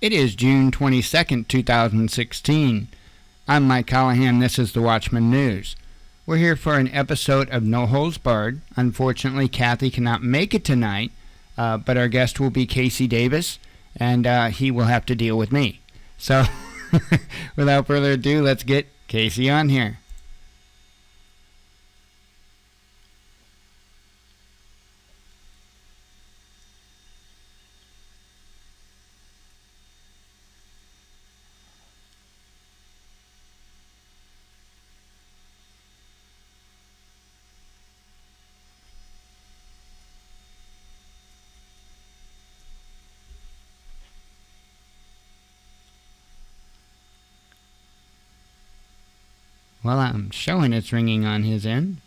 It is June 22nd, 2016. I'm Mike Callahan. This is the Watchman News. We're here for an episode of No Holds Barred. Unfortunately, Kathy cannot make it tonight, but our guest will be Casey Davis, and he will have to deal with me. So, without further ado, let's get Casey on here. Well, I'm showing it's ringing on his end.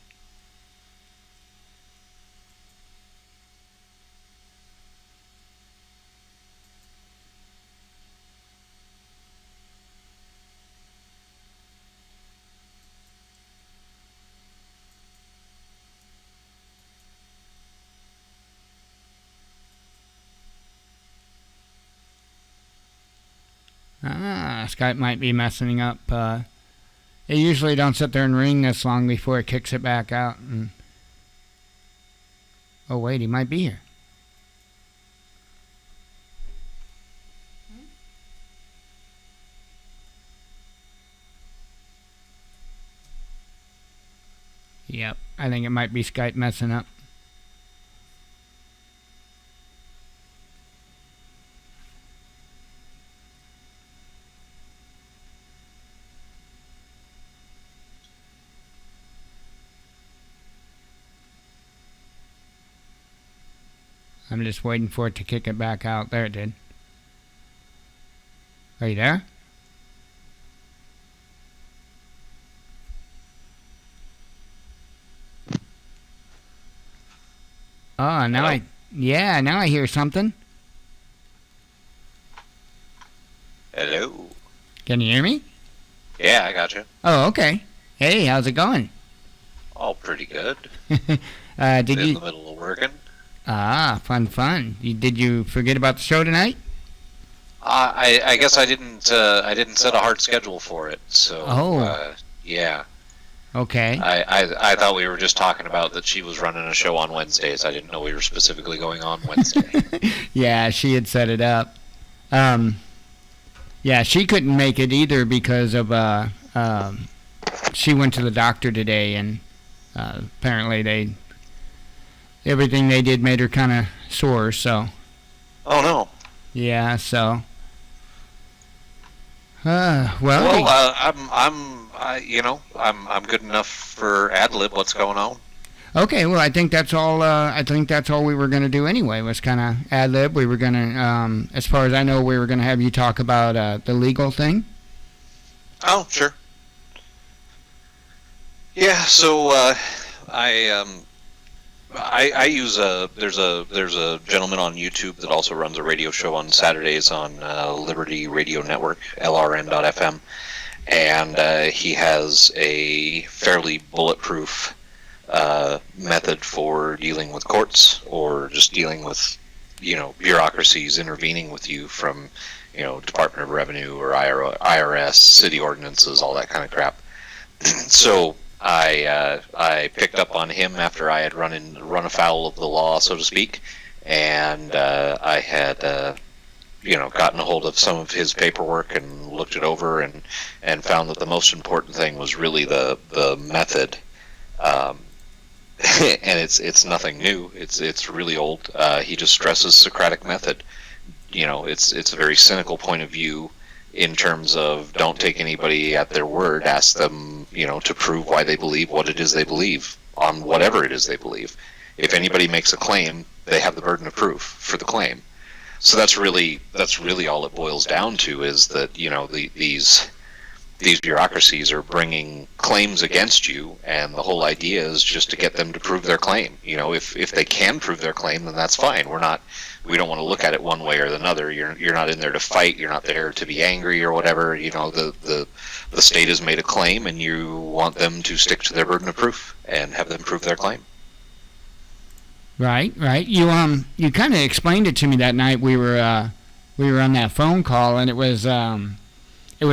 Skype might be messing up. It usually don't sit there and ring this long before it kicks it back out. And oh, wait, he might be here. Yep, I think it might be Skype messing up. I'm just waiting for it to kick it back out. There it did. Are you there? Oh, now Hello? now I hear something. Hello. Can you hear me? Yeah, I got you. Oh, okay. Hey, how's it going? All pretty good. Did In the you? middle of working. Fun. Did you forget about the show tonight? I guess I didn't set a hard schedule for it. So. Yeah. Okay. I thought we were just talking about that she was running a show on Wednesdays. I didn't know we were specifically going on Wednesday. Yeah, she had set it up. Yeah, she couldn't make it either because of she went to the doctor today, and apparently everything they did made her kind of sore. So. Oh no. Yeah. So. I'm good enough for ad lib. What's going on? Okay, well, I think that's all. I think that's all we were going to do anyway. Was kind of ad lib. We were going to, as far as I know, we were going to have you talk about the legal thing. Oh, sure. Yeah. So I use there's a gentleman on YouTube that also runs a radio show on Saturdays on Liberty Radio Network, LRN.FM, and he has a fairly bulletproof method for dealing with courts or just dealing with bureaucracies intervening with you from Department of Revenue or IRS, city ordinances, all that kind of crap. So I picked up on him after I had run afoul of the law, so to speak, and I had gotten a hold of some of his paperwork and looked it over and found that the most important thing was really the method, and it's nothing new. It's really old. He just stresses Socratic method. It's a very cynical point of view. In terms of don't take anybody at their word, ask them, to prove why they believe what it is they believe on whatever it is they believe. If anybody makes a claim, they have the burden of proof for the claim. So that's really all it boils down to, is that these bureaucracies are bringing claims against you, and the whole idea is just to get them to prove their claim. If they can prove their claim, then that's fine. We don't want to look at it one way or another. You're not in there to fight. You're not there to be angry or whatever. The state has made a claim, and you want them to stick to their burden of proof and have them prove their claim. Right. You kind of explained it to me that night we were we were on that phone call, and it was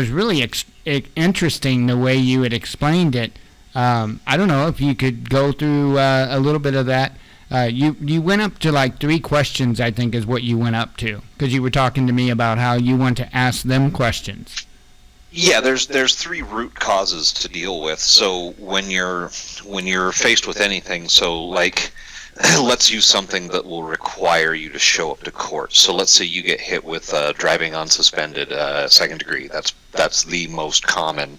really interesting the way you had explained it. I don't know if you could go through a little bit of that. You went up to like 3 questions, I think, is what you went up to, because you were talking to me about how you want to ask them questions. Yeah, there's 3 root causes to deal with. So when you're faced with anything, so like let's use something that will require you to show up to court. So let's say you get hit with driving unsuspended, second degree. That's the most common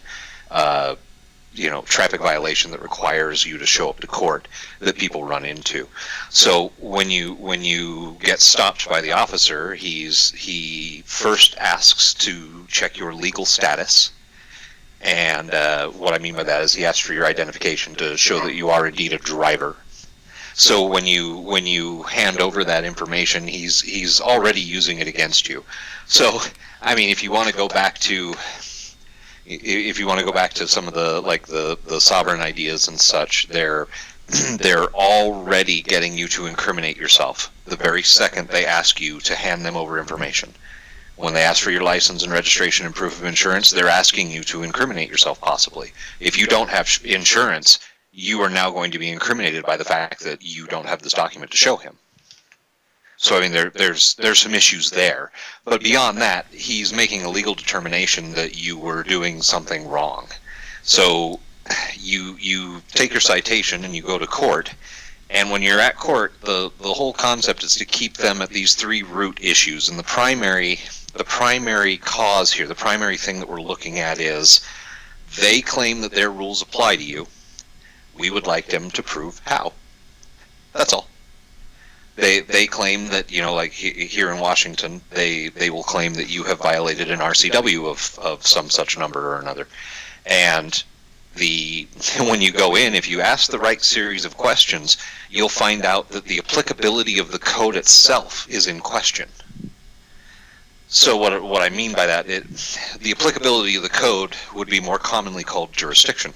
traffic violation that requires you to show up to court that people run into. So when you get stopped by the officer, he first asks to check your legal status, and what I mean by that is he asks for your identification to show that you are indeed a driver. So when you hand over that information, he's already using it against you. So I mean, if you want to go back to some of the sovereign ideas and such, they're already getting you to incriminate yourself the very second they ask you to hand them over information. When they ask for your license and registration and proof of insurance, they're asking you to incriminate yourself possibly. If you don't have insurance, you are now going to be incriminated by the fact that you don't have this document to show him. So I mean, there's some issues there, but beyond that, he's making a legal determination that you were doing something wrong. So you take your citation and you go to court, and when you're at court, the whole concept is to keep them at these 3 root issues, and the primary cause here, the primary thing that we're looking at is they claim that their rules apply to you. We would like them to prove how. That's all. They claim that, like here in Washington, they will claim that you have violated an RCW of some such number or another. And when you go in, if you ask the right series of questions, you'll find out that the applicability of the code itself is in question. So what I mean by that, the applicability of the code would be more commonly called jurisdiction.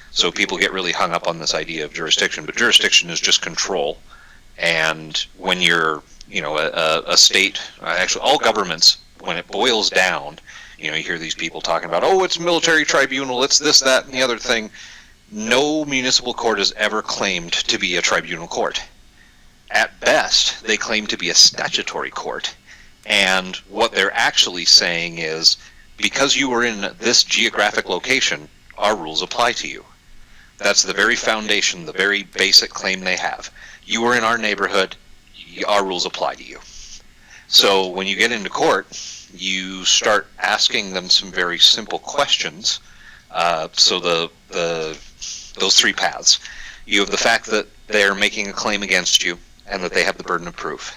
So people get really hung up on this idea of jurisdiction, but jurisdiction is just control. And when you're, a state, actually all governments, when it boils down, you hear these people talking about, oh, it's a military tribunal, it's this, that, and the other thing. No municipal court has ever claimed to be a tribunal court. At best, they claim to be a statutory court. And what they're actually saying is, because you were in this geographic location, our rules apply to you. That's the very foundation, the very basic claim they have. You were in our neighborhood, our rules apply to you. So when you get into court, you start asking them some very simple questions. So those 3 paths. You have the fact that they're making a claim against you and that they have the burden of proof.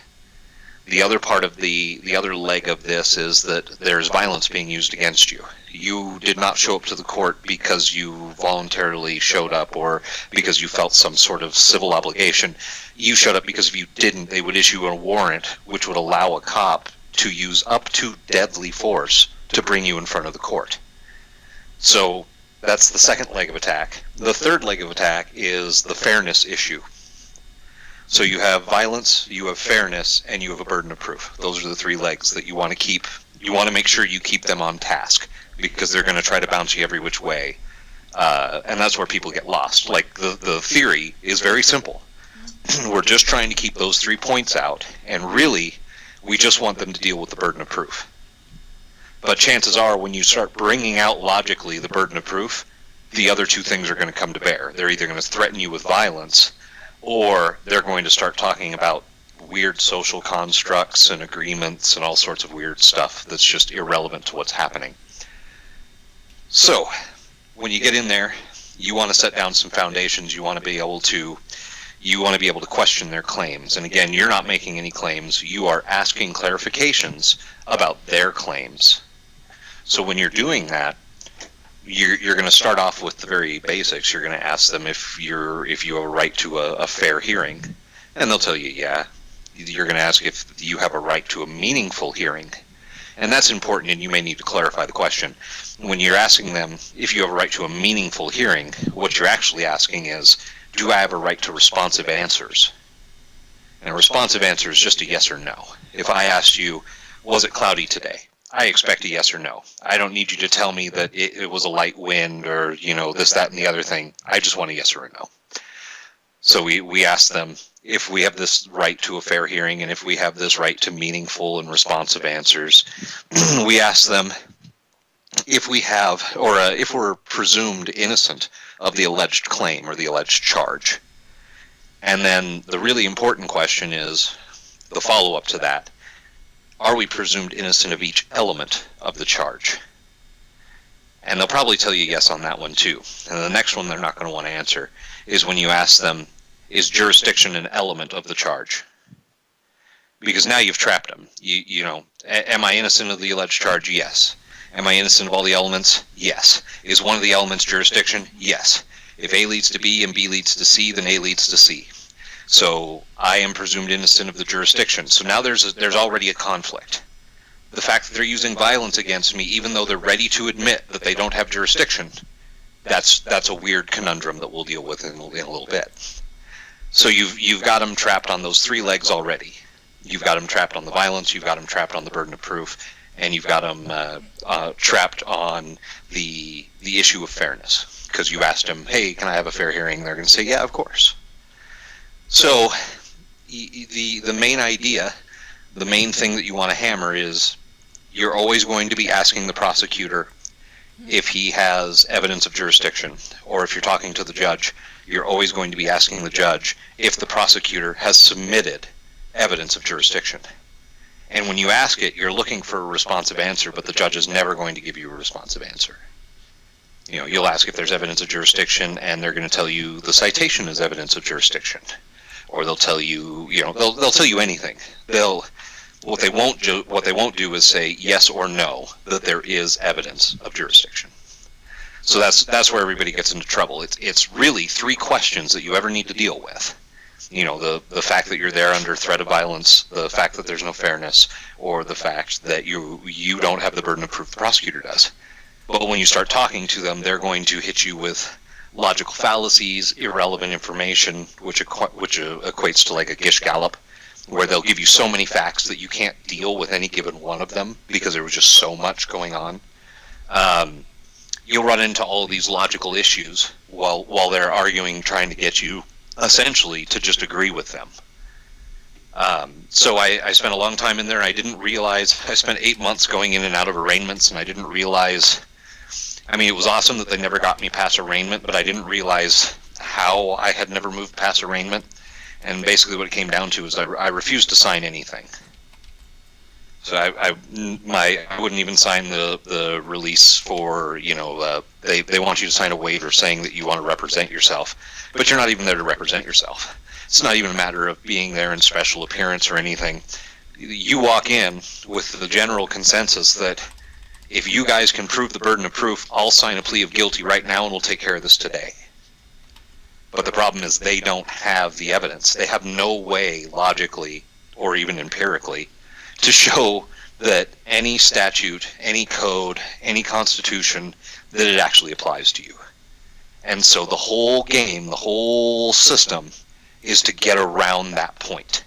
The other part of the other leg of this is that there's violence being used against you. You did not show up to the court because you voluntarily showed up or because you felt some sort of civil obligation. You showed up because if you didn't, they would issue a warrant which would allow a cop to use up to deadly force to bring you in front of the court. So that's the second leg of attack. The third leg of attack is the fairness issue. So you have violence, you have fairness, and you have a burden of proof. Those are the 3 legs that you want to keep. You want to make sure you keep them on task because they're going to try to bounce you every which way. And that's where people get lost. Like the theory is very simple. We're just trying to keep those 3 points out, and really, we just want them to deal with the burden of proof. But chances are, when you start bringing out logically the burden of proof, the other 2 things are going to come to bear. They're either going to threaten you with violence, or they're going to start talking about weird social constructs and agreements and all sorts of weird stuff that's just irrelevant to what's happening. So, when you get in there, you want to set down some foundations. You want to be able to question their claims. And again, you're not making any claims. You are asking clarifications about their claims. So when you're doing that, you're going to start off with the very basics. You're going to ask them if you have a right to a fair hearing, and they'll tell you, yeah. You're going to ask if you have a right to a meaningful hearing, and that's important, and you may need to clarify the question. When you're asking them if you have a right to a meaningful hearing, what you're actually asking is, do I have a right to responsive answers? And a responsive answer is just a yes or no. If I asked you, Was it cloudy today? I expect a yes or no. I don't need you to tell me that it was a light wind or, this, that, and the other thing. I just want a yes or a no. So we ask them if we have this right to a fair hearing and if we have this right to meaningful and responsive answers. We ask them if we have, or if we're presumed innocent of the alleged claim or the alleged charge. And then the really important question is the follow-up to that. Are we presumed innocent of each element of the charge? And they'll probably tell you yes on that one too. And the next one they're not going to want to answer is when you ask them, is jurisdiction an element of the charge? Because now you've trapped them. Am I innocent of the alleged charge? Yes. Am I innocent of all the elements? Yes. Is one of the elements jurisdiction? Yes. If A leads to B and B leads to C, then A leads to C. So I am presumed innocent of the jurisdiction. So now there's already a conflict. The fact that they're using violence against me, even though they're ready to admit that they don't have jurisdiction, that's a weird conundrum that we'll deal with in a little bit. So you've got them trapped on those three legs already. You've got them trapped on the violence, you've got them trapped on the burden of proof, and you've got them trapped on the issue of fairness. Because you asked them, hey, can I have a fair hearing? They're going to say, yeah, of course. So the main idea, the main thing that you want to hammer is you're always going to be asking the prosecutor if he has evidence of jurisdiction, or if you're talking to the judge, you're always going to be asking the judge if the prosecutor has submitted evidence of jurisdiction. And when you ask it, you're looking for a responsive answer, but the judge is never going to give you a responsive answer. You'll ask if there's evidence of jurisdiction, and they're going to tell you the citation is evidence of jurisdiction. Or they'll tell you, they'll tell you anything. What they won't do is say yes or no that there is evidence of jurisdiction. So that's where everybody gets into trouble. It's really three questions that you ever need to deal with. The fact that you're there under threat of violence, the fact that there's no fairness, or the fact that you don't have the burden of proof the prosecutor does. But when you start talking to them, they're going to hit you with logical fallacies, irrelevant information, which equates to like a Gish Gallop, where they'll give you so many facts that you can't deal with any given one of them because there was just so much going on. You'll run into all of these logical issues while they're arguing, trying to get you essentially to just agree with them. So I spent a long time in there. I didn't realize, I spent 8 months going in and out of arraignments, and I didn't realize, it was awesome that they never got me past arraignment, but I didn't realize how I had never moved past arraignment. And basically what it came down to is I refused to sign anything. So I wouldn't even sign the release for, they want you to sign a waiver saying that you want to represent yourself, but you're not even there to represent yourself. It's not even a matter of being there in special appearance or anything. You walk in with the general consensus that if you guys can prove the burden of proof, I'll sign a plea of guilty right now and we'll take care of this today. But the problem is they don't have the evidence. They have no way logically or even empirically to show that any statute, any code, any constitution, that it actually applies to you. And so the whole game, the whole system is to get around that point.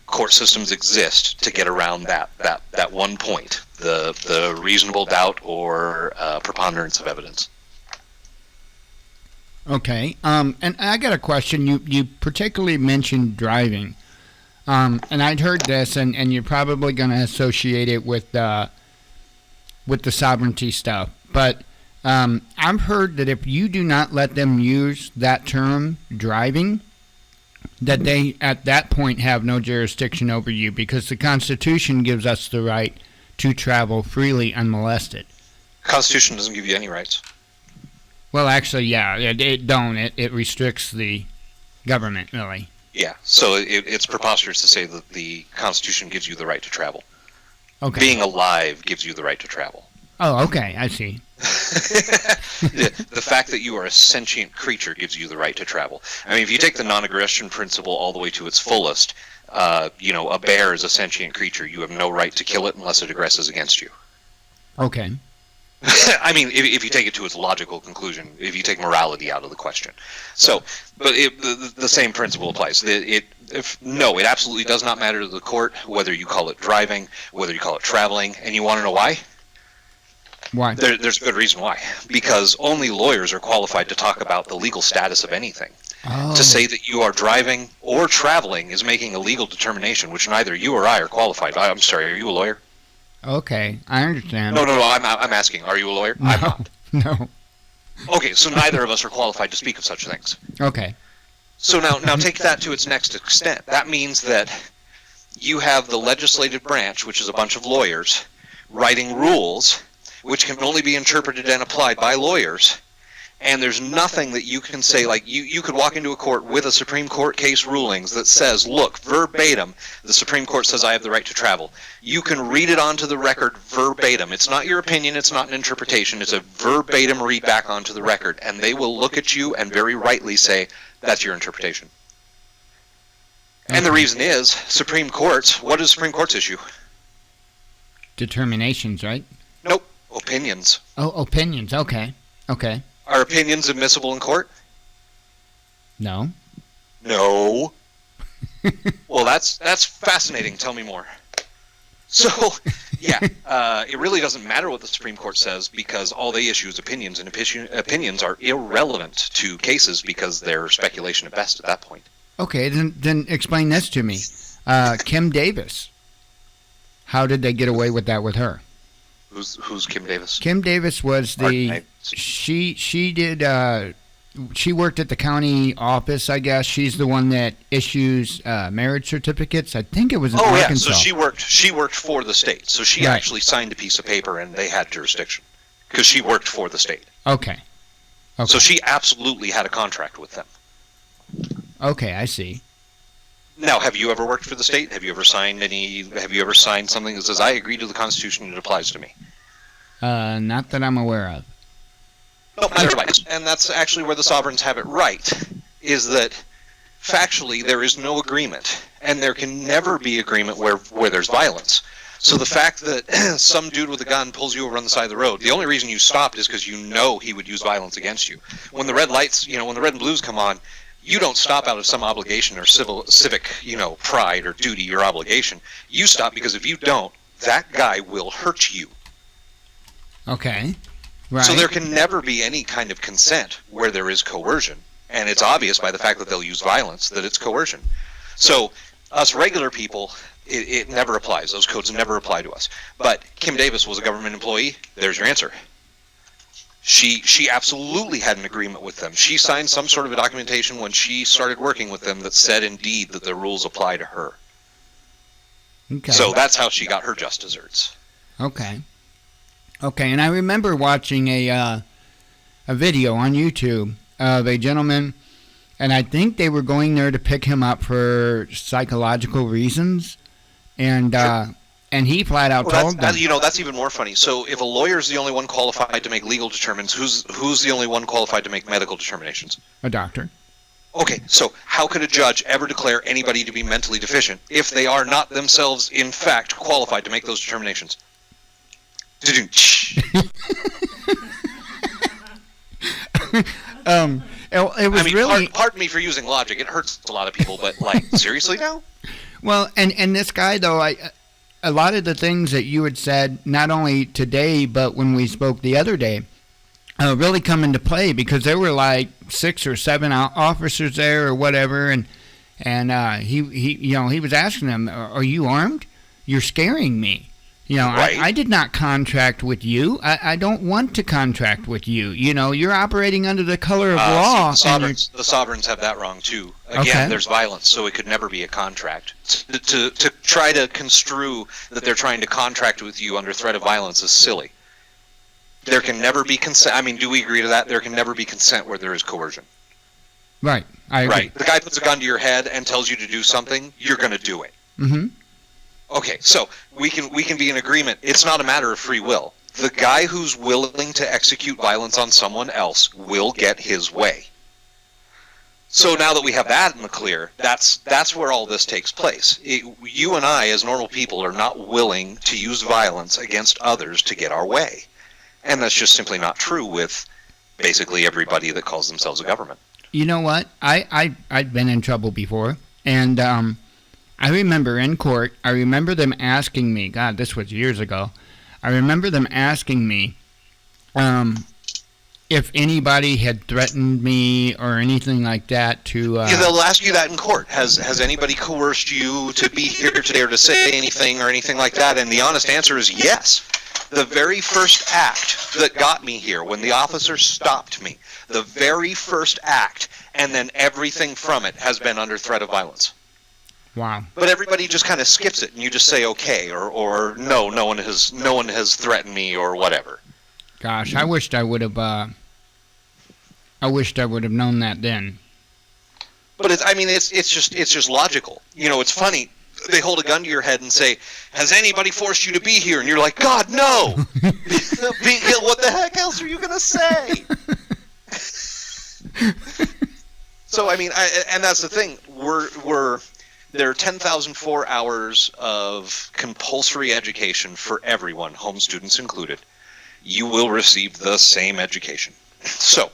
Court systems exist to get around that one point, the reasonable doubt or preponderance of evidence. Okay, and I got a question. You particularly mentioned driving, and I'd heard this, and you're probably going to associate it with the sovereignty stuff. But I've heard that if you do not let them use that term, driving, that they at that point have no jurisdiction over you because the Constitution gives us the right to travel freely unmolested. Constitution doesn't give you any rights. Well, actually, yeah, it don't. It restricts the government, really. Yeah, so it's preposterous to say that the Constitution gives you the right to travel. Okay. Being alive gives you the right to travel. Oh, okay, I see. The fact that you are a sentient creature gives you the right to travel. If you take the non-aggression principle all the way to its fullest, a bear is a sentient creature. You have no right to kill it unless it aggresses against you. Okay. If you take it to its logical conclusion, if you take morality out of the question. So, but the same principle applies. No, it absolutely does not matter to the court whether you call it driving, whether you call it traveling, and you want to know why? Why? There's a good reason why. Because only lawyers are qualified to talk about the legal status of anything. Oh. To say that you are driving or traveling is making a legal determination, which neither you or I are qualified. I'm sorry, are you a lawyer? Okay, I understand. No, I'm asking, are you a lawyer? No, I'm not. no. Okay, so neither of us are qualified to speak of such things. Okay. So now take that to its next extent. That means that you have the legislative branch, which is a bunch of lawyers, writing rules which can only be interpreted and applied by lawyers, and there's nothing that you can say, like you could walk into a court with a Supreme Court case rulings that says, look, verbatim, the Supreme Court says I have the right to travel. You can read it onto the record verbatim. It's not your opinion, it's not an interpretation, it's a verbatim read back onto the record, and they will look at you and very rightly say, that's your interpretation. And the reason is, Supreme Courts, what does Supreme Courts issue? Determinations, right? Nope, opinions. Oh, opinions, okay. Okay. Are opinions admissible in court? No. No. Well, that's fascinating. Tell me more. So, yeah, it really doesn't matter what the Supreme Court says because all they issue is opinions, and opinions are irrelevant to cases because they're speculation at best at that point. Okay, then explain this to me. Kim Davis. How did they get away with that with her? Who's Kim Davis? Kim Davis was she worked at the county office, I guess. She's the one that issues marriage certificates. I think it was in Arkansas. Yeah, so she worked for the state. So she actually signed a piece of paper and they had jurisdiction because she worked for the state. Okay. So she absolutely had a contract with them. Okay, I see. Now, have you ever worked for the state? Have you ever signed something that says I agree to the Constitution and it applies to me? Not that I'm aware of. No, and that's actually where the sovereigns have it right, is that factually there is no agreement, and there can never be agreement where there's violence. So the fact that some dude with a gun pulls you over on the side of the road, the only reason you stopped is because you know he would use violence against you. When the red lights, when the red and blues come on, you don't stop out of some obligation or civic, pride or duty or obligation. You stop because if you don't, that guy will hurt you. Okay. Right. So there can never be any kind of consent where there is coercion. And it's obvious by the fact that they'll use violence that it's coercion. So us regular people, it never applies. Those codes never apply to us. But Kim Davis was a government employee. There's your answer. She absolutely had an agreement with them. She signed some sort of a documentation when she started working with them that said indeed that the rules apply to her. Okay. So that's how she got her just desserts. Okay. Okay, and I remember watching a video on YouTube of a gentleman, and I think they were going there to pick him up for psychological reasons, and Sure. And he flat out told them. That's even more funny. So if a lawyer is the only one qualified to make legal determinations, who's the only one qualified to make medical determinations? A doctor. Okay, so how could a judge ever declare anybody to be mentally deficient if they are not themselves, in fact, qualified to make those determinations? It was really. Pardon me for using logic. It hurts a lot of people, but seriously now? Well, and this guy though, a lot of the things that you had said, not only today but when we spoke the other day, really come into play because there were like 6 or 7 officers there or whatever, and he was asking them, "Are you armed? You're scaring me." Right. I did not contract with you. I don't want to contract with you. You're operating under the color of law. The sovereigns have that wrong too. Again, there's violence, so it could never be a contract. To try to construe that they're trying to contract with you under threat of violence is silly. There can never be consent. I mean, do we agree to that? There can never be consent where there is coercion. Right. I agree. Right. The guy puts a gun to your head and tells you to do something, you're going to do it. Mm-hmm. Okay, so we can be in agreement. It's not a matter of free will. The guy who's willing to execute violence on someone else will get his way. So now that we have that in the clear, that's where all this takes place. You and I, as normal people, are not willing to use violence against others to get our way. And that's just simply not true with basically everybody that calls themselves a government. You know what? I've been in trouble before. And I remember in court, I remember them asking me, God, this was years ago, I remember them asking me if anybody had threatened me or anything like that to... Yeah, they'll ask you that in court. Has anybody coerced you to be here today or to say anything or anything like that? And the honest answer is yes. The very first act that got me here, when the officer stopped me, the very first act, and then everything from it has been under threat of violence. Wow. But everybody just kind of skips it, and you just say okay, or no, no one has threatened me, or whatever. Gosh, I wished I would have known that then. But it's just logical. You know, it's funny. They hold a gun to your head and say, "Has anybody forced you to be here?" And you're like, "God, no." What the heck else are you gonna say? So and that's the thing. There are 10,004 hours of compulsory education for everyone, home students included. You will receive the same education. So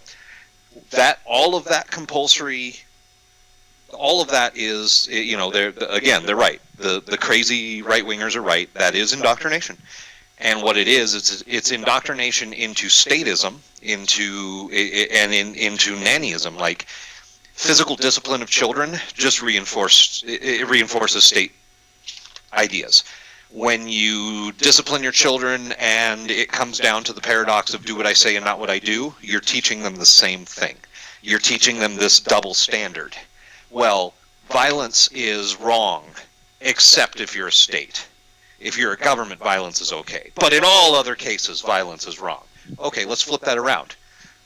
all of that compulsory, all of that is, they're right. The crazy right-wingers are right. That is indoctrination. And what it is, it's indoctrination into statism, into nannyism. Like, physical discipline of children just reinforces state ideas. When you discipline your children and it comes down to the paradox of do what I say and not what I do, you're teaching them the same thing. You're teaching them this double standard. Well, violence is wrong, except if you're a state. If you're a government, violence is okay. But in all other cases, violence is wrong. Okay, let's flip that around.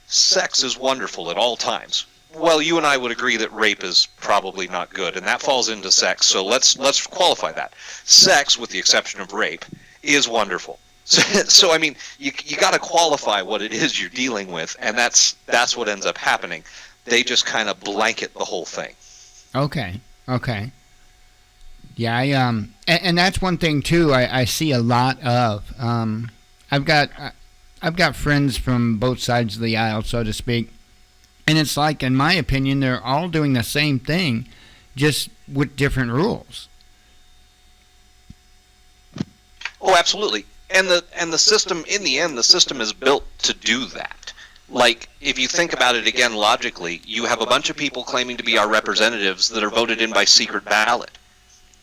Sex is wonderful at all times. Well, you and I would agree that rape is probably not good, and that falls into sex, so let's qualify that. Sex, with the exception of rape, is wonderful. So you got to qualify what it is you're dealing with, and that's what ends up happening. They just kind of blanket the whole thing. Okay. Yeah, and that's one thing too. I see a lot of. I've got friends from both sides of the aisle, so to speak, and it's like, in my opinion, they're all doing the same thing, just with different rules. Oh, absolutely. And the system, in the end, the system is built to do that. Like, if you think about it again logically, you have a bunch of people claiming to be our representatives that are voted in by secret ballot.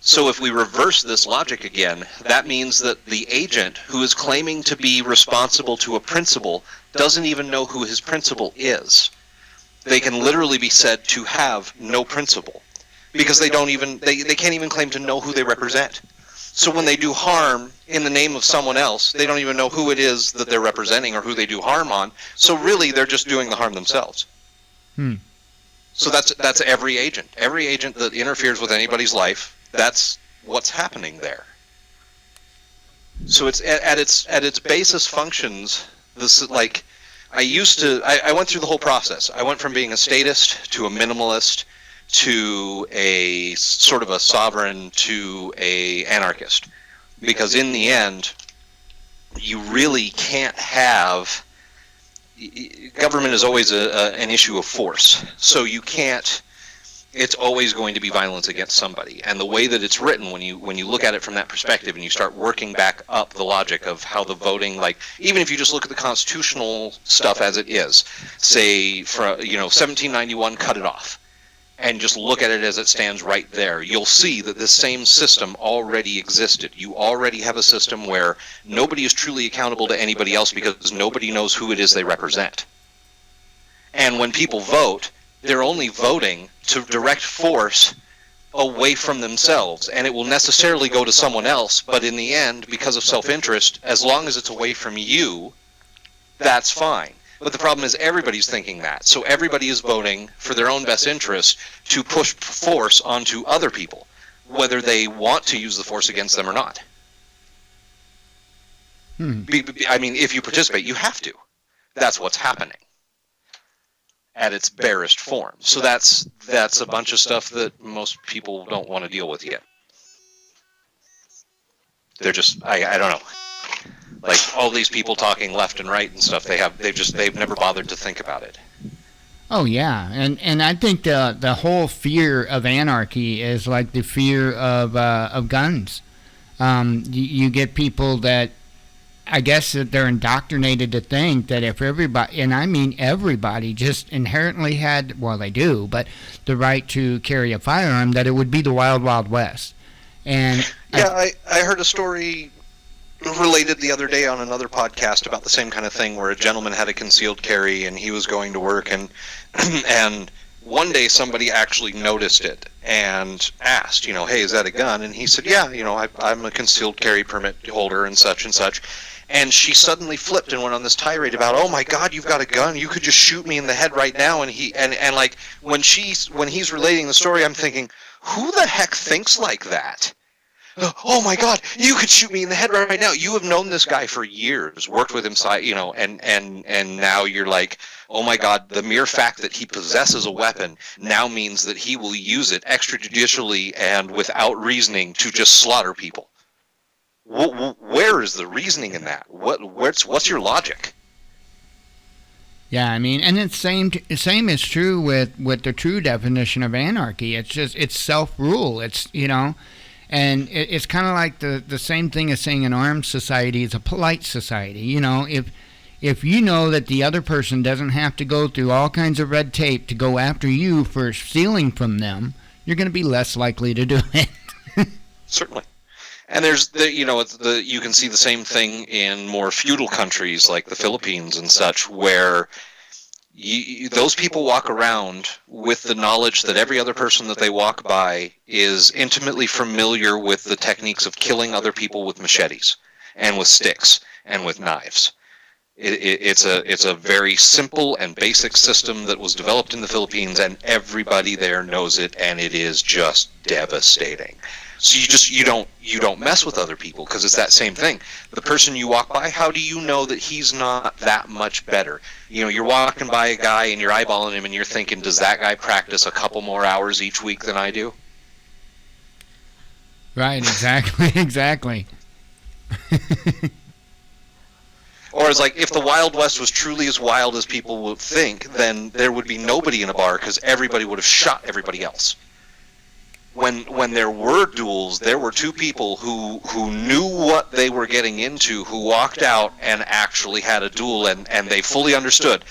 So if we reverse this logic again, that means that the agent who is claiming to be responsible to a principal doesn't even know who his principal is. They can literally be said to have no principal because they can't even claim to know who they represent. So when they do harm in the name of someone else, they don't even know who it is that they're representing or who they do harm on. So really, they're just doing the harm themselves. So that's every agent. Every agent that interferes with anybody's life, that's what's happening there. So it's at its basis functions. This, like, I went through the whole process. I went from being a statist to a minimalist to a sort of a sovereign to a anarchist, because in the end, you really can't have. Government is always an issue of force, so you can't. It's always going to be violence against somebody, and the way that it's written, when you look at it from that perspective, and you start working back up the logic of how the voting, like, even if you just look at the constitutional stuff as it is, say for 1791, cut it off, and just look at it as it stands right there, you'll see that this same system already existed. You already have a system where nobody is truly accountable to anybody else because nobody knows who it is they represent. And when people vote, they're only voting to direct force away from themselves, and it will necessarily go to someone else, but in the end, because of self-interest, as long as it's away from you, that's fine. But the problem is everybody's thinking that, so everybody is voting for their own best interest to push force onto other people, whether they want to use the force against them or not. If you participate, you have to. That's what's happening at its barest form. So that's a bunch of stuff that most people don't want to deal with yet. They're just, I don't know. Like, all these people talking left and right and stuff, they've never bothered to think about it. Oh yeah, and I think the whole fear of anarchy is like the fear of guns. You get people that I guess that they're indoctrinated to think that if everybody, and I mean everybody, just inherently had, well, they do, but the right to carry a firearm, that it would be the wild, wild west. And yeah, I heard a story related the other day on another podcast about the same kind of thing, where a gentleman had a concealed carry and he was going to work, and and one day somebody actually noticed it and asked, hey, is that a gun? And he said, yeah, I'm a concealed carry permit holder and such and such. And she suddenly flipped and went on this tirade about, oh my God, you've got a gun, you could just shoot me in the head right now. And he and like when he's relating the story, I'm thinking, who the heck thinks like that? Oh my God, you could shoot me in the head right now. You have known this guy for years, worked with him, and now you're like, oh my God, the mere fact that he possesses a weapon now means that he will use it extrajudicially and without reasoning to just slaughter people. Where is the reasoning in that? What's your logic? Yeah, I mean, and it's same is true with the true definition of anarchy. It's self-rule. It's and it's kind of like the same thing as saying an armed society is a polite society. If you know that the other person doesn't have to go through all kinds of red tape to go after you for stealing from them, you're going to be less likely to do it. Certainly. And you can see the same thing in more feudal countries like the Philippines and such, where those people walk around with the knowledge that every other person that they walk by is intimately familiar with the techniques of killing other people with machetes and with sticks and with knives. It's a very simple and basic system that was developed in the Philippines, and everybody there knows it, and it is just devastating. So you don't mess with other people, because it's that same thing. The person you walk by, how do you know that he's not that much better? You're walking by a guy and you're eyeballing him and you're thinking, does that guy practice a couple more hours each week than I do? Right, exactly. Or it's like, if the Wild West was truly as wild as people would think, then there would be nobody in a bar because everybody would have shot everybody else. When there were duels, there were two people who knew what they were getting into, who walked out and actually had a duel, and they fully understood,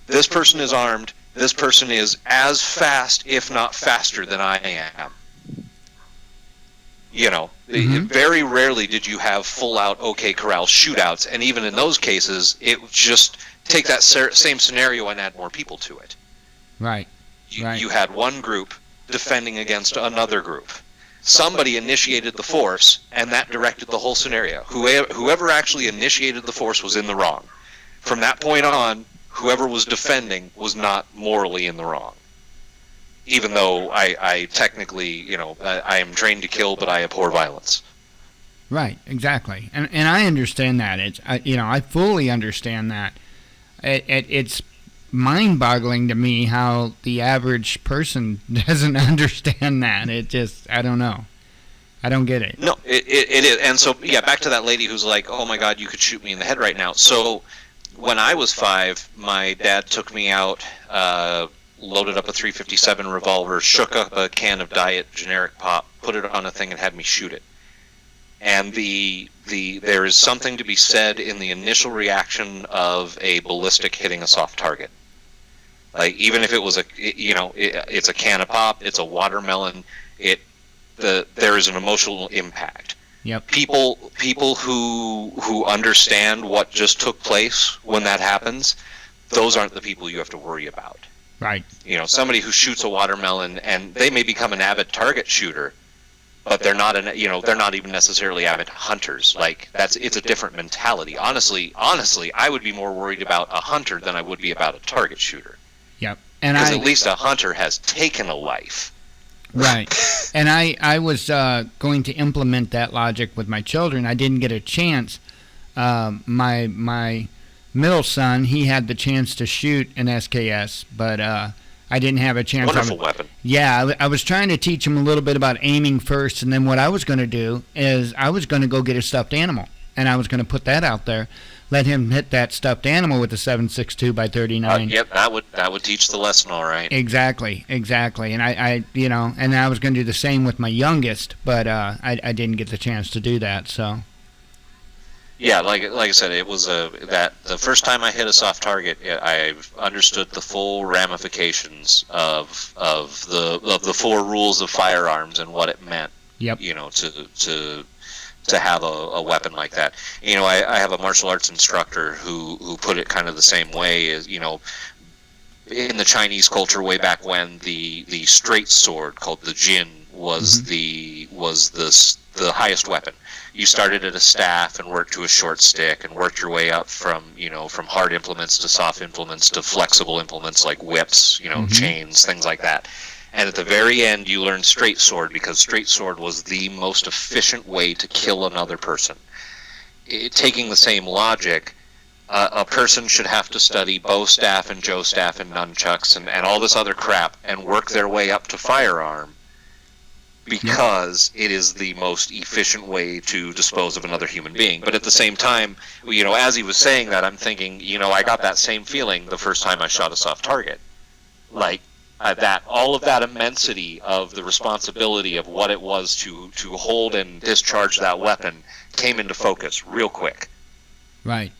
this person is armed, this person is as fast, if not faster, than I am. Very rarely did you have full-out OK Corral shootouts, and even in those cases, it would just take that same scenario and add more people to it. Right. You had one group defending against another group. Somebody initiated the force, and that directed the whole scenario. Whoever actually initiated the force was in the wrong. From that point on, whoever was defending was not morally in the wrong. Even though I technically, I am trained to kill, but I abhor violence. Right, exactly. And I understand that. I fully understand that. It's mind-boggling to me how the average person doesn't understand that. I don't know. I don't get it. No, it is. And so, yeah, back to that lady who's like, oh my God, you could shoot me in the head right now. So when I was 5, my dad took me out, loaded up a .357 revolver, shook up a can of Diet generic pop, put it on a thing, and had me shoot it. And there is something to be said in the initial reaction of a ballistic hitting a soft target. Like, even if it was it's a can of pop, it's a watermelon, there is an emotional impact. Yep. People who understand what just took place when that happens, those aren't the people you have to worry about. Right. Somebody who shoots a watermelon, and they may become an avid target shooter, but they're not they're not even necessarily avid hunters. Like, it's a different mentality. Honestly, I would be more worried about a hunter than I would be about a target shooter. Yep. Because at least a hunter has taken a life. Right. And I was going to implement that logic with my children. I didn't get a chance. My middle son, he had the chance to shoot an SKS, but I didn't have a chance. Wonderful weapon. Yeah, I was trying to teach him a little bit about aiming first, and then what I was going to do is I was going to go get a stuffed animal. and I was going to put that out there. Let him hit that stuffed animal with the 7.62 by 39. Yep, that would teach the lesson, all right. Exactly. And I and I was going to do the same with my youngest, but I didn't get the chance to do that. So. Yeah, like I said, it was that the first time I hit a soft target, I understood the full ramifications of the 4 rules of firearms and what it meant. Yep. To have a weapon like that. I have a martial arts instructor who put it kind of the same way as, in the Chinese culture way back when, the straight sword called the jin was the highest weapon. You started at a staff and worked to a short stick and worked your way up from hard implements to soft implements to flexible implements like whips, chains, things like that. And at the very end, you learned straight sword because straight sword was the most efficient way to kill another person. Taking the same logic, a person should have to study bow staff and joe staff and nunchucks and all this other crap and work their way up to firearm because it is the most efficient way to dispose of another human being. But at the same time, as he was saying that, I'm thinking, I got that same feeling the first time I shot a soft target. Like, that all of that immensity of the responsibility of what it was to hold and discharge that weapon came into focus real quick. Right.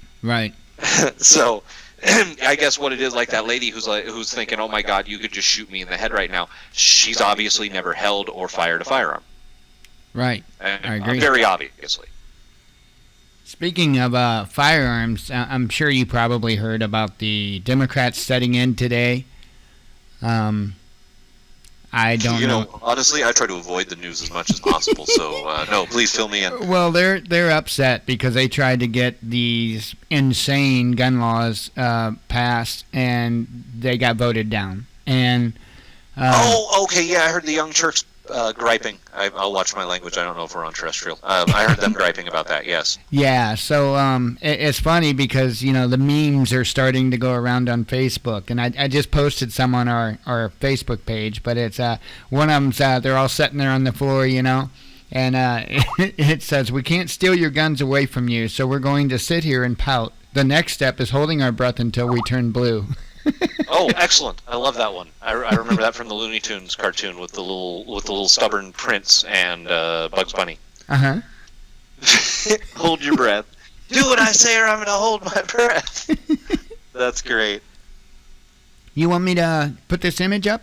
So, I guess what it is, like that lady who's thinking, oh my God, you could just shoot me in the head right now. She's obviously never held or fired a firearm. Right. I agree. Very obviously. Speaking of firearms, I'm sure you probably heard about the Democrats setting in today. I don't know. Honestly, I try to avoid the news as much as possible. So no, please fill me in. Well, they're upset because they tried to get these insane gun laws passed, and they got voted down. And okay, yeah, I heard the Young Turks griping. I'll watch my language. I don't know if we're on terrestrial. I heard them griping about that. Yes. Yeah. So it's funny because the memes are starting to go around on Facebook, and I just posted some on our Facebook page. But it's one of them's they're all sitting there on the floor, and it says, "We can't steal your guns away from you, so we're going to sit here and pout. The next step is holding our breath until we turn blue." Oh, excellent! I love that one. I remember that from the Looney Tunes cartoon with the little stubborn prince and Bugs Bunny. Hold your breath. Do what I say, or I'm going to hold my breath. That's great. You want me to put this image up?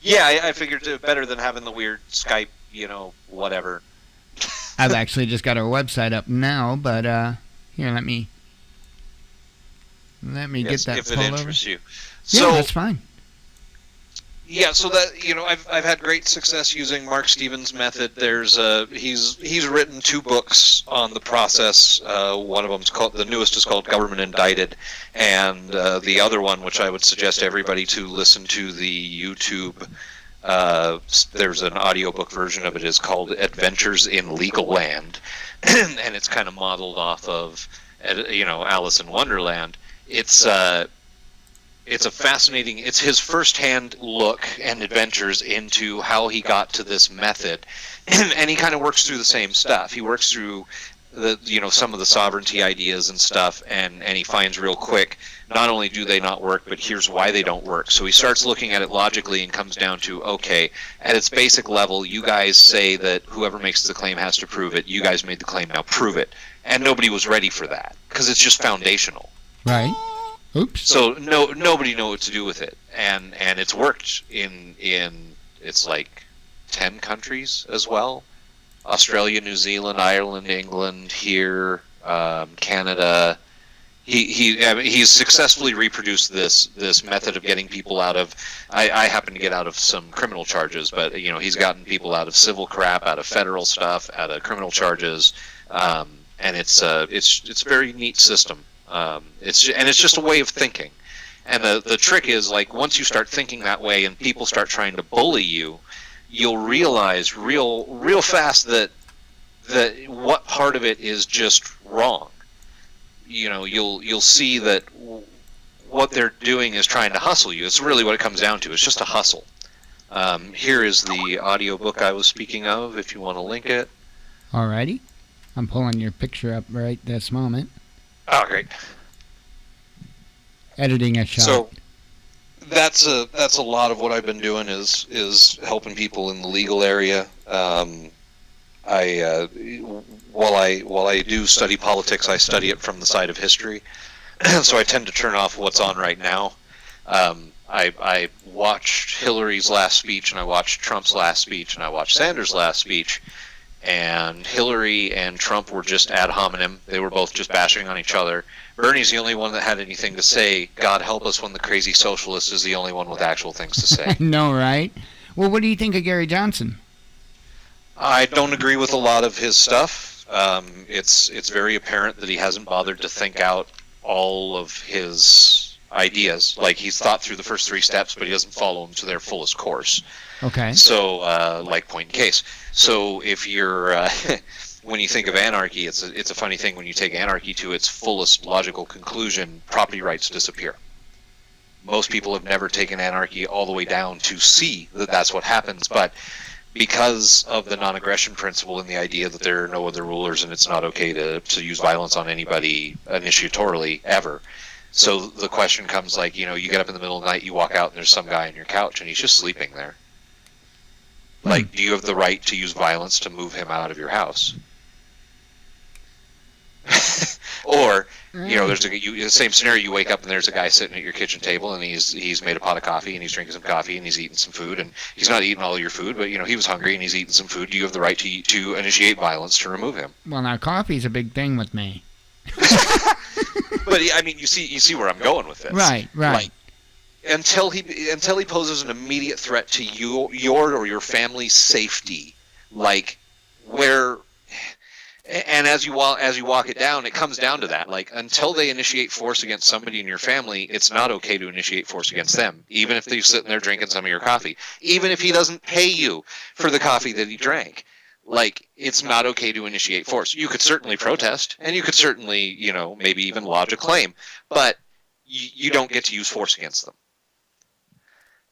Yeah, I figured it better than having the weird Skype, whatever. I've actually just got our website up now, but here, let me get that. If it interests you. So, yeah, that's fine. Yeah, so that I've had great success using Mark Stevens' method. There's he's written 2 books on the process. One of them's the newest is called Government Indicted, and the other one, which I would suggest everybody to listen to the YouTube. There's an audiobook version of it, is called Adventures in Legal Land, and it's kind of modeled off of Alice in Wonderland. It's a fascinating, it's his first-hand look and adventures into how he got to this method. And he kind of works through the same stuff. He works through some of the sovereignty ideas and stuff, and he finds real quick, not only do they not work, but here's why they don't work. So he starts looking at it logically and comes down to, okay, at its basic level, you guys say that whoever makes the claim has to prove it. You guys made the claim, now prove it. And nobody was ready for that, because it's just foundational. Right. Oops. So nobody knew what to do with it, and it's worked in it's like 10 countries as well: Australia, New Zealand, Ireland, England, here, Canada. He's successfully reproduced this method of getting people out of. I happen to get out of some criminal charges, but he's gotten people out of civil crap, out of federal stuff, out of criminal charges, and it's a very neat system. It's just a way of thinking, and the trick is, like, once you start thinking that way and people start trying to bully you, you'll realize real fast that what part of it is just wrong. You'll see that what they're doing is trying to hustle you. It's really what it comes down to. It's just a hustle. Here is the audiobook I was speaking of, if you want to link it. Alrighty. I'm pulling your picture up right this moment. Oh, great. Editing a shot. So that's a lot of what I've been doing is helping people in the legal area. While I do study politics, I study it from the side of history. So I tend to turn off what's on right now. I watched Hillary's last speech, and I watched Trump's last speech, and I watched Sanders' last speech. And Hillary and Trump were just ad hominem. They were both just bashing on each other. Bernie's the only one that had anything to say. God help us when the crazy socialist is the only one with actual things to say. No, right? Well, what do you think of Gary Johnson? I don't agree with a lot of his stuff. It's very apparent that he hasn't bothered to think out all of his ideas. Like, he's thought through the first 3 steps, but he doesn't follow them to their fullest course. Okay. So, like point in case. So if you're, when you think of anarchy, it's a funny thing. When you take anarchy to its fullest logical conclusion, property rights disappear. Most people have never taken anarchy all the way down to see that that's what happens, but because of the non-aggression principle and the idea that there are no other rulers and it's not okay to use violence on anybody initiatorily ever. So the question comes like, you get up in the middle of the night, you walk out and there's some guy on your couch and he's just sleeping there. Like, do you have the right to use violence to move him out of your house? Or, there's the same scenario. You wake up and there's a guy sitting at your kitchen table, and he's made a pot of coffee, and he's drinking some coffee, and he's eating some food, and he's not eating all of your food, but he was hungry and he's eating some food. Do you have the right to initiate violence to remove him? Well, now coffee's a big thing with me. But I mean, you see where I'm going with this, right? Like, until he poses an immediate threat to your or your family's safety, like where. And as you walk it down, it comes down to that. Like, until they initiate force against somebody in your family, it's not okay to initiate force against them, even if they're sitting there drinking some of your coffee. Even if he doesn't pay you for the coffee that he drank. Like, it's not okay to initiate force. You could certainly protest, and you could certainly, maybe even lodge a claim, but you don't get to use force against them.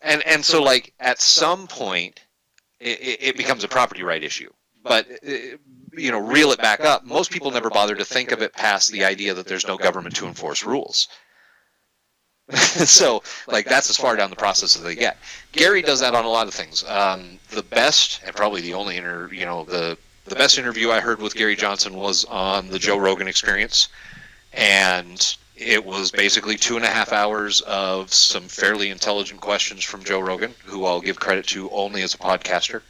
And so, like, at some point, it becomes a property right issue. But, reel it back up, most people never bother to think of it past the idea that there's no government to enforce rules. So, like, that's as far down the process as they get. Gary does that on a lot of things. The best, and probably the only the best interview I heard with Gary Johnson was on the Joe Rogan Experience. And it was basically 2.5 hours of some fairly intelligent questions from Joe Rogan, who I'll give credit to only as a podcaster.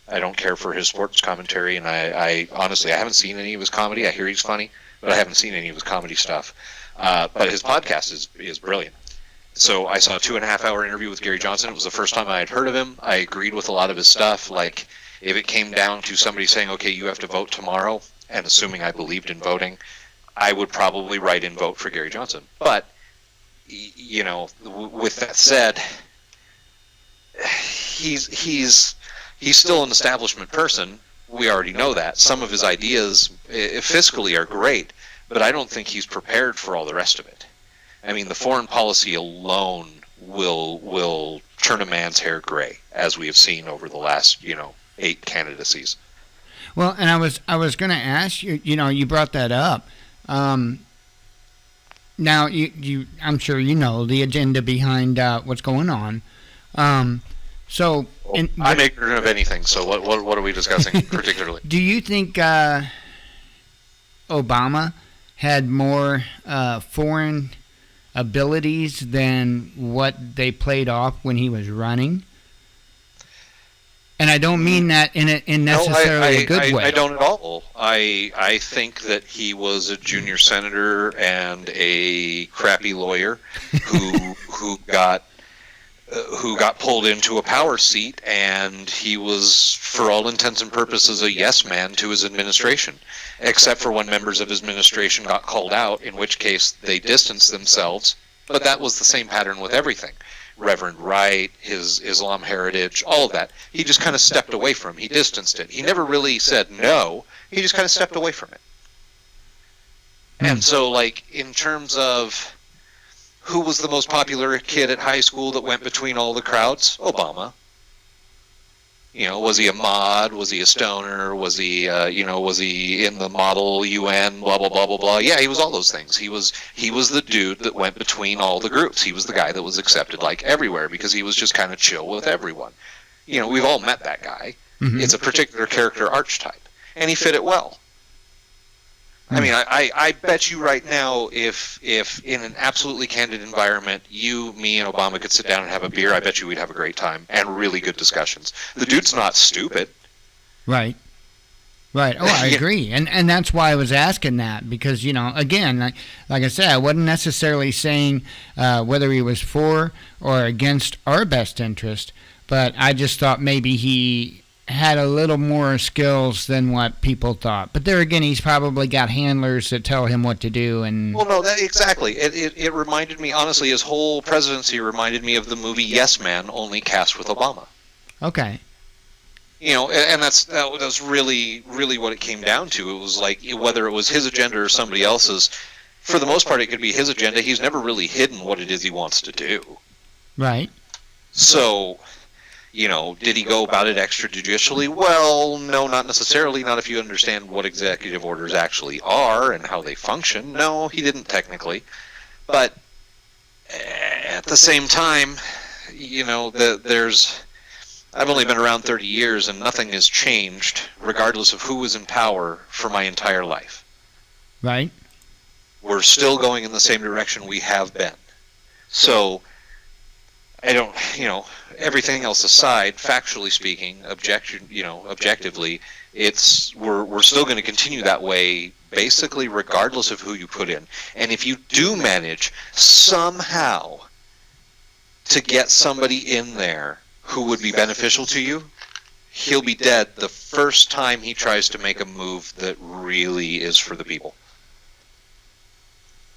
I don't care for his sports commentary, and I honestly, I haven't seen any of his comedy. I hear he's funny, but I haven't seen any of his comedy stuff. But his podcast is brilliant. So I saw a 2.5 hour interview with Gary Johnson. It was the first time I had heard of him. I agreed with a lot of his stuff. Like, if it came down to somebody saying, okay, you have to vote tomorrow, and assuming I believed in voting, I would probably write in vote for Gary Johnson. But, with that said, he's still an establishment person. We already know that. Some of his ideas fiscally are great, but I don't think he's prepared for all the rest of it. I mean, the foreign policy alone will turn a man's hair gray, as we have seen over the last, 8 candidacies. Well, and I was going to ask you, you brought that up. Now, I'm sure you know the agenda behind what's going on. So I'm ignorant of anything. So what are we discussing particularly? Do you think Obama had more foreign abilities than what they played off when he was running? And I don't mean that in necessarily a good way. I don't at all. I think that he was a junior senator and a crappy lawyer who got pulled into a power seat, and he was, for all intents and purposes, a yes man to his administration, except for when members of his administration got called out, in which case they distanced themselves. But that was the same pattern with everything. Reverend Wright, his Islam heritage, all of that. He just kind of stepped away from it. He distanced it. He never really said no. He just kind of stepped away from it. And so, like, in terms of who was the most popular kid at high school that went between all the crowds? Obama. Was he a mod? Was he a stoner? Was he, was he in the model UN? Blah blah blah blah blah. Yeah, he was all those things. He was the dude that went between all the groups. He was the guy that was accepted like everywhere because he was just kind of chill with everyone. We've all met that guy. Mm-hmm. It's a particular character archetype, and he fit it well. I mean, I bet you right now, if in an absolutely candid environment, you, me, and Obama could sit down and have a beer, I bet you we'd have a great time and really good discussions. The dude's not stupid. Right. Right. Oh, I agree. And that's why I was asking that because, again, like I said, I wasn't necessarily saying whether he was for or against our best interest, but I just thought maybe he had a little more skills than what people thought. But there again, he's probably got handlers that tell him what to do. And well, no, exactly. It reminded me, honestly, his whole presidency reminded me of the movie Yes Man, only cast with Obama. Okay. And that was really, really what it came down to. It was like, whether it was his agenda or somebody else's, for the most part, it could be his agenda. He's never really hidden what it is he wants to do. Right. So, did he go about it extrajudicially? Well, no, not necessarily. Not if you understand what executive orders actually are and how they function. No, he didn't technically. But at the same time, I've only been around 30 years and nothing has changed, regardless of who was in power, for my entire life. Right. We're still going in the same direction we have been. So, I don't, everything else aside, factually speaking, objectively, we're still going to continue that way, basically regardless of who you put in. And if you do manage somehow to get somebody in there who would be beneficial to you, he'll be dead the first time he tries to make a move that really is for the people.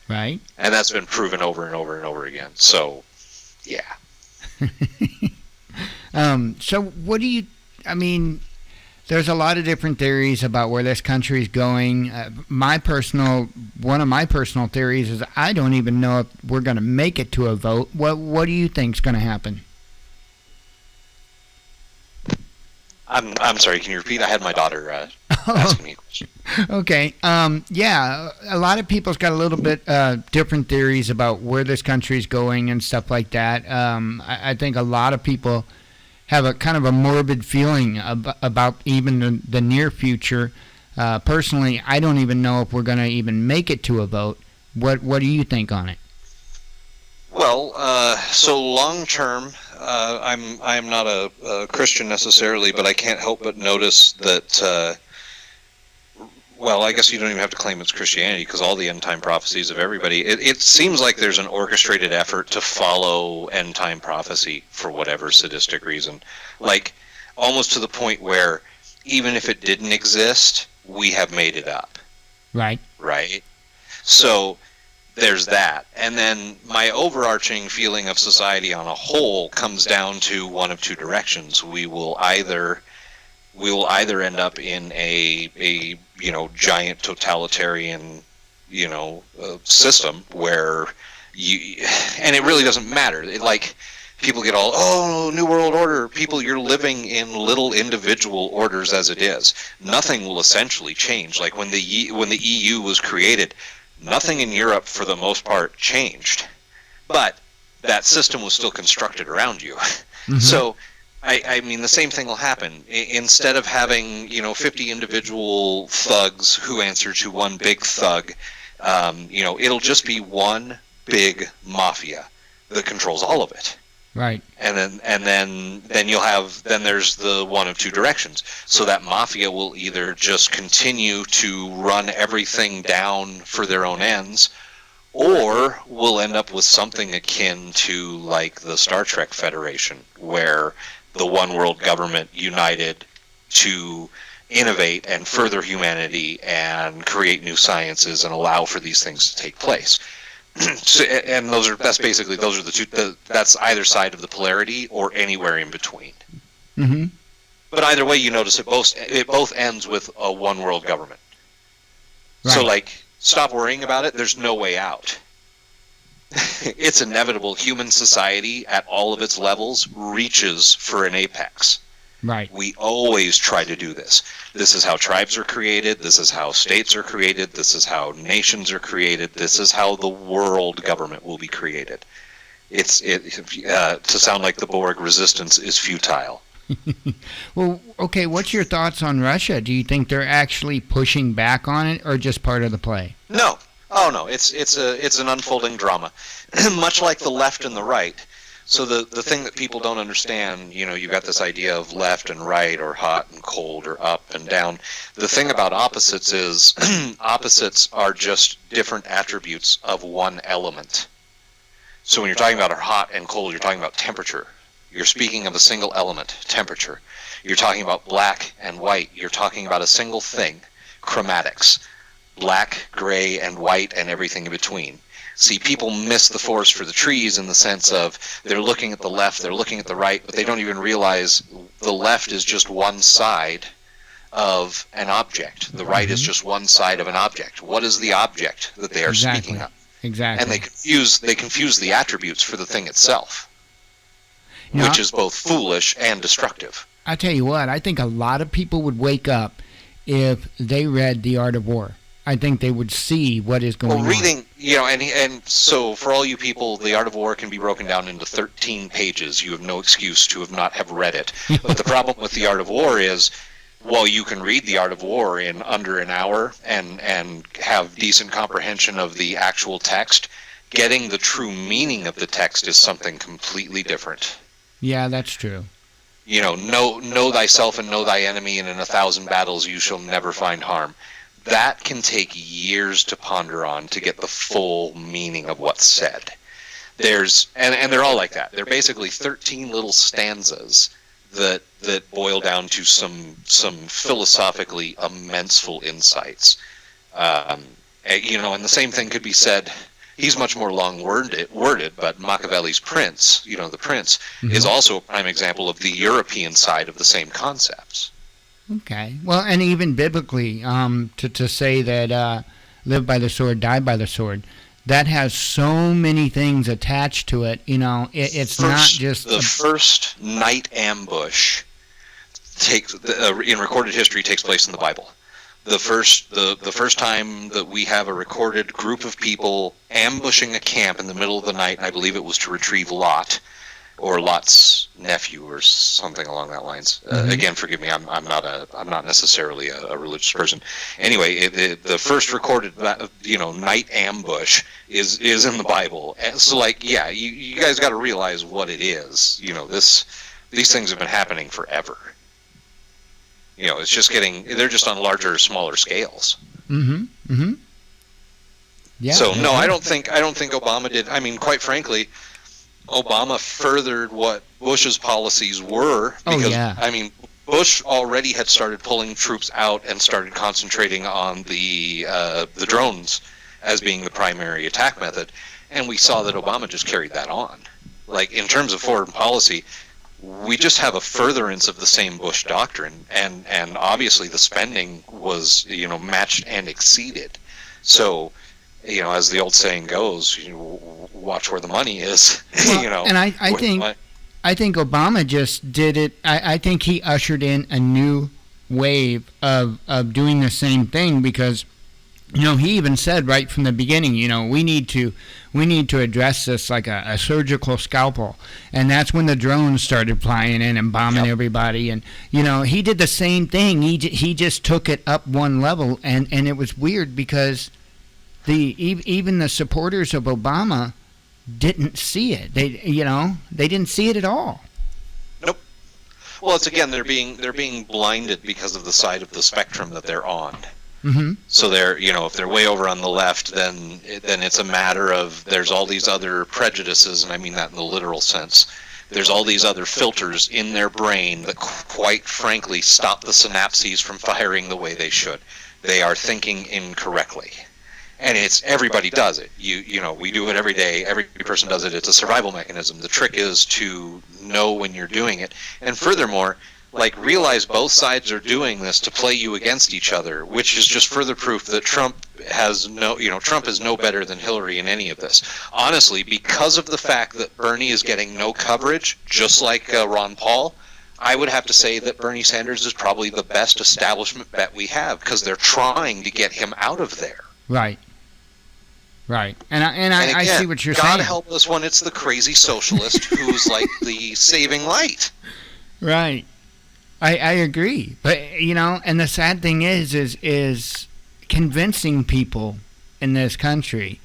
Right. And that's been proven over and over and over again. So, yeah. So what do you, there's a lot of different theories about where this country is going. One of my personal theories is I don't even know if we're going to make it to a vote. What do you think is going to happen? I'm sorry, can you repeat? I had my daughter asking me a question. Okay. Yeah, a lot of people's got a little bit different theories about where this country is going and stuff like that. I think a lot of people have a kind of a morbid feeling about even the near future. Personally, I don't even know if we're going to even make it to a vote. What do you think on it? Well, so long term, I'm not a Christian necessarily, but I can't help but notice that. Well, I guess you don't even have to claim it's Christianity because all the end time prophecies of everybody. It seems like there's an orchestrated effort to follow end time prophecy for whatever sadistic reason, like almost to the point where even if it didn't exist, we have made it up. Right. Right. So there's that. And then my overarching feeling of society on a whole comes down to one of two directions. We will either end up in a giant totalitarian system where and it really doesn't matter. People get all, New World Order. People, you're living in little individual orders as it is. Nothing will essentially change. Like when the EU was created, nothing in Europe for the most part changed, but that system was still constructed around you. Mm-hmm. So I mean, the same thing will happen. Instead of having 50 individual thugs who answer to one big thug, it'll just be one big mafia that controls all of it. Right. And then there's the one of two directions. So that mafia will either just continue to run everything down for their own ends, or we'll end up with something akin to like the Star Trek Federation, where the one world government united to innovate and further humanity and create new sciences and allow for these things to take place. And that's the two. That's either side of the polarity or anywhere in between. Mm-hmm. But either way, you notice it both ends with a one world government. Right. So stop worrying about it. There's no way out. It's inevitable. Human society at all of its levels reaches for an apex. Right. We always try to do this. This is how tribes are created. This is how states are created. This is how nations are created. This is how the world government will be created. To sound like the Borg, resistance is futile. Well, okay, what's your thoughts on Russia? Do you think they're actually pushing back on it, or just part of the play? No. Oh, no. It's an unfolding drama, much like the left and the right. So the thing that people don't understand, you've got this idea of left and right, or hot and cold, or up and down. The thing about opposites is opposites are just different attributes of one element. So when you're talking about hot and cold, you're talking about temperature. You're speaking of a single element, temperature. You're talking about black and white. You're talking about a single thing, chromatics. Black, gray, and white, and everything in between. See, people miss the forest for the trees in the sense of they're looking at the left, they're looking at the right, but they don't even realize the left is just one side of an object. The right is just one side of an object. What is the object that they are speaking of? Exactly. And they confuse the attributes for the thing itself, which is both foolish and destructive. I tell you what, I think a lot of people would wake up if they read The Art of War. I think they would see what is going on. Well, reading, and so for all you people, The Art of War can be broken down into 13 pages. You have no excuse to not have read it. But the problem with The Art of War is, while you can read The Art of War in under an hour and have decent comprehension of the actual text, getting the true meaning of the text is something completely different. Yeah, that's true. Know thyself and know thy enemy, and in 1,000 battles you shall never find harm. That can take years to ponder on to get the full meaning of what's said. And they're all like that. They're basically 13 little stanzas that boil down to some philosophically immenseful insights. And the same thing could be said. He's much more long-worded, but Machiavelli's Prince, the Prince, is also a prime example of the European side of the same concepts. Okay. Well, and even biblically, to say that live by the sword, die by the sword, that has so many things attached to it. It's not just the first night ambush in recorded history takes place in the Bible. The first time that we have a recorded group of people ambushing a camp in the middle of the night, and I believe it was to retrieve Lot, or Lot's nephew, or something along that lines. Again, forgive me, I'm not necessarily a religious person. Anyway, the first recorded night ambush is in the Bible. And so, you guys got to realize what it is. These things have been happening forever. It's just they're just on larger or smaller scales. Yeah. So no, I don't think Obama did. I mean, quite frankly, Obama furthered what Bush's policies were, because Bush already had started pulling troops out and started concentrating on the drones as being the primary attack method, and we saw that Obama just carried that on. Like, in terms of foreign policy, we just have a furtherance of the same Bush doctrine, and obviously the spending was matched and exceeded. So, as the old saying goes, watch where the money is. Well, and I think Obama just did it. I think he ushered in a new wave of doing the same thing, because he even said right from the beginning, we need to address this like a surgical scalpel, and that's when the drones started flying in and bombing everybody, and he did the same thing. He just took it up one level, and it was weird because even the supporters of Obama didn't see it. They didn't see it at all. Nope. Well, it's again they're being blinded because of the side of the spectrum that they're on. So they're if they're way over on the left, then it's a matter of there's all these other prejudices, and I mean that in the literal sense. There's all these other filters in their brain that, quite frankly, stop the synapses from firing the way they should. They are thinking incorrectly. And everybody does it. We do it every day. Every person does it. It's a survival mechanism. The trick is to know when you're doing it. And furthermore, realize both sides are doing this to play you against each other, which is just further proof that Trump is no better than Hillary in any of this. Honestly, because of the fact that Bernie is getting no coverage, just like Ron Paul, I would have to say that Bernie Sanders is probably the best establishment bet we have, because they're trying to get him out of there. Right. Right. And I again, see what you're God saying. help us when it's the crazy socialist who's like the saving light. Right. I agree. But, and the sad thing is convincing people in this country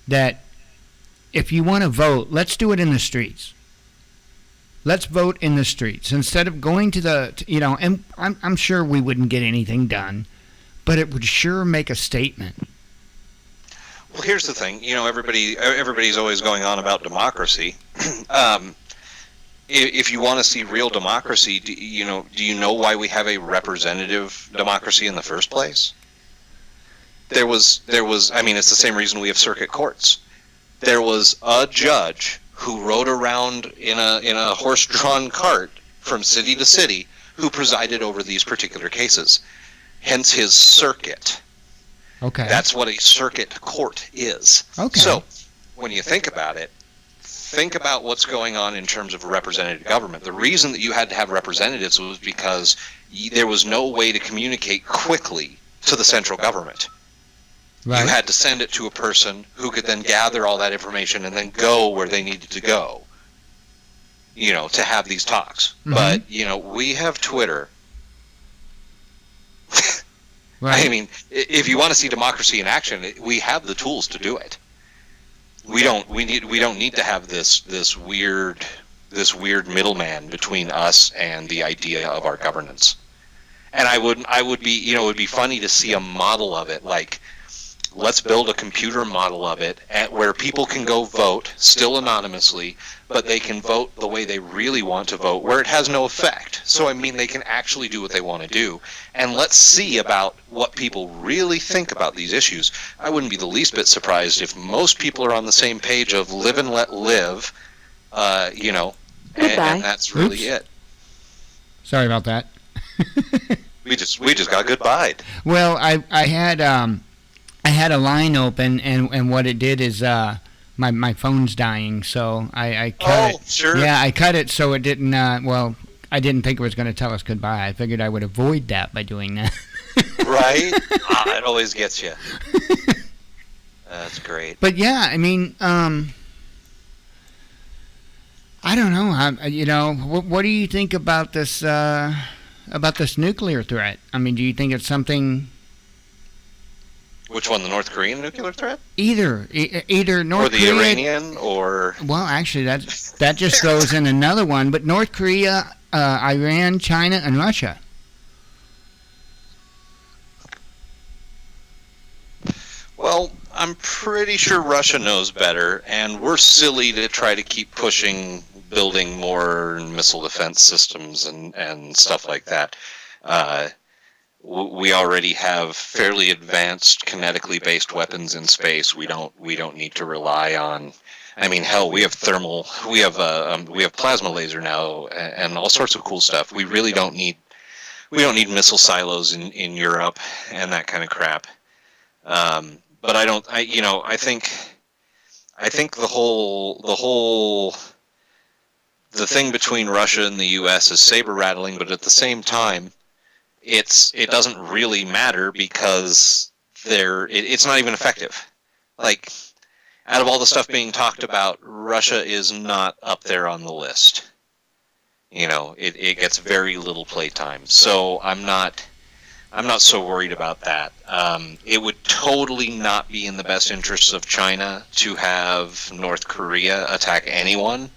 that if you want to vote, let's do it in the streets. Let's vote in the streets instead of going to and I'm sure we wouldn't get anything done, but it would sure make a statement. Well, here's the thing. Everybody's always going on about democracy. If you want to see real democracy, do you know why we have a representative democracy in the first place? There was. I mean, it's the same reason we have circuit courts. There was a judge who rode around in a horse-drawn cart from city to city who presided over these particular cases. Hence his circuit. Okay. That's what a circuit court is. Okay. So, when you think about it, think about what's going on in terms of representative government. The reason that you had to have representatives was because there was no way to communicate quickly to the central government. Right. You had to send it to a person who could then gather all that information and then go where they needed to go, to have these talks. Mm-hmm. But, we have Twitter. Right. I mean, if you want to see democracy in action, we have the tools to do it. We don't need to have this weird middleman between us and the idea of our governance. And it would be funny to see a model of it, like, let's build a computer model of it where people can go vote, still anonymously, but they can vote the way they really want to vote, where it has no effect. So, I mean, they can actually do what they want to do. And let's see about what people really think about these issues. I wouldn't be the least bit surprised if most people are on the same page of live and let live, and that's really it. Sorry about that. we just got goodbye. Well, I had a line open, and what it did is my phone's dying, so I cut it. Oh, sure. Yeah, I cut it so it didn't. I didn't think it was going to tell us goodbye. I figured I would avoid that by doing that. Right? It always gets you. That's great. But yeah, I mean, I don't know. What do you think about this nuclear threat? I mean, do you think it's something? Which one, the North Korean nuclear threat? Either North Korea... Or the Iranian, or... Well, actually, that just goes in another one. But North Korea, Iran, China, and Russia. Well, I'm pretty sure Russia knows better, and we're silly to try to keep pushing building more missile defense systems and stuff like that. We already have fairly advanced kinetically based weapons in space. We don't need to rely on. I mean, hell, we have plasma laser now and all sorts of cool stuff. We really don't need missile silos in Europe and that kind of crap. But I think the thing between Russia and the U.S. is saber rattling, but at the same time, it doesn't really matter because it's not even effective. Like, out of all the stuff being talked about, Russia is not up there on the list. It gets very little playtime. So I'm not so worried about that. It would totally not be in the best interests of China to have North Korea attack anyone.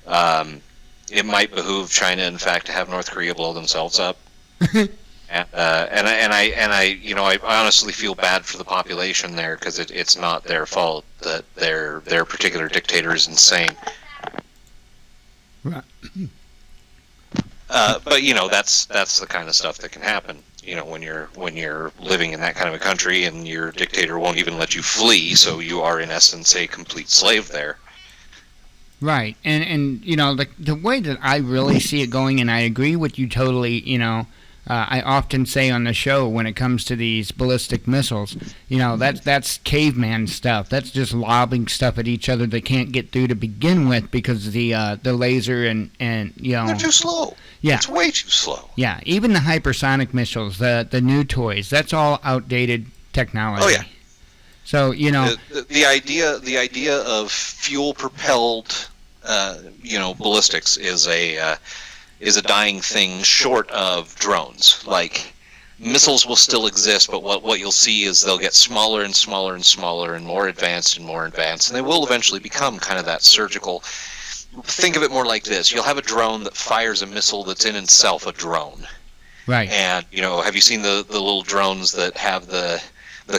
It might behoove China, in fact, to have North Korea blow themselves up. I honestly feel bad for the population there because it's not their fault that their particular dictator is insane. Right. But that's the kind of stuff that can happen. When you're living in that kind of a country and your dictator won't even let you flee, so you are in essence a complete slave there. Right, and the way that I really see it going, and I agree with you totally, I often say on the show when it comes to these ballistic missiles, that's caveman stuff. That's just lobbing stuff at each other they can't get through to begin with because the laser and they're too slow. Yeah, it's way too slow. Yeah, even the hypersonic missiles, the new toys, that's all outdated technology. Oh yeah. So the idea of fuel propelled ballistics is a dying thing short of drones. Like, missiles will still exist, but what you'll see is they'll get smaller and smaller and smaller and more advanced, and they will eventually become kind of that surgical. Think of it more like this. You'll have a drone that fires a missile that's in itself a drone. Right. And, have you seen the little drones that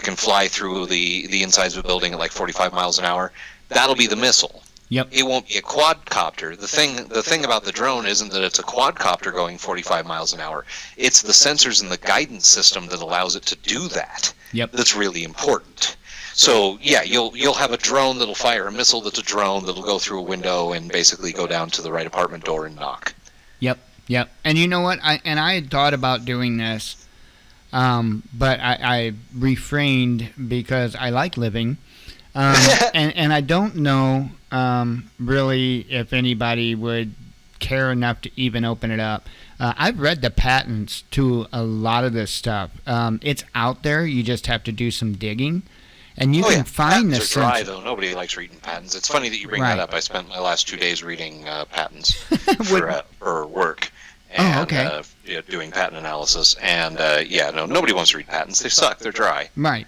can fly through the insides of a building at like 45 miles an hour? That'll be the missile. Yep. It won't be a quadcopter. The thing about the drone isn't that it's a quadcopter going 45 miles an hour. It's the sensors and the guidance system that allows it to do that. Yep. That's really important. So yeah, you'll have a drone that'll fire a missile that's a drone that'll go through a window and basically go down to the right apartment door and knock. Yep. And you know what? I had thought about doing this, but I refrained because I like living. And I don't know really if anybody would care enough to even open it up. I've read the patents to a lot of this stuff. It's out there. You just have to do some digging. And you can find patents are dry, though. Nobody likes reading patents. It's funny that you bring that up. I spent my last 2 days reading patents for work. And, doing patent analysis. And, nobody wants to read patents. They suck. They're dry. Right.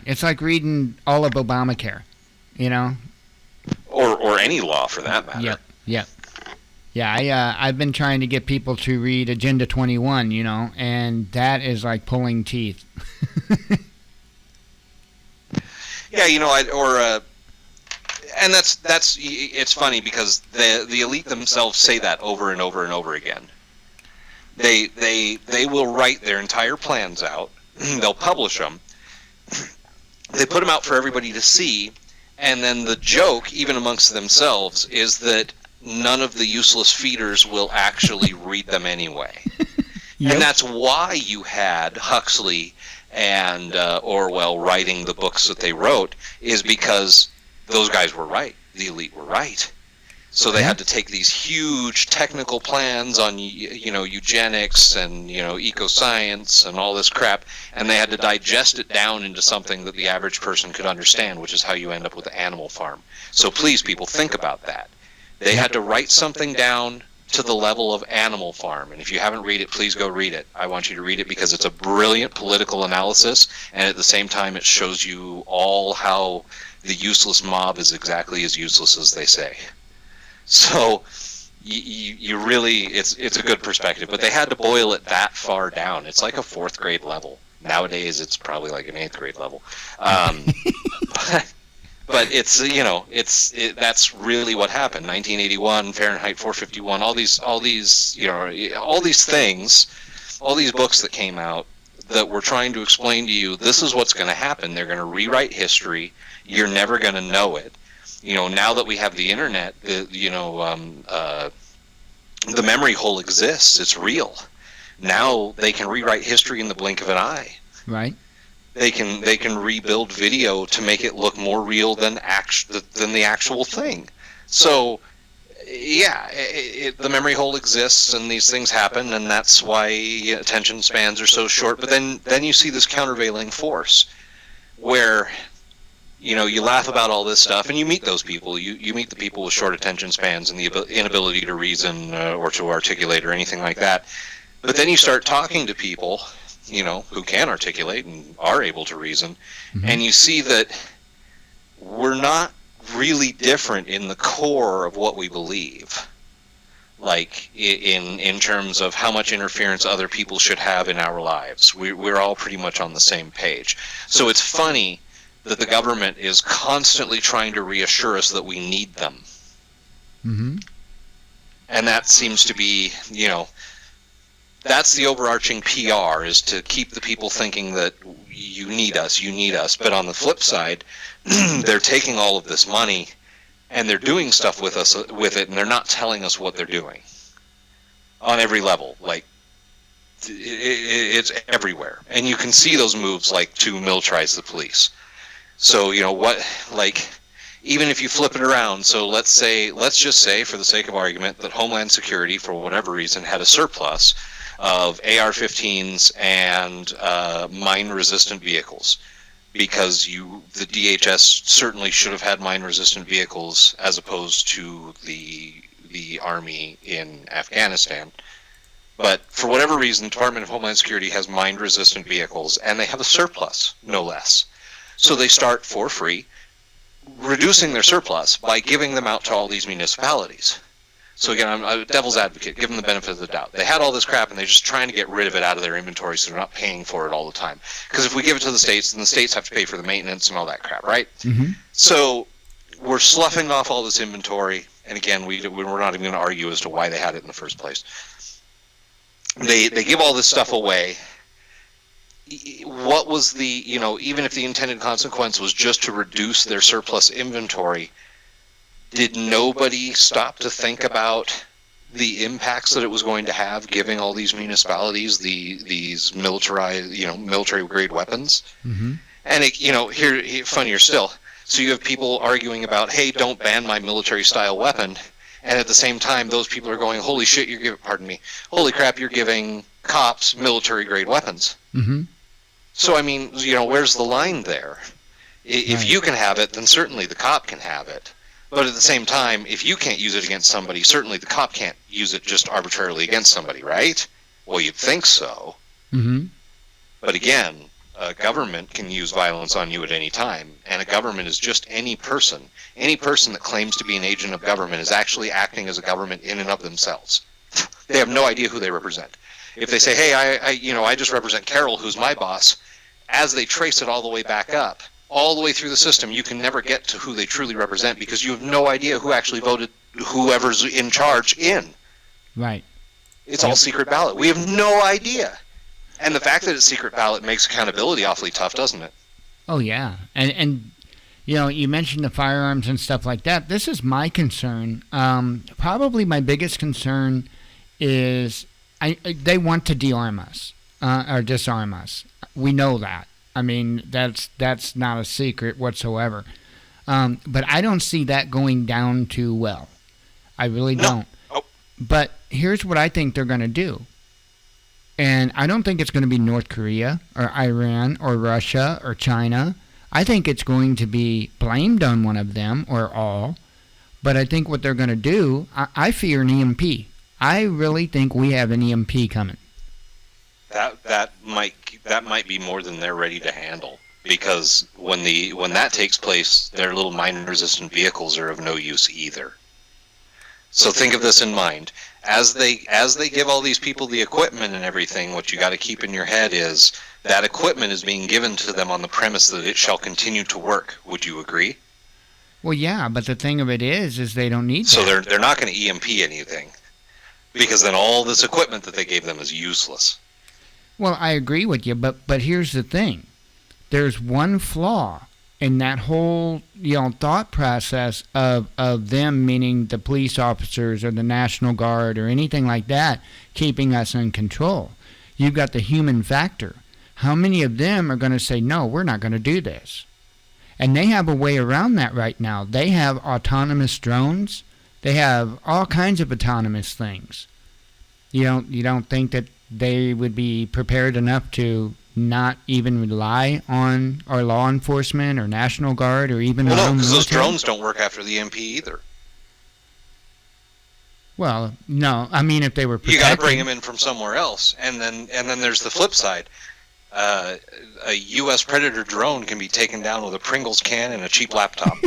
It's like reading all of Obamacare, Or any law, for that matter. Yep. Yeah, I've been trying to get people to read Agenda 21, and that is like pulling teeth. Yeah, and that's it's funny because the elite themselves say that over and over and over again. They will write their entire plans out. They'll publish them. They put them out for everybody to see, and then the joke, even amongst themselves, is that none of the useless feeders will actually read them anyway. Yep. And that's why you had Huxley and Orwell writing the books that they wrote, is because those guys were right. The elite were right. So they had to take these huge technical plans on, eugenics and, ecoscience and all this crap, and they had to digest it down into something that the average person could understand, which is how you end up with Animal Farm. So please, people, think about that. They had to write something down to the level of Animal Farm, and if you haven't read it, please go read it. I want you to read it because it's a brilliant political analysis, and at the same time it shows you all how the useless mob is exactly as useless as they say. So you really, it's a good perspective, but they had to boil it that far down. It's like a 4th grade level. Nowadays it's probably like an 8th grade level. But it's that's really what happened. 1981, Fahrenheit 451, all these things, all these books that came out that were trying to explain to you, this is what's going to happen. They're going to rewrite history. You're never going to know it. Now that we have the internet, the memory hole exists. It's real. Now they can rewrite history in the blink of an eye. Right. They can rebuild video to make it look more real than the actual thing. So, yeah, the memory hole exists, and these things happen, and that's why attention spans are so short. But then you see this countervailing force, where you laugh about all this stuff, and you meet those people. You meet the people with short attention spans and the inability to reason or to articulate or anything like that. But then you start talking to people, who can articulate and are able to reason, and you see that we're not really different in the core of what we believe. Like, in terms of how much interference other people should have in our lives. We're all pretty much on the same page. So it's funny that the government is constantly trying to reassure us that we need them. Mm-hmm. And that seems to be, that's the overarching PR, is to keep the people thinking that you need us. But on the flip side, they're taking all of this money and they're doing stuff with it, and they're not telling us what they're doing on every level. Like, it's everywhere, and you can see those moves like to militarize the police. So even if you flip it around, so let's just say, for the sake of argument, that Homeland Security, for whatever reason, had a surplus of AR-15s and mine-resistant vehicles, because the DHS certainly should have had mine-resistant vehicles as opposed to the Army in Afghanistan. But for whatever reason, the Department of Homeland Security has mine-resistant vehicles, and they have a surplus, no less. So they start for free, reducing their surplus by giving them out to all these municipalities. So again, I'm a devil's advocate, give them the benefit of the doubt. They had all this crap, and they're just trying to get rid of it out of their inventory so they're not paying for it all the time. Because if we give it to the states, then the states have to pay for the maintenance and all that crap, right? Mm-hmm. So we're sloughing off all this inventory, and again, we're not even going to argue as to why they had it in the first place. They give all this stuff away. What was even if the intended consequence was just to reduce their surplus inventory, did nobody stop to think about the impacts that it was going to have, giving all these municipalities these military grade weapons? Mm-hmm. And here, funnier still. So you have people arguing about, hey, don't ban my military style weapon, and at the same time, those people are going, holy shit, holy crap, you're giving cops military grade weapons. Mm-hmm. So, I mean, where's the line there? If Right. you can have it, then certainly the cop can have it. But at the same time, if you can't use it against somebody, certainly the cop can't use it just arbitrarily against somebody, right? Well, you'd think so. Mm-hmm. But again, a government can use violence on you at any time, and a government is just any person. Any person that claims to be an agent of government is actually acting as a government in and of themselves. They have no idea who they represent. If they say, hey, I just represent Carol, who's my boss, as they trace it all the way back up, all the way through the system, you can never get to who they truly represent because you have no idea who actually voted whoever's in charge in. Right. It's all secret ballot. We have no idea. And the fact that it's secret ballot makes accountability awfully tough, doesn't it? Oh, yeah. And you mentioned the firearms and stuff like that. This is my concern. Probably my biggest concern is they want to de-arm us or disarm us. We know that. I mean, that's not a secret whatsoever. But I don't see that going down too well. I really don't. Oh. But here's what I think they're going to do. And I don't think it's going to be North Korea or Iran or Russia or China. I think it's going to be blamed on one of them or all. But I think what they're going to do, I fear an EMP. I really think we have an EMP coming. That might be more than they're ready to handle, because when that takes place, their little mine-resistant vehicles are of no use either. So think of this in mind. As they give all these people the equipment and everything, what you got to keep in your head is that equipment is being given to them on the premise that it shall continue to work. Would you agree? Well, yeah, but the thing of it is they don't need So that. they're not going to EMP anything, because then all this equipment that they gave them is useless. Well, I agree with you, but here's the thing. There's one flaw in that whole thought process of them, meaning the police officers or the National Guard or anything like that, keeping us in control. You've got the human factor. How many of them are going to say, no, we're not going to do this? And they have a way around that right now. They have autonomous drones. They have all kinds of autonomous things. You don't think that they would be prepared enough to not even rely on our law enforcement or National Guard or even our own because those military? drones don't work after the EMP either. Well, no. I mean, if they were protected. You got to bring them in from somewhere else, and then there's the flip side. A U.S. Predator drone can be taken down with a Pringles can and a cheap laptop.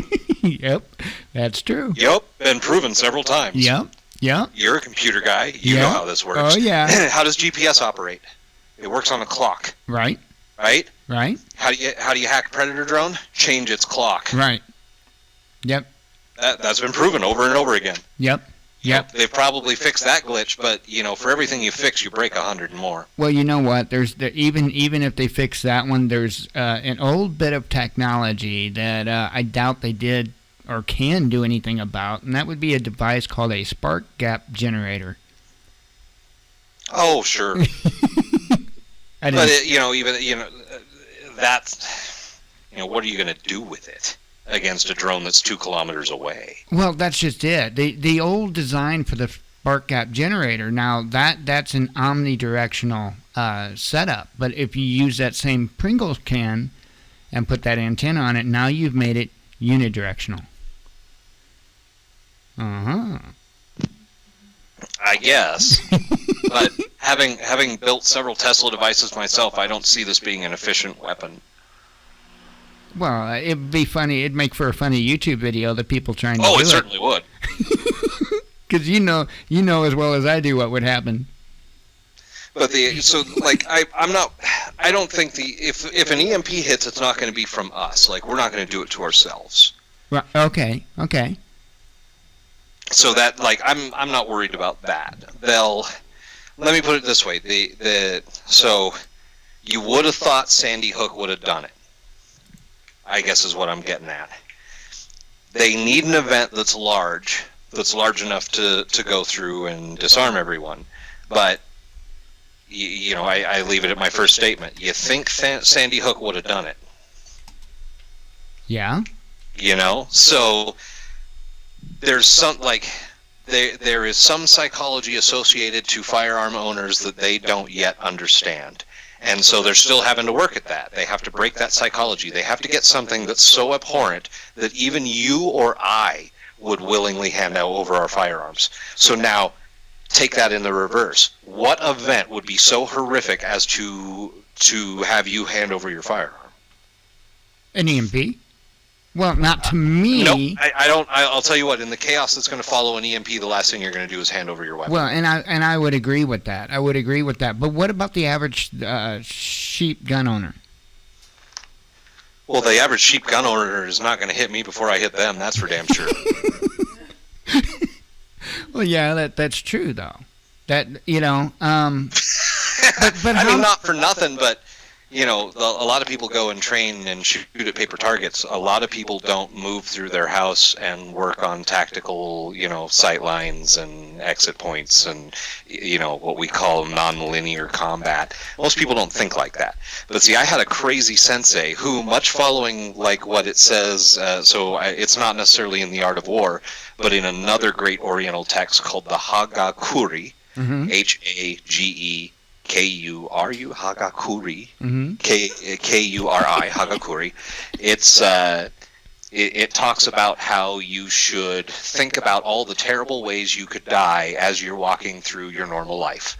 Yep, that's true. Yep, been proven several times. Yep. You're a computer guy. You know how this works. Oh, yeah. How does GPS operate? It works on a clock. Right. Right? Right. How do you hack a Predator drone? Change its clock. Right. Yep. That's been proven over and over again. Yep. They've probably fixed that glitch, but for everything you fix, you break 100 more. Well, you know what? Even if they fix that one, there's an old bit of technology that I doubt they did or can do anything about, and that would be a device called a spark gap generator. Oh, sure. I didn't. But that's what are you going to do with it against a drone that's 2 kilometers away? Well, that's just it. The old design for the spark gap generator, now that's an omnidirectional setup. But if you use that same Pringles can and put that antenna on it, now you've made it unidirectional. I guess. But having built several Tesla devices myself, I don't see this being an efficient weapon. Well, it'd be funny. It'd make for a funny YouTube video, the people trying to do it. Oh, it certainly would. Because you know as well as I do what would happen. But I don't think if an EMP hits, it's not going to be from us. Like, we're not going to do it to ourselves. Right. Okay. So that, like, I'm not worried about that. Let me put it this way. So you would have thought Sandy Hook would have done it, I guess is what I'm getting at. They need an event that's large enough to go through and disarm everyone. But, I leave it at my first statement. You think Sandy Hook would have done it? Yeah. So there's there is some psychology associated to firearm owners that they don't yet understand. And so they're still having to work at that. They have to break that psychology. They have to get something that's so abhorrent that even you or I would willingly hand over our firearms. So now, take that in the reverse. What event would be so horrific as to have you hand over your firearm? An EMP? Well, not to me. Nope, I don't. I'll tell you what. In the chaos that's going to follow an EMP, the last thing you're going to do is hand over your weapon. Well, and I would agree with that. But what about the average sheep gun owner? Well, the average sheep gun owner is not going to hit me before I hit them. That's for damn sure. Well, yeah, that's true though. But I mean, not for nothing, but a lot of people go and train and shoot at paper targets. A lot of people don't move through their house and work on tactical, sight lines and exit points and, what we call non-linear combat. Most people don't think like that. But see, I had a crazy sensei who, much following like what it says, it's not necessarily in The Art of War, but in another great Oriental text called the Hagakuri, Hagekuru, Hagakuri, Kuri, Hagakuri. It talks about how you should think about all the terrible ways you could die as you're walking through your normal life.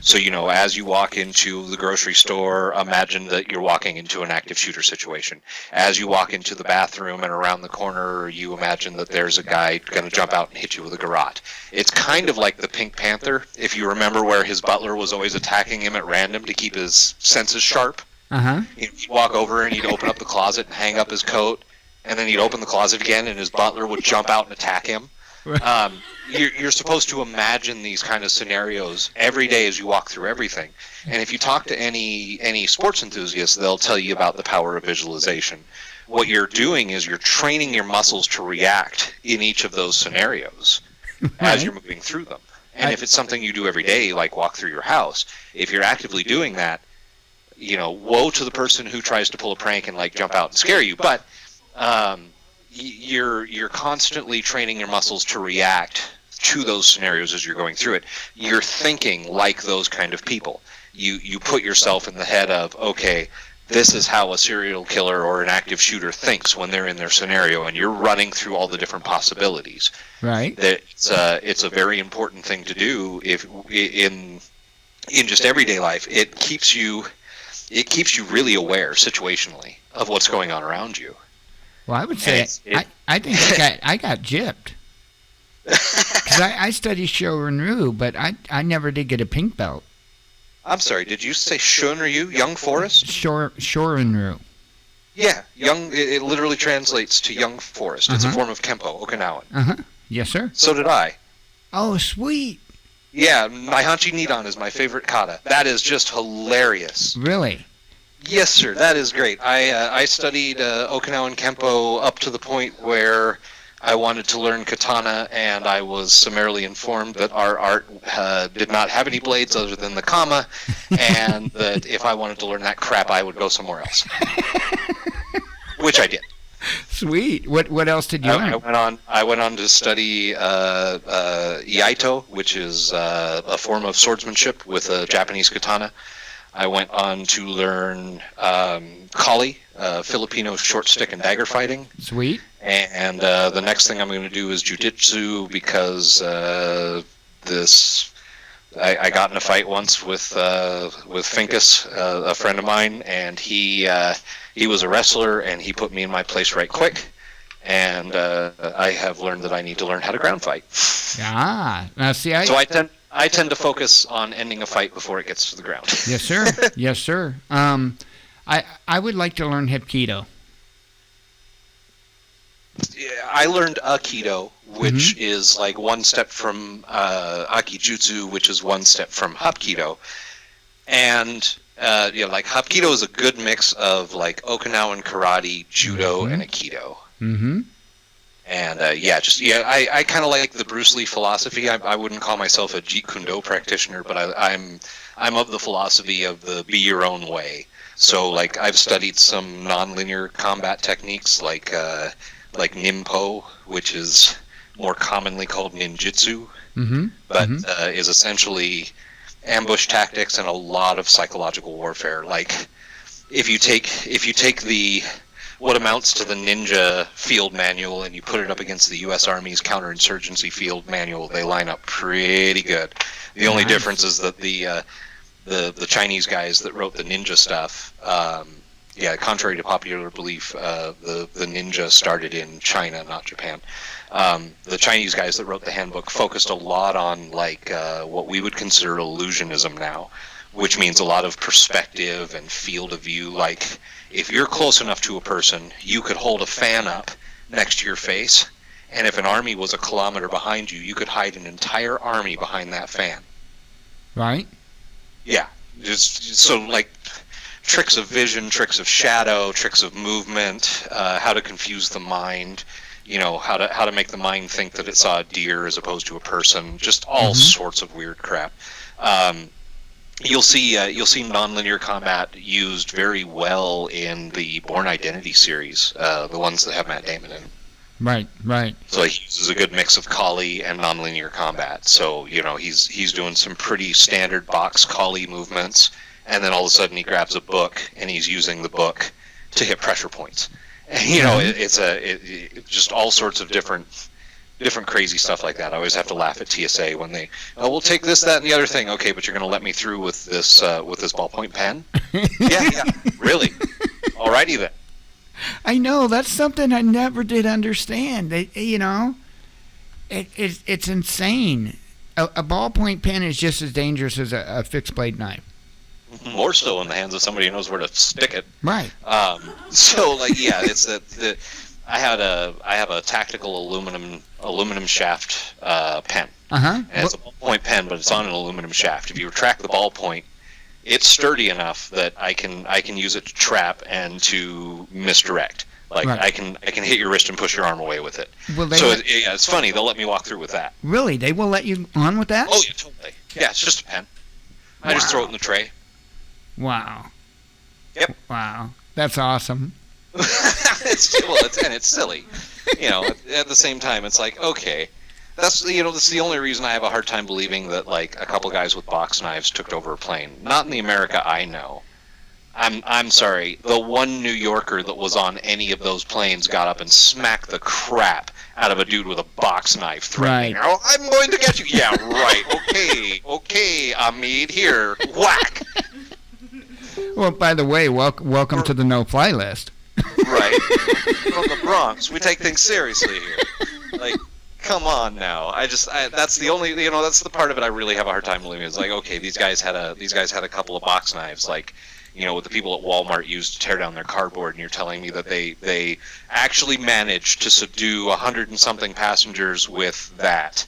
So, as you walk into the grocery store, imagine that you're walking into an active shooter situation. As you walk into the bathroom and around the corner, you imagine that there's a guy going to jump out and hit you with a garrote. It's kind of like the Pink Panther, if you remember, where his butler was always attacking him at random to keep his senses sharp. He'd walk over and he'd open up the closet and hang up his coat, and then he'd open the closet again and his butler would jump out and attack him. You're supposed to imagine these kind of scenarios every day as you walk through everything. And if you talk to any sports enthusiasts, they'll tell you about the power of visualization. What you're doing is you're training your muscles to react in each of those scenarios as you're moving through them. And if it's something you do every day, like walk through your house, if you're actively doing that, woe to the person who tries to pull a prank and like jump out and scare you. But you're constantly training your muscles to react to those scenarios as you're going through it. You're thinking like those kind of people. You put yourself in the head of, okay, this is how a serial killer or an active shooter thinks when they're in their scenario, and you're running through all the different possibilities. Right. It's a very important thing to do if in just everyday life. It keeps you really aware situationally of what's going on around you. Well, I would say I think I got gypped. Because I studied Shorin-ryu, but I never did get a pink belt. I'm sorry, did you say Shunryu, Young Forest? Shorin-ryu. Yeah, it literally translates to Young Forest. It's a form of Kempo, Okinawan. Yes, sir. So did I. Oh, sweet. Yeah, my Hanchi Nidan is my favorite kata. That is just hilarious. Really? Yes, sir. That is great. I studied Okinawan Kempo up to the point where I wanted to learn katana, and I was summarily informed that our art did not have any blades other than the kama, and that if I wanted to learn that crap, I would go somewhere else. Which I did. Sweet. What else did you learn? I went on to study iaito, which is a form of swordsmanship with a Japanese katana. I went on to learn kali, Filipino short stick and dagger fighting. Sweet. And the next thing I'm going to do is jujitsu, because I got in a fight once with Finkus, a friend of mine, and he was a wrestler, and he put me in my place right quick. And I have learned that I need to learn how to ground fight. Now see, so I tend to focus on ending a fight before it gets to the ground. Yes, sir. Yes, sir. I would like to learn Hapkido. I learned Aikido, which is like one step from Akijutsu, which is one step from Hapkido. And like Hapkido is a good mix of like Okinawan karate, judo, and Aikido. Mm-hmm. And I kind of like the Bruce Lee philosophy. I wouldn't call myself a Jeet Kune Do practitioner, but I'm of the philosophy of the be your own way. So like I've studied some nonlinear combat techniques like Nimpo, which is more commonly called ninjutsu, but is essentially ambush tactics and a lot of psychological warfare. Like if you take the what amounts to the ninja field manual and you put it up against the U.S. Army's counterinsurgency field manual, they line up pretty good. The only difference is that the Chinese guys that wrote the ninja stuff, contrary to popular belief, the ninja started in China, not Japan. The Chinese guys that wrote the handbook focused a lot on like what we would consider illusionism now, which means a lot of perspective and field of view. Like if you're close enough to a person, you could hold a fan up next to your face, and if an army was a kilometer behind you, you could hide an entire army behind that fan. Right? Yeah. Just so like tricks of vision, tricks of shadow, tricks of movement, how to confuse the mind, how to make the mind think that it saw a deer as opposed to a person, just all sorts of weird crap. You'll see nonlinear combat used very well in the Bourne Identity series, the ones that have Matt Damon in. Right. So he uses a good mix of Kali and nonlinear combat. So he's doing some pretty standard box Kali movements, and then all of a sudden he grabs a book and he's using the book to hit pressure points. And it's just all sorts of different crazy stuff like that. I always have to laugh at TSA when we'll take this, that, and the other thing. Okay, but you're going to let me through with this ballpoint pen? yeah, really. Alrighty then. I know, that's something I never did understand. It's insane. A ballpoint pen is just as dangerous as a fixed blade knife. More so in the hands of somebody who knows where to stick it. Right. So like it's I have a tactical aluminum shaft pen. And it's a ballpoint pen, but it's on an aluminum shaft. If you retract the ballpoint, it's sturdy enough that I can use it to trap and to misdirect. Like I can hit your wrist and push your arm away with it. It's funny. They'll let me walk through with that. Really? They will let you on with that? Oh yeah, totally. Yeah, it's just a pen. I just throw it in the tray. Wow. Yep. Wow. That's awesome. It's silly. At the same time, it's like, okay, that's the only reason I have a hard time believing that like a couple guys with box knives took over a plane. Not in the America I know. I'm sorry. The one New Yorker that was on any of those planes got up and smacked the crap out of a dude with a box knife threatening. Right. Oh, I'm going to get you. Yeah, right. Okay, Hamid, here, whack. Well, by the way, welcome to the no-fly list. Right. From the Bronx, we take things seriously here. Like, come on now. That's the only, that's the part of it I really have a hard time believing. It's like, okay, these guys had a couple of box knives, like, what the people at Walmart used to tear down their cardboard, and you're telling me that they actually managed to subdue 100 and something passengers with that.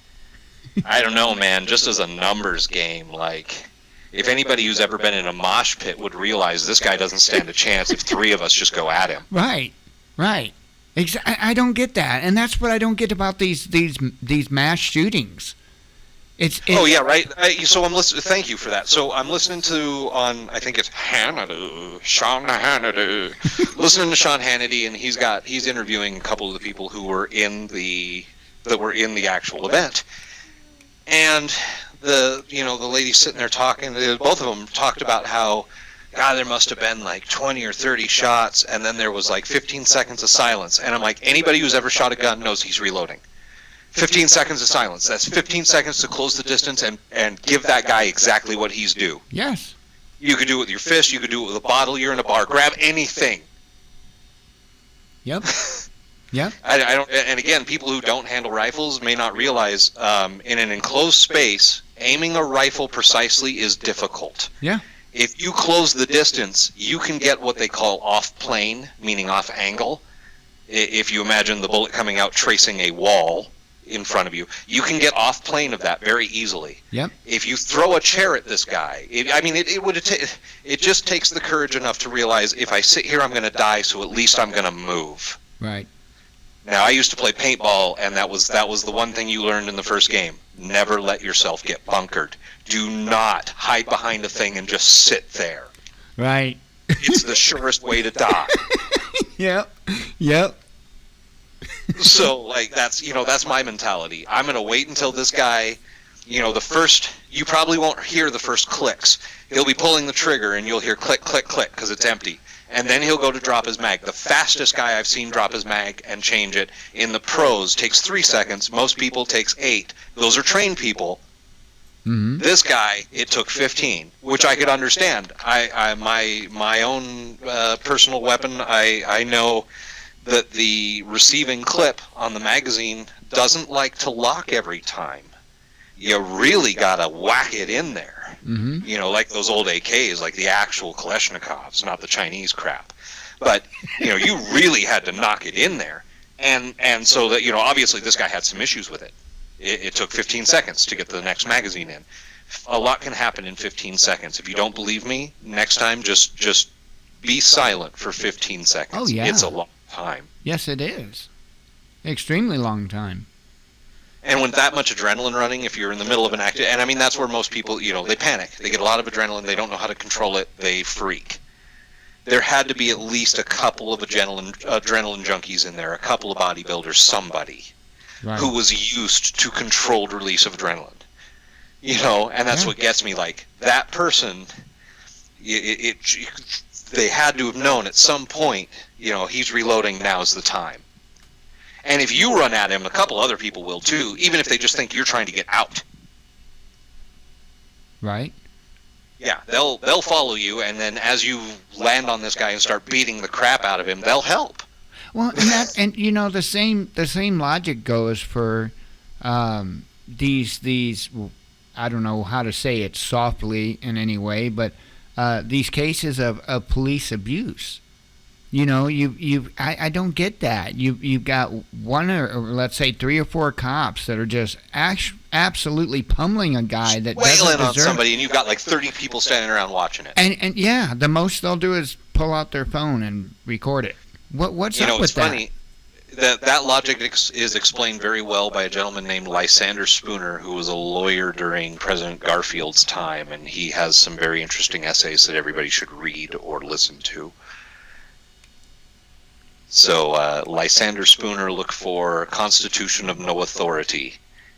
I don't know, man. Just as a numbers game, like, if anybody who's ever been in a mosh pit would realize this guy doesn't stand a chance if three of us just go at him. Right. I don't get that, and that's what I don't get about these mass shootings. Oh yeah, right. So I'm listening. Thank you for that. So I'm listening to I think it's Sean Hannity. Listening to Sean Hannity, and he's interviewing a couple of the people who were in the actual event, and the lady sitting there talking. Both of them talked about how, God, there must have been like 20 or 30 shots, and then there was like 15 seconds of silence. And I'm like, anybody who's ever shot a gun knows he's reloading. 15 seconds of silence. That's 15 seconds to close the distance and give that guy exactly what he's due. Yes. You could do it with your fist. You could do it with a bottle. You're in a bar. Grab anything. Yep. Yep. I don't. And again, people who don't handle rifles may not realize in an enclosed space, aiming a rifle precisely is difficult. Yeah. If you close the distance, you can get what they call off plane, meaning off angle. If you imagine the bullet coming out tracing a wall in front of you, you can get off plane of that very easily. Yep. If you throw a chair at this guy, it just takes the courage enough to realize, if I sit here, I'm going to die, so at least I'm going to move. Right. Now, I used to play paintball, and that was the one thing you learned in the first game. Never let yourself get bunkered. Do not hide behind a thing and just sit there. Right. It's the surest way to die. Yep. Yep. So, like, that's my mentality. I'm going to wait until this guy, you probably won't hear the first clicks. He'll be pulling the trigger, and you'll hear click, click, click, because it's empty. And then he'll go to drop his mag. The fastest guy I've seen drop his mag and change it in the pros takes 3 seconds. Most people takes 8. Those are trained people. Mm-hmm. This guy, it took 15, which I could understand. My own personal weapon, I know that the receiving clip on the magazine doesn't like to lock every time. You really gotta whack it in there. Mm-hmm. Like those old AKs, like the actual Kalashnikovs, not the Chinese crap. But, you really had to knock it in there. And so that, obviously this guy had some issues with it. It took 15 seconds to get the next magazine in. A lot can happen in 15 seconds. If you don't believe me, next time just be silent for 15 seconds. Oh, yeah. It's a long time. Yes, it is. Extremely long time. And with that much adrenaline running, if you're in the middle of an act, and I mean, that's where most people, they panic. They get a lot of adrenaline. They don't know how to control it. They freak. There had to be at least a couple of adrenaline junkies in there, a couple of bodybuilders, somebody Right. who was used to controlled release of adrenaline. And that's what gets me. Like, that person, they had to have known at some point, he's reloading, now's the time. And if you run at him, a couple other people will too, even if they just think you're trying to get out. Right. Yeah, they'll follow you, and then as you land on this guy and start beating the crap out of him, they'll help. Well, the same logic goes for these I don't know how to say it softly in any way, but these cases of police abuse. I don't get that. You've got one or let's say 3 or 4 cops that are just absolutely pummeling a guy that doesn't wailing on deserve. somebody, and you've got like 30 people standing around watching it. And yeah, the most they'll do is pull out their phone and record it. What's up with that? Funny. That logic is explained very well by a gentleman named Lysander Spooner, who was a lawyer during President Garfield's time, and he has some very interesting essays that everybody should read or listen to. So Lysander Spooner, look for Constitution of No Authority,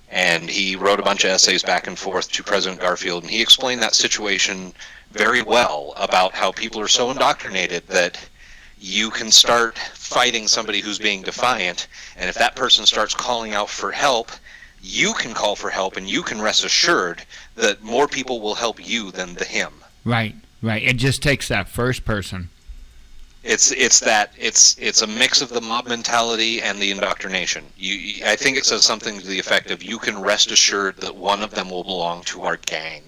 and he wrote a bunch of essays back and forth to President Garfield, and he explained that situation very well about how people are so indoctrinated that you can start fighting somebody who's being defiant, and if that person starts calling out for help, you can call for help, and you can rest assured that more people will help you than him. Right. It just takes that first person. It's a mix of the mob mentality and the indoctrination. I think it says something to the effect of, you can rest assured that one of them will belong to our gang.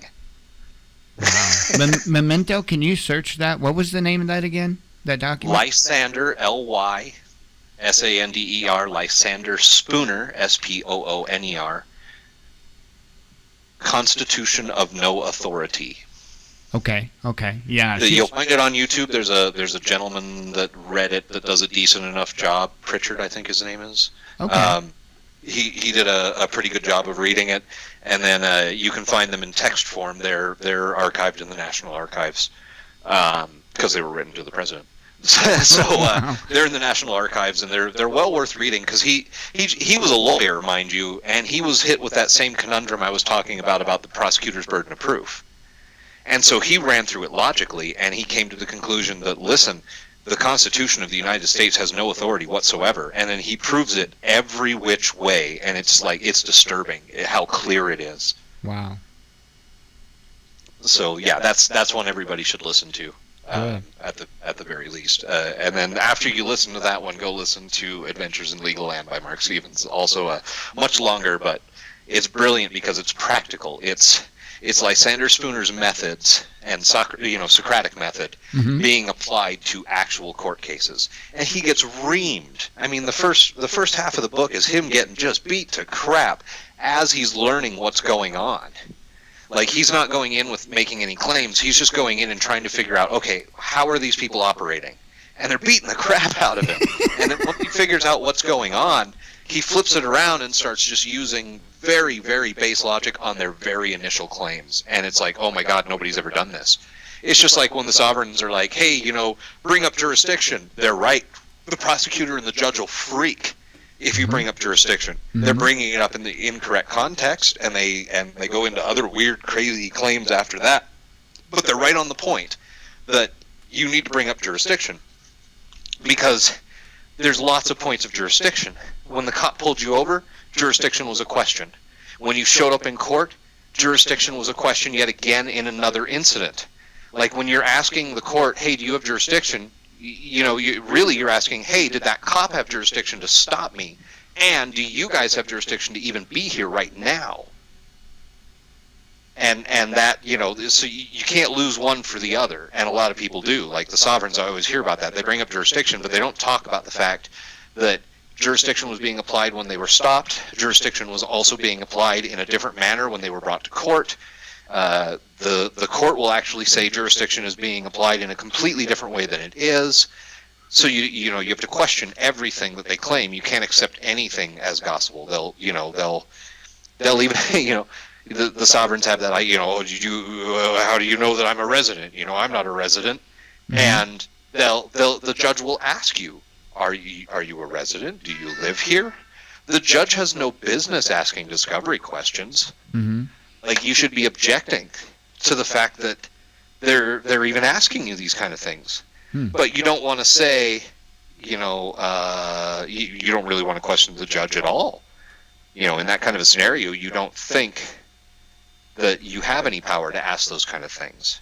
Wow. Memento, can you search that? What was the name of that again? That document? Lysander, Lysander, Lysander Spooner, Spooner, Constitution of No Authority. Okay. Yeah. You'll find it on YouTube. There's a gentleman that read it that does a decent enough job. Pritchard, I think his name is. Okay. He did a pretty good job of reading it, and then you can find them in text form. They're archived in the National Archives because they were written to the president. So Wow. they're in the National Archives, and they're well worth reading because he was a lawyer, mind you, and he was hit with that same conundrum I was talking about the prosecutor's burden of proof. And so he ran through it logically, and he came to the conclusion that, listen, the Constitution of the United States has no authority whatsoever, and then he proves it every which way, and it's disturbing how clear it is. Wow. So yeah, that's one everybody should listen to. At the very least, and then after you listen to that one, go listen to Adventures in Legal Land by Mark Stevens. Also, much longer, but it's brilliant because it's practical. It's Lysander Spooner's methods and Socratic method being applied to actual court cases, and he gets reamed. I mean, the first half of the book is him getting just beat to crap as he's learning what's going on. Like, he's not going in with making any claims. He's just going in and trying to figure out, okay, how are these people operating? And they're beating the crap out of him. And then once he figures out what's going on, he flips it around and starts just using very, very base logic on their very initial claims. And it's like, oh my God, nobody's ever done this. It's just like when the sovereigns are like, hey, bring up jurisdiction. They're right. The prosecutor and the judge will freak if you bring up jurisdiction. They're bringing it up in the incorrect context, and they go into other weird, crazy claims after that. But they're right on the point that you need to bring up jurisdiction because there's lots of points of jurisdiction. When the cop pulled you over, jurisdiction was a question. When you showed up in court, jurisdiction was a question yet again in another incident. Like when you're asking the court, hey, do you have jurisdiction? You're asking, hey, did that cop have jurisdiction to stop me? And do you guys have jurisdiction to even be here right now? And that, so you can't lose one for the other. And a lot of people do. Like the sovereigns, I always hear about that. They bring up jurisdiction, but they don't talk about the fact that jurisdiction was being applied when they were stopped. Jurisdiction was also being applied in a different manner when they were brought to court. The court will actually say jurisdiction is being applied in a completely different way than it is. So you have to question everything that they claim. You can't accept anything as gospel. They'll even the sovereigns have that. How do you know that I'm a resident? I'm not a resident. And the judge will ask you, are you a resident? Do you live here? The judge has no business asking discovery questions. Like, you should be objecting to the fact that they're even asking you these kind of things. But you don't want to say, you don't really want to question the judge at all. In that kind of a scenario, you don't think that you have any power to ask those kind of things.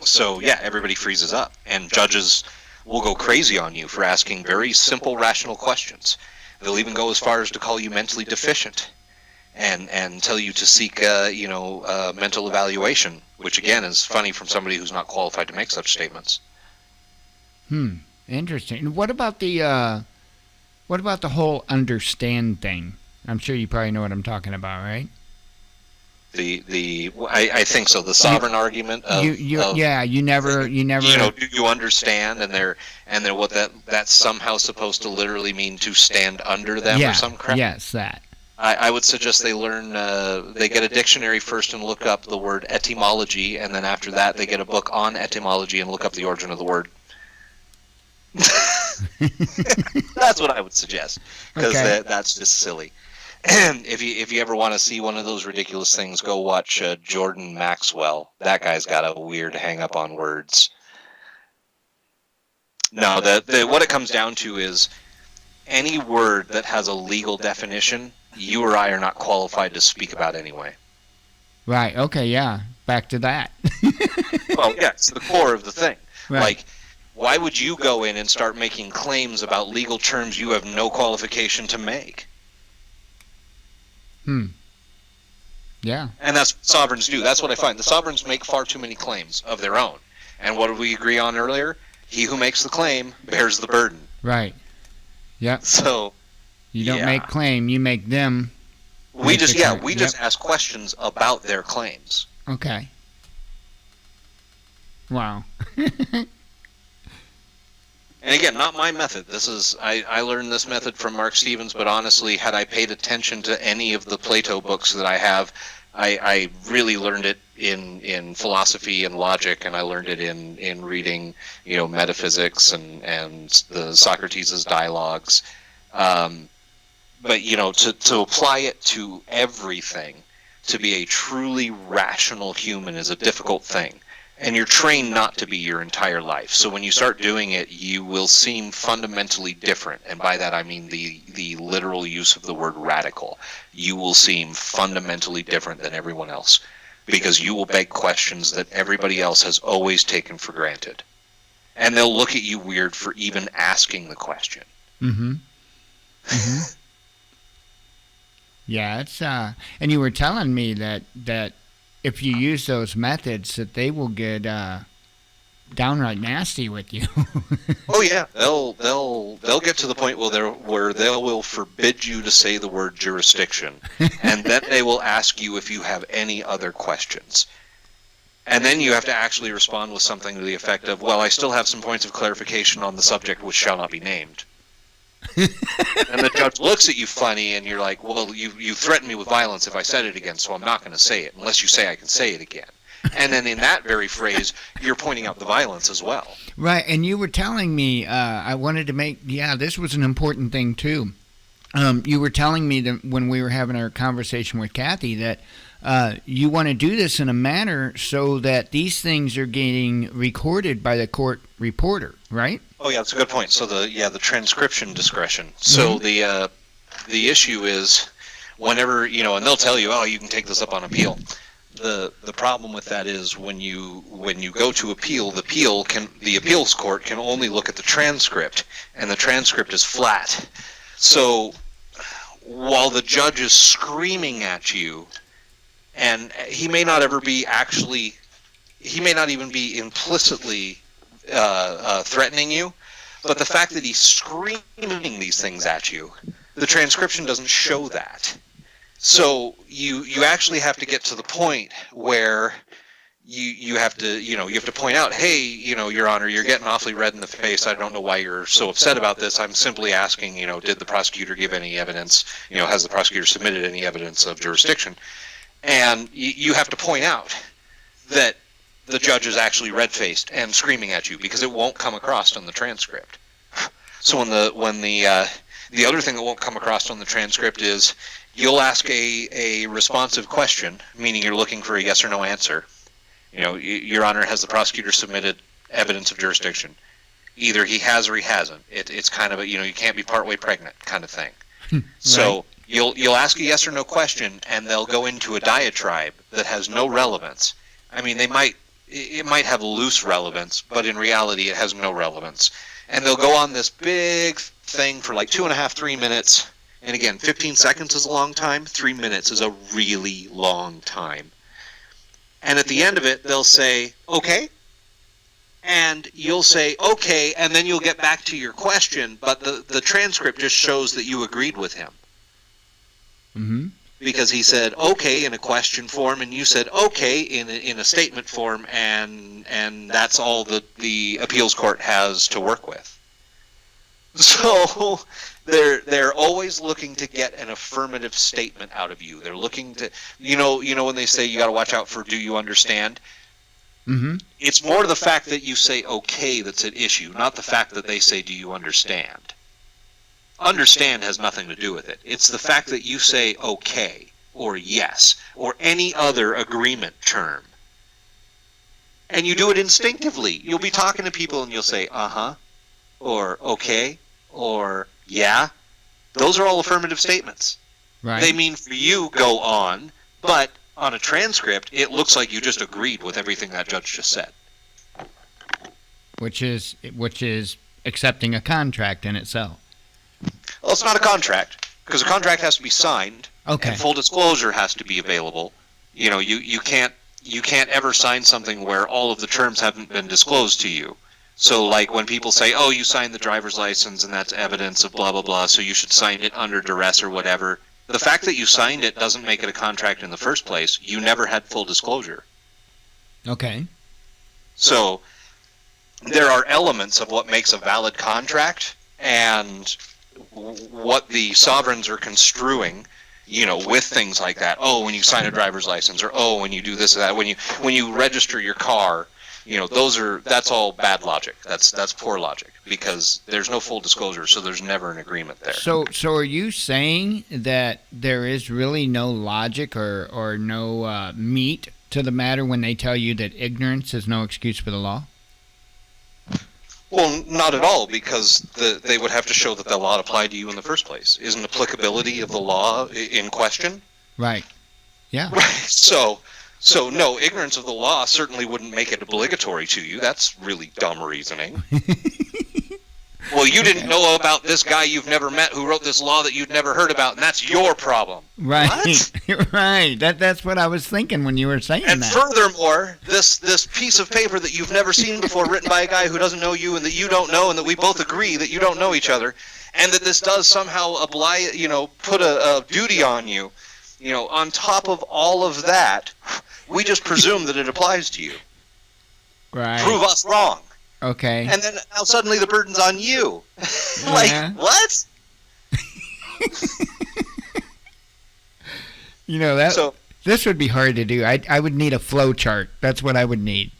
So, yeah, everybody freezes up. And judges will go crazy on you for asking very simple, rational questions. They'll even go as far as to call you mentally deficient. And tell you to seek, mental evaluation, which again is funny from somebody who's not qualified to make such statements. Interesting. What about the whole understand thing? I'm sure you probably know what I'm talking about, right? I think so. The sovereign argument of you never. Do you understand? And they're what that's somehow supposed to literally mean to stand under them or some crap. Yes, that. I would suggest they learn, they get a dictionary first and look up the word etymology, and then after that they get a book on etymology and look up the origin of the word. That's what I would suggest, because that's just silly. If you ever want to see one of those ridiculous things, go watch Jordan Maxwell. That guy's got a weird hang-up on words. No, what it comes down to is any word that has a legal definition, you or I are not qualified to speak about anyway. Right, okay, yeah. Back to that. Well, yeah, it's the core of the thing. Right. Like, why would you go in and start making claims about legal terms you have no qualification to make? Yeah. And that's what sovereigns do. That's what I find. The sovereigns make far too many claims of their own. And what did we agree on earlier? He who makes the claim bears the burden. Right. Yep. So you don't make claim, you make them. We just ask questions about their claims. Okay. Wow. And again, not my method. I learned this method from Mark Stevens, but honestly, had I paid attention to any of the Plato books that I have, I really learned it in philosophy and logic, and I learned it in reading, metaphysics and the Socrates' dialogues. But, to apply it to everything, to be a truly rational human is a difficult thing. And you're trained not to be your entire life. So when you start doing it, you will seem fundamentally different. And by that I mean the literal use of the word radical. You will seem fundamentally different than everyone else, because you will beg questions that everybody else has always taken for granted. And they'll look at you weird for even asking the question. Mm-hmm. Mm-hmm. Yeah, it's and you were telling me that if you use those methods, that they will get downright nasty with you. Oh yeah, they'll get to the point where they will forbid you to say the word jurisdiction, and then they will ask you if you have any other questions. And then you have to actually respond with something to the effect of, well, I still have some points of clarification on the subject which shall not be named. And the judge looks at you funny, and you're like, well, you threatened me with violence if I said it again, so I'm not going to say it, unless you say I can say it again. And then in that very phrase, you're pointing out the violence as well. Right, and you were telling me, I wanted to make, this was an important thing too. You were telling me that when we were having our conversation with Kathy that you want to do this in a manner so that these things are getting recorded by the court reporter, right? Oh yeah, that's a good point. So the transcription discretion. So the issue is whenever, and they'll tell you, oh, you can take this up on appeal. The problem with that is when you go to appeal, the appeals court can only look at the transcript, and the transcript is flat. So while the judge is screaming at you, and he may not even be implicitly threatening you, but the fact that he's screaming these things at you, the transcription doesn't show that. So you actually have to get to the point where you have to point out, hey, Your Honor, you're getting awfully red in the face. I don't know why you're so upset about this. I'm simply asking, did the prosecutor give any evidence? Has the prosecutor submitted any evidence of jurisdiction? And you have to point out that the judge is actually red-faced and screaming at you, because it won't come across on the transcript. So when the other thing that won't come across on the transcript is you'll ask a responsive question, meaning you're looking for a yes or no answer. Your Honor, has the prosecutor submitted evidence of jurisdiction? Either he has or he hasn't. It's kind of a, you can't be partway pregnant kind of thing. Right. So you'll ask a yes or no question, and they'll go into a diatribe that has no relevance. I mean, it might have loose relevance, but in reality it has no relevance. And they'll go on this big thing for like 2.5, 3 minutes. And again, 15 seconds is a long time. 3 minutes is a really long time. And at the end of it, they'll say, okay. And you'll say, okay, and then you'll get back to your question, but the transcript just shows that you agreed with him. Mm-hmm. Because he said okay in a question form, and you said okay in a statement form, and that's all that the appeals court has to work with. So they're always looking to get an affirmative statement out of you. They're looking to, when they say you got to watch out for do you understand? Mm-hmm. It's more the fact that you say okay that's at issue, not the fact that they say do you understand. Understand has nothing to do with it. It's the fact that you say okay or yes or any other agreement term. And you do it instinctively. You'll be talking to people and you'll say uh-huh or okay or yeah. Those are all affirmative statements. Right. They mean for you go on, but on a transcript it looks like you just agreed with everything that judge just said. Which is accepting a contract in itself. Well, it's not a contract, because a contract has to be signed, okay, and full disclosure has to be available. You can't ever sign something where all of the terms haven't been disclosed to you. So, like when people say, "Oh, you signed the driver's license, and that's evidence of blah blah blah, so you should sign it under duress or whatever." The fact that you signed it doesn't make it a contract in the first place. You never had full disclosure. Okay. So there are elements of what makes a valid contract and what the sovereigns are construing, with things like that. Oh, when you sign a driver's license, or oh, when you do this or that, when you register your car, that's all bad logic. That's poor logic, because there's no full disclosure, so there's never an agreement there. So are you saying that there is really no logic or no meat to the matter when they tell you that ignorance is no excuse for the law? Well, not at all, because they would have to show that the law applied to you in the first place. Isn't applicability of the law in question? Right. Yeah. Right. So no, ignorance of the law certainly wouldn't make it obligatory to you. That's really dumb reasoning. Well, you didn't know about this guy you've never met who wrote this law that you'd never heard about, and that's your problem. Right. What? Right. That's what I was thinking when you were saying that. And furthermore, this piece of paper that you've never seen before, written by a guy who doesn't know you and that you don't know, and that we both agree that you don't know each other, and that this does somehow put a duty on you, on top of all of that, we just presume that it applies to you. Right. Prove us wrong. Okay. And then now suddenly the burden's on you. Yeah. What? This would be hard to do. I would need a flow chart. That's what I would need.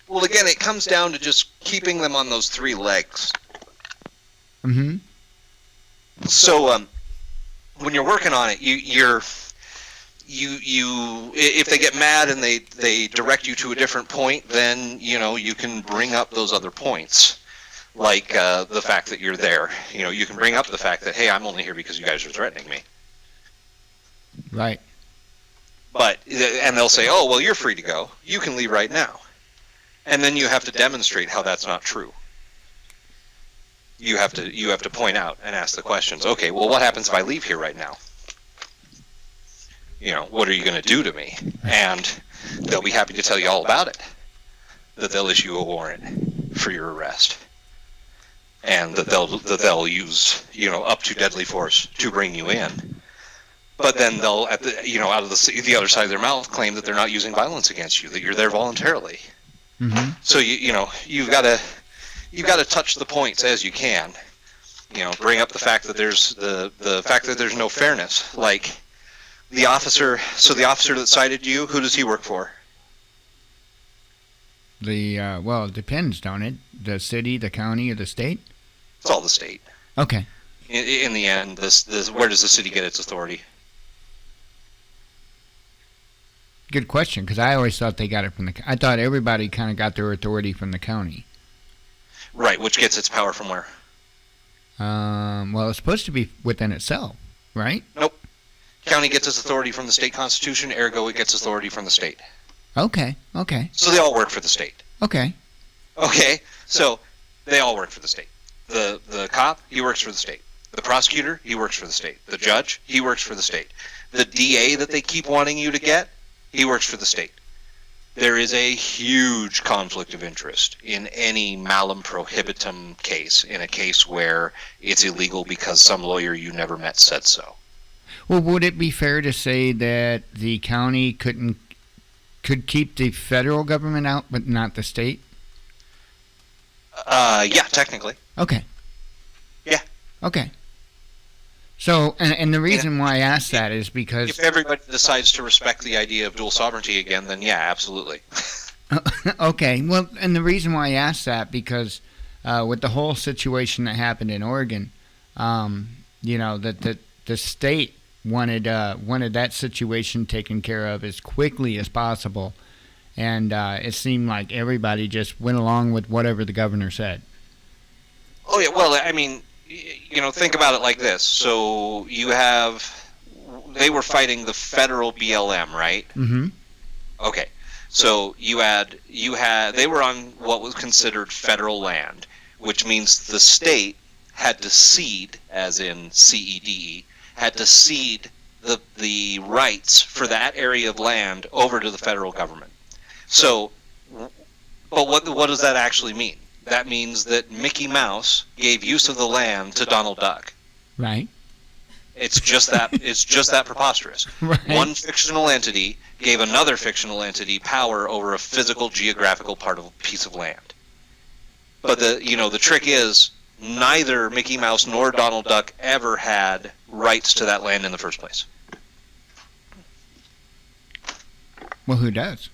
Well, again, it comes down to just keeping them on those three legs. Mm-hmm. So, when you're working on it, if they get mad and they direct you to a different point, then you can bring up those other points, like the fact that you're there. You can bring up the fact that, hey, I'm only here because you guys are threatening me. Right. And they'll say, oh, well, you're free to go. You can leave right now. And then you have to demonstrate how that's not true. You have to point out and ask the questions. Okay, well, what happens if I leave here right now? What are you going to do to me? And they'll be happy to tell you all about it. That they'll issue a warrant for your arrest, and that they'll use up to deadly force to bring you in. But then they'll out of the other side of their mouth claim that they're not using violence against you, that you're there voluntarily. Mm-hmm. So you've got to touch the points as you can. Bring up the fact that there's the fact that there's no fairness, like. The officer that cited you, who does he work for? Well, it depends, don't it? The city, the county, or the state? It's all the state. Okay. In the end, where does the city get its authority? Good question, because I always thought they got it from I thought everybody kind of got their authority from the county. Right, which gets its power from where? Well, it's supposed to be within itself, right? Nope. County gets its authority from the state constitution, ergo it gets authority from the state. Okay. So they all work for the state. Okay, so they all work for the state. The cop, he works for the state. The prosecutor, he works for the state. The judge, he works for the state. The DA that they keep wanting you to get, he works for the state. There is a huge conflict of interest in any malum prohibitum case, in a case where it's illegal because some lawyer you never met said so. Well, would it be fair to say that the county could keep the federal government out, but not the state? Yeah, technically. Okay. Yeah. Okay. So, and the reason why I asked that is because... If everybody decides to respect the idea of dual sovereignty again, then yeah, absolutely. Okay. Well, and the reason why I asked that, because with the whole situation that happened in Oregon, that the state wanted that situation taken care of as quickly as possible, and it seemed like everybody just went along with whatever the governor said. Oh yeah, well, I mean, think about it like this. So they were fighting the federal BLM, right? Mm-hmm. Okay, so they were on what was considered federal land, which means the state had to cede, as in CEDE, had to cede the rights for that area of land over to the federal government. So, but what does that actually mean? That means that Mickey Mouse gave use of the land to Donald Duck. Right. It's just that preposterous. Right. One fictional entity gave another fictional entity power over a physical geographical part of a piece of land. But the trick is neither Mickey Mouse nor Donald Duck ever had rights to that land in the first place. Well, who does?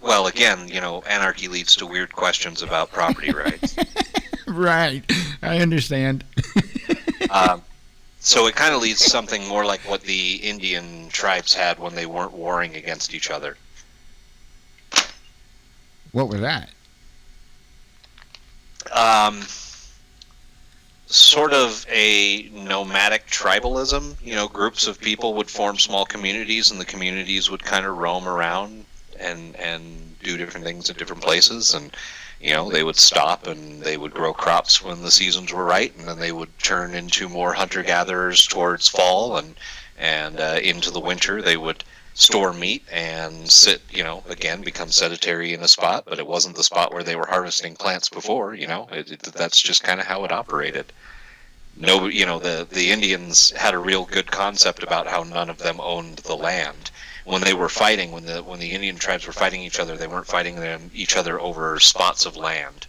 Well, again, anarchy leads to weird questions about property rights. Right. I understand. So it kind of leads to something more like what the Indian tribes had when they weren't warring against each other. What was that? Sort of a nomadic tribalism. Groups of people would form small communities, and the communities would kind of roam around and do different things in different places, and they would stop and they would grow crops when the seasons were right, and then they would turn into more hunter-gatherers towards fall, and into the winter they would store meat and sit, again, become sedentary in a spot, but it wasn't the spot where they were harvesting plants before, that's just kind of how it operated. No, the Indians had a real good concept about how none of them owned the land. When they were fighting, when the Indian tribes were fighting each other, they weren't fighting each other over spots of land.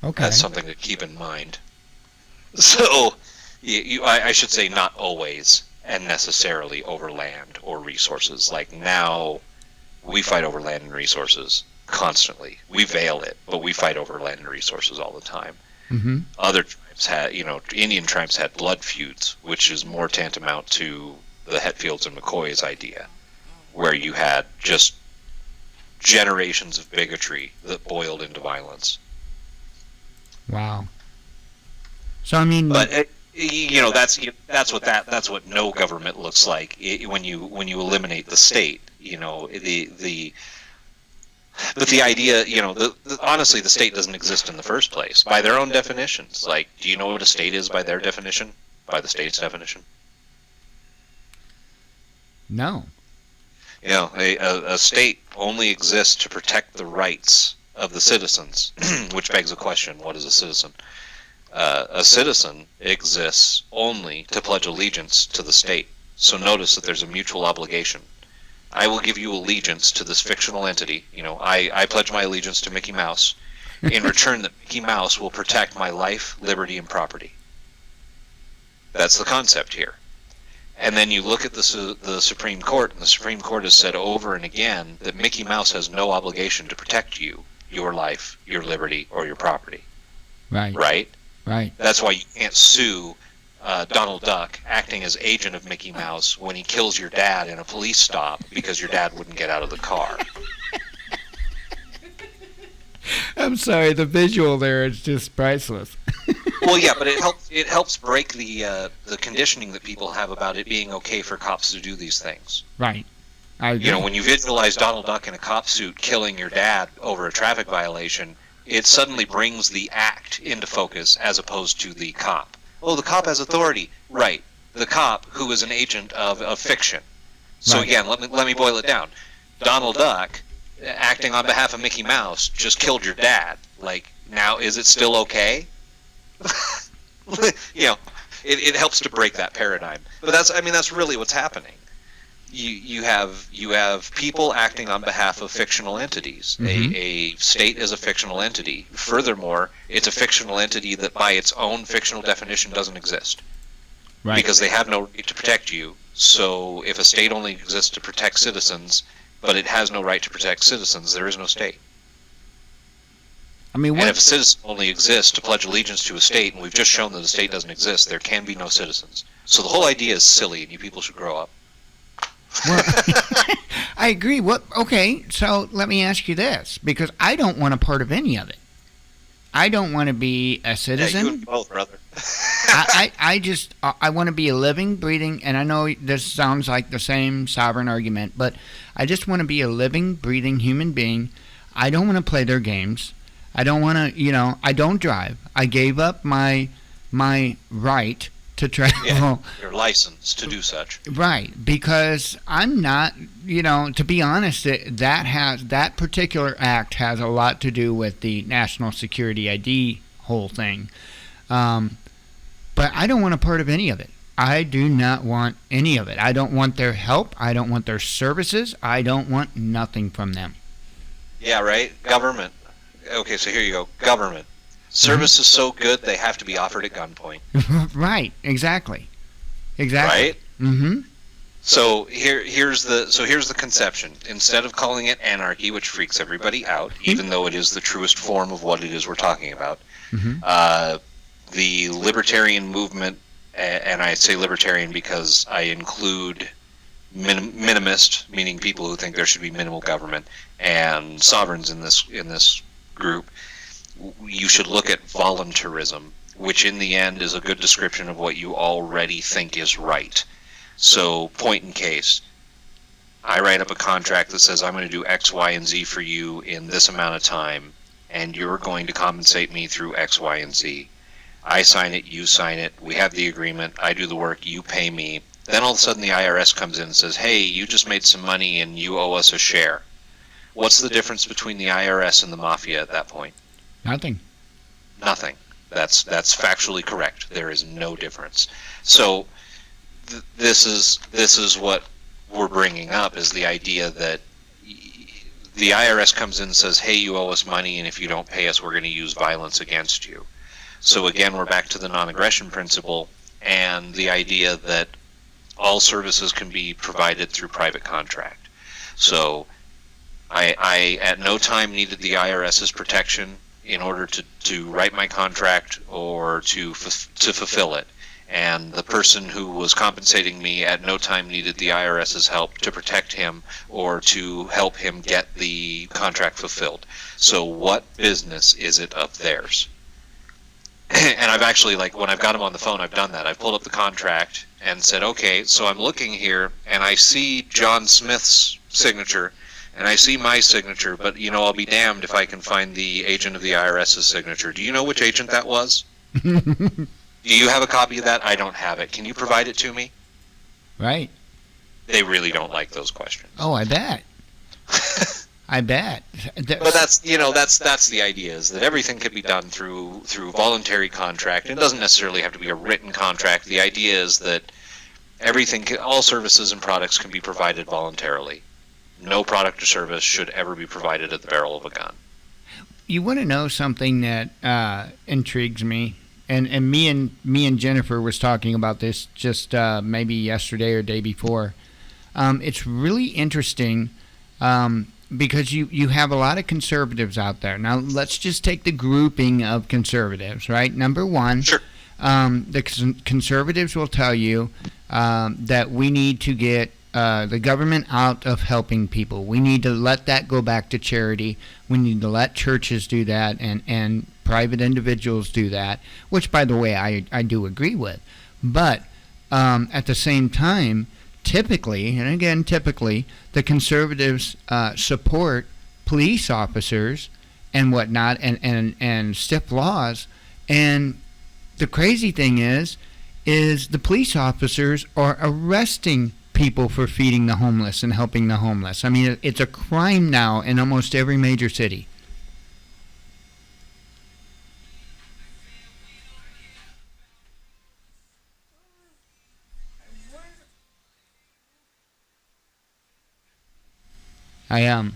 Okay. That's something to keep in mind. So, I should say not always and necessarily over land or resources. Like now, we fight over land and resources constantly. We veil it, but we fight over land and resources all the time. Mm-hmm. Other tribes had, Indian tribes had blood feuds, which is more tantamount to the Hetfields and McCoy's idea, where you had just generations of bigotry that boiled into violence. Wow. So I mean, but that's what no government looks like when you eliminate the state. But the idea, honestly, the state doesn't exist in the first place by their own definitions. Like, do you know what a state is by their definition? By the state's definition? No. A state only exists to protect the rights of the citizens, which begs the question, what is a citizen? A citizen exists only to pledge allegiance to the state. So notice that there's a mutual obligation. I will give you allegiance to this fictional entity. I pledge my allegiance to Mickey Mouse. In return, that Mickey Mouse will protect my life, liberty, and property. That's the concept here. And then you look at the Supreme Court, and the Supreme Court has said over and again that Mickey Mouse has no obligation to protect you, your life, your liberty, or your property. Right. Right? Right. That's why you can't sue Donald Duck, acting as agent of Mickey Mouse, when he kills your dad in a police stop because your dad wouldn't get out of the car. I'm sorry, the visual there is just priceless. Well, yeah, but it helps break the conditioning that people have about it being okay for cops to do these things. Right. I agree. When you visualize Donald Duck in a cop suit killing your dad over a traffic violation, it suddenly brings the act into focus as opposed to the cop. Oh, the cop has authority. Right. The cop, who is an agent of fiction. So Right. again, let me boil it down. Donald Duck, acting on behalf of Mickey Mouse, just killed your dad. Like, now is it still okay? It helps to break that paradigm. But that's really what's happening. You have people acting on behalf of fictional entities. Mm-hmm. A state is a fictional entity. Furthermore, it's a fictional entity that by its own fictional definition doesn't exist. Right. Because they have no right to protect you. So if a state only exists to protect citizens, but it has no right to protect citizens, there is no state. I mean, And if a citizen only exists to pledge allegiance to a state, and we've just shown that the state doesn't exist, there can be no citizens. So the whole idea is silly, and you people should grow up. Well, I agree. Okay, so let me ask you this, because I don't want a part of any of it. I don't want to be a citizen. Yeah, you and me both, brother. I want to be a living, breathing, and I know this sounds like the same sovereign argument, but I just want to be a living, breathing human being. I don't want to play their games. I don't want to, I don't drive. I gave up my right to travel. Yeah, your license to do such. Right, because I'm not, to be honest, that particular act has a lot to do with the national security ID whole thing. But I don't want a part of any of it. I do not want any of it. I don't want their help. I don't want their services. I don't want nothing from them. Yeah, right? Government. Okay, so here you go. Government. Service is so good they have to be offered at gunpoint. Right, exactly. Right? Mm-hmm. So here's the conception. Instead of calling it anarchy, which freaks everybody out, even though it is the truest form of what it is we're talking about, the libertarian movement, and I say libertarian because I include minimist, meaning people who think there should be minimal government, and sovereigns in this group. You should look at voluntarism, which in the end is a good description of what you already think is right. So, point in case, I write up a contract that says I'm going to do X, Y, and Z for you in this amount of time, and you're going to compensate me through X, Y, and Z. I sign it, you sign it, we have the agreement, I do the work, you pay me. Then all of a sudden the IRS comes in and says, hey, you just made some money and you owe us a share. What's the difference between the IRS and the mafia at that point? Nothing. Nothing. That's factually correct. There is no difference. So this is what we're bringing up, is the idea that the IRS comes in and says, hey, you owe us money, and if you don't pay us, we're going to use violence against you. So again, we're back to the non-aggression principle and the idea that all services can be provided through private contract. So I at no time needed the IRS's protection in order to write my contract or to fulfill it. And the person who was compensating me at no time needed the IRS's help to protect him or to help him get the contract fulfilled. So what business is it of theirs? And I've actually, like, when I've got him on the phone, I've done that. I've pulled up the contract and said, okay, so I'm looking here, and I see John Smith's signature, and I see my signature, but, I'll be damned if I can find the agent of the IRS's signature. Do you know which agent that was? Do you have a copy of that? I don't have it. Can you provide it to me? Right. They really don't like those questions. Oh, I bet. I bet. But that's the idea, is that everything can be done through voluntary contract. It doesn't necessarily have to be a written contract. The idea is that all services and products can be provided voluntarily. No product or service should ever be provided at the barrel of a gun. You want to know something that intrigues me, and me and Jennifer was talking about this just maybe yesterday or day before. It's really interesting. Because you have a lot of conservatives out there. Now, let's just take the grouping of conservatives, right? Number one, sure. The conservatives will tell you that we need to get the government out of helping people. We need to let that go back to charity. We need to let churches do that and private individuals do that, which, by the way, I do agree with. But at the same time, typically, the conservatives support police officers and whatnot and stiff laws. And the crazy thing is the police officers are arresting people for feeding the homeless and helping the homeless. I mean, it's a crime now in almost every major city. I am.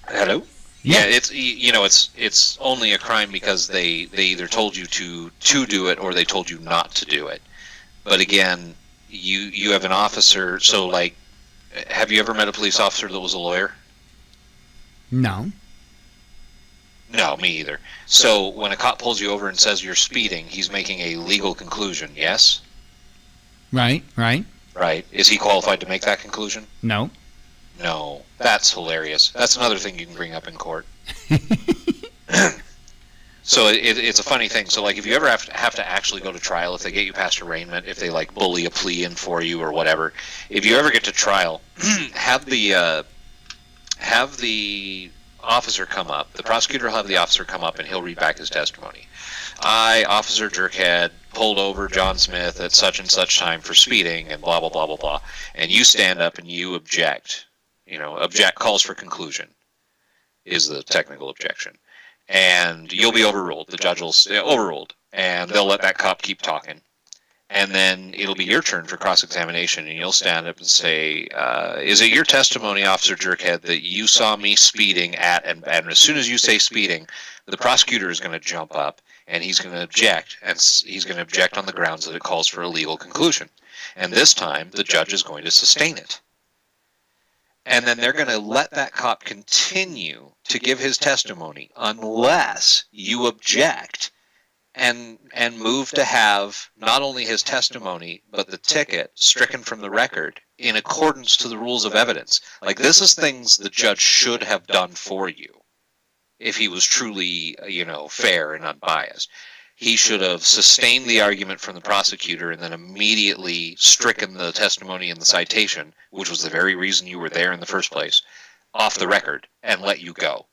Hello? Yeah, it's only a crime because they either told you to do it or they told you not to do it. But again, you have an officer, so like, have you ever met a police officer that was a lawyer? No. No, me either. So when a cop pulls you over and says you're speeding, he's making a legal conclusion, yes? Right. Right. Is he qualified to make that conclusion? No. No. That's hilarious. That's another thing you can bring up in court. So it's a funny thing. So, like, if you ever have to actually go to trial, if they get you past arraignment, if they, like, bully a plea in for you or whatever, if you ever get to trial, have the officer come up. The prosecutor will have the officer come up, and he'll read back his testimony. I, Officer Jerkhead, pulled over John Smith at such and such time for speeding, and blah, blah, blah, blah, blah. And you stand up and you object. Object calls for conclusion is the technical objection. And you'll be overruled. The judge will say, overruled. and they'll let that cop keep talking. And then it'll be your turn for cross-examination, and you'll stand up and say, is it your testimony, Officer Jerkhead, that you saw me speeding at, and as soon as you say speeding, the prosecutor is going to jump up, and he's going to object, and he's going to object on the grounds that it calls for a legal conclusion. And this time, the judge is going to sustain it. And then they're going to let that cop continue to give his testimony unless you object and move to have not only his testimony, but the ticket stricken from the record in accordance to the rules of evidence. Like, this is things the judge should have done for you if he was truly, fair and unbiased. He should have sustained the argument from the prosecutor and then immediately stricken the testimony and the citation, which was the very reason you were there in the first place, off the record and let you go.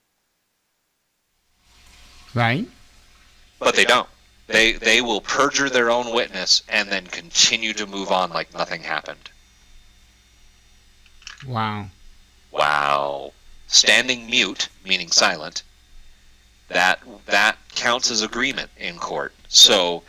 Right. But they don't. They will perjure their own witness and then continue to move on like nothing happened. Wow. Wow. Standing mute, meaning silent, that counts as agreement in court. So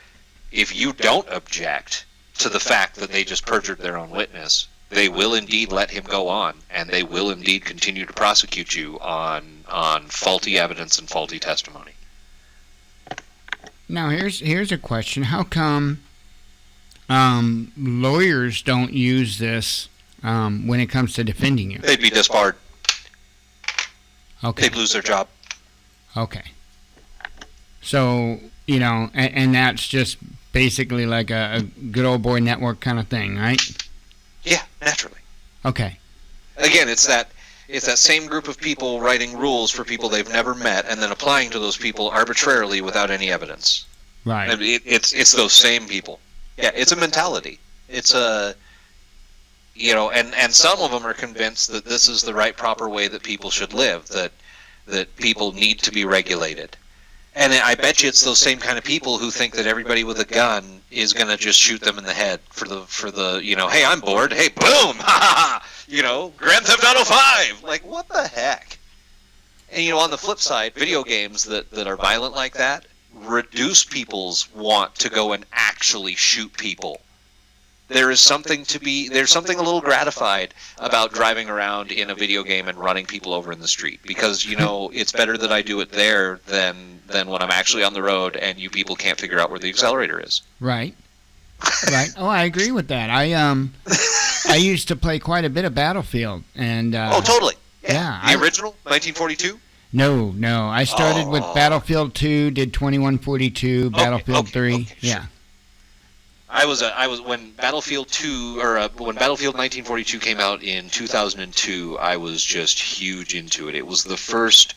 if you don't object to the fact that they just perjured their own witness, they will indeed let him go on, and they will indeed continue to prosecute you on faulty evidence and faulty testimony. Now, here's a question. How come lawyers don't use this when it comes to defending you? They'd be disbarred. Okay. They'd lose their job. Okay. So, and that's just basically like a good old boy network kind of thing, right? Yeah, naturally. Okay. Again, it's that same group of people writing rules for people they've never met and then applying to those people arbitrarily without any evidence. Right. I mean, it's those same people. Yeah, it's a mentality. It's a, and some of them are convinced that this is the right, proper way that people should live, that people need to be regulated. And I bet you it's those same kind of people who think that everybody with a gun is going to just shoot them in the head for the hey, I'm bored, hey, boom, ha ha, Grand Theft Auto 5. Like, what the heck? And, on the flip side, video games that are violent like that reduce people's want to go and actually shoot people. There's something a little gratified about driving around in a video game and running people over in the street, because it's better that I do it there than when I'm actually on the road and you people can't figure out where the accelerator is. Right. Right. Oh, I agree with that. I used to play quite a bit of Battlefield, and oh, totally. Yeah. The original 1942. No. I started with Battlefield 2, did 2142, Battlefield 3. Okay, yeah. Sure. I was when Battlefield 2 when Battlefield 1942 came out in 2002. I was just huge into it. It was the first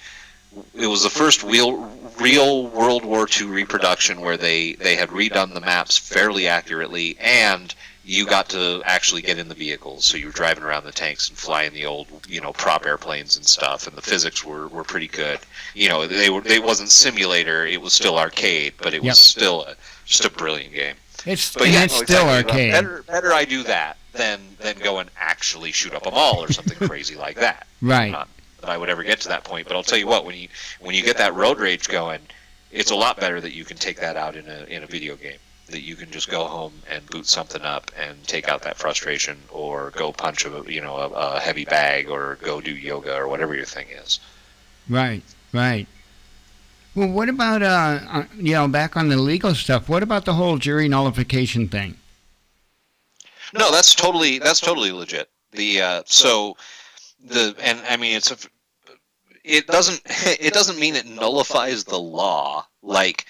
real World War II reproduction where they had redone the maps fairly accurately, and you got to actually get in the vehicles. So you were driving around the tanks and flying the old prop airplanes and stuff, and the physics were pretty good. They wasn't simulator, it was still arcade, but it was still just a brilliant game. It's still arcade. Better I do that than go and actually shoot up a mall or something crazy like that. Right. Not that I would ever get to that point, but I'll tell you what, when you get that road rage going, it's a lot better that you can take that out in a video game. That you can just go home and boot something up and take out that frustration, or go punch a heavy bag, or go do yoga, or whatever your thing is. Right. Well, what about back on the legal stuff? What about the whole jury nullification thing? No, that's totally legit. It doesn't mean it nullifies the law. Like,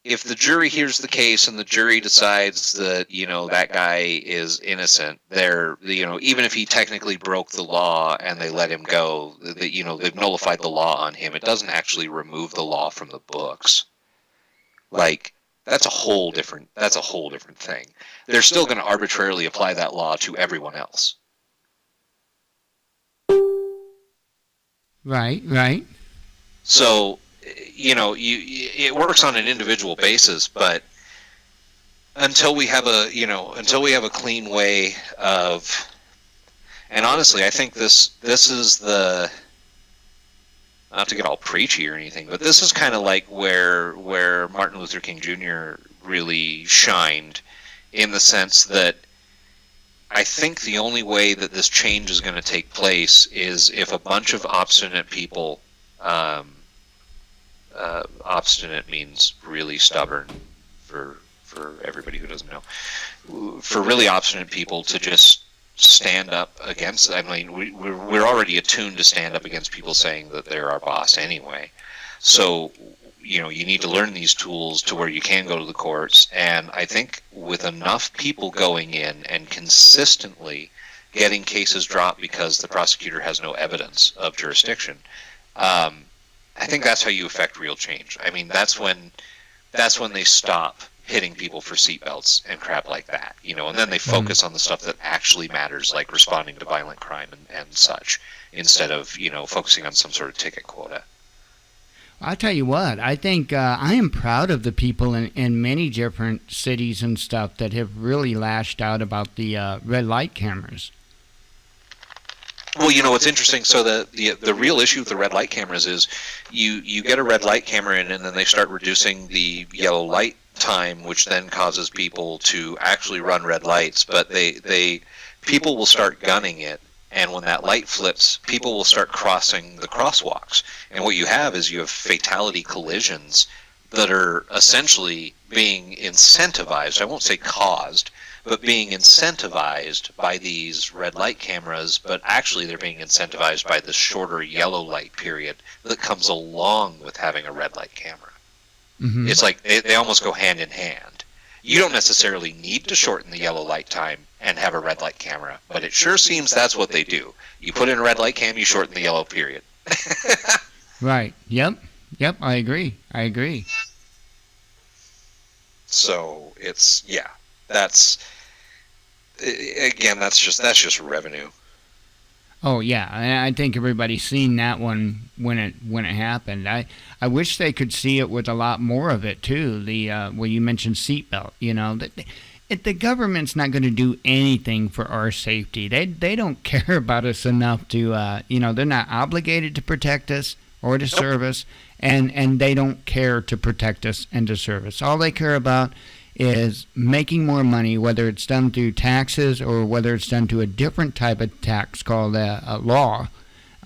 if the jury hears the case and the jury decides that that guy is innocent, even if he technically broke the law and they let him go, they've nullified the law on him. It doesn't actually remove the law from the books. Like, that's a whole different thing. They're still going to arbitrarily apply that law to everyone else. Right. So, it works on an individual basis, but until we have a clean way of, and honestly, I think this is the not to get all preachy or anything, but this is kind of like where Martin Luther King Jr. really shined, in the sense that I think the only way that this change is going to take place is if a bunch of obstinate people, obstinate means really stubborn for everybody who doesn't know, for really obstinate people to just stand up against. I mean, we're already attuned to stand up against people saying that they're our boss anyway. So, you know, you need to learn these tools to where you can go to the courts. And I think with enough people going in and consistently getting cases dropped because the prosecutor has no evidence of jurisdiction, I think that's how you affect real change. I mean, that's when they stop hitting people for seatbelts and crap like that, you know, and then they focus on the stuff that actually matters, like responding to violent crime and such, instead of, you know, focusing on some sort of ticket quota. I'll tell you what, I think I am proud of the people in many different cities and stuff that have really lashed out about the red light cameras. Well, you know, what's interesting, so the real issue with the red light cameras is you get a red light camera in, and then they start reducing the yellow light time, which then causes people to actually run red lights, but people will start gunning it, and when that light flips, people will start crossing the crosswalks, and what you have is you have fatality collisions that are essentially being incentivized, I won't say caused, but being incentivized by these red light cameras, but actually they're being incentivized by the shorter yellow light period that comes along with having a red light camera. Mm-hmm. It's like they almost go hand in hand. You don't necessarily need to shorten the yellow light time and have a red light camera, but it sure seems that's what they do. You put in a red light cam, you shorten the yellow period. Right. Yep. I agree. So it's, yeah, that's just revenue. Oh yeah, I think everybody's seen that one when it happened. I wish they could see it with a lot more of it too. Well, you mentioned seatbelt. You know, the government's not going to do anything for our safety. They don't care about us enough to you know, they're not obligated to protect us or to serve us, and they don't care to protect us and to serve us. All they care about is making more money, whether it's done through taxes or whether it's done through a different type of tax called a law,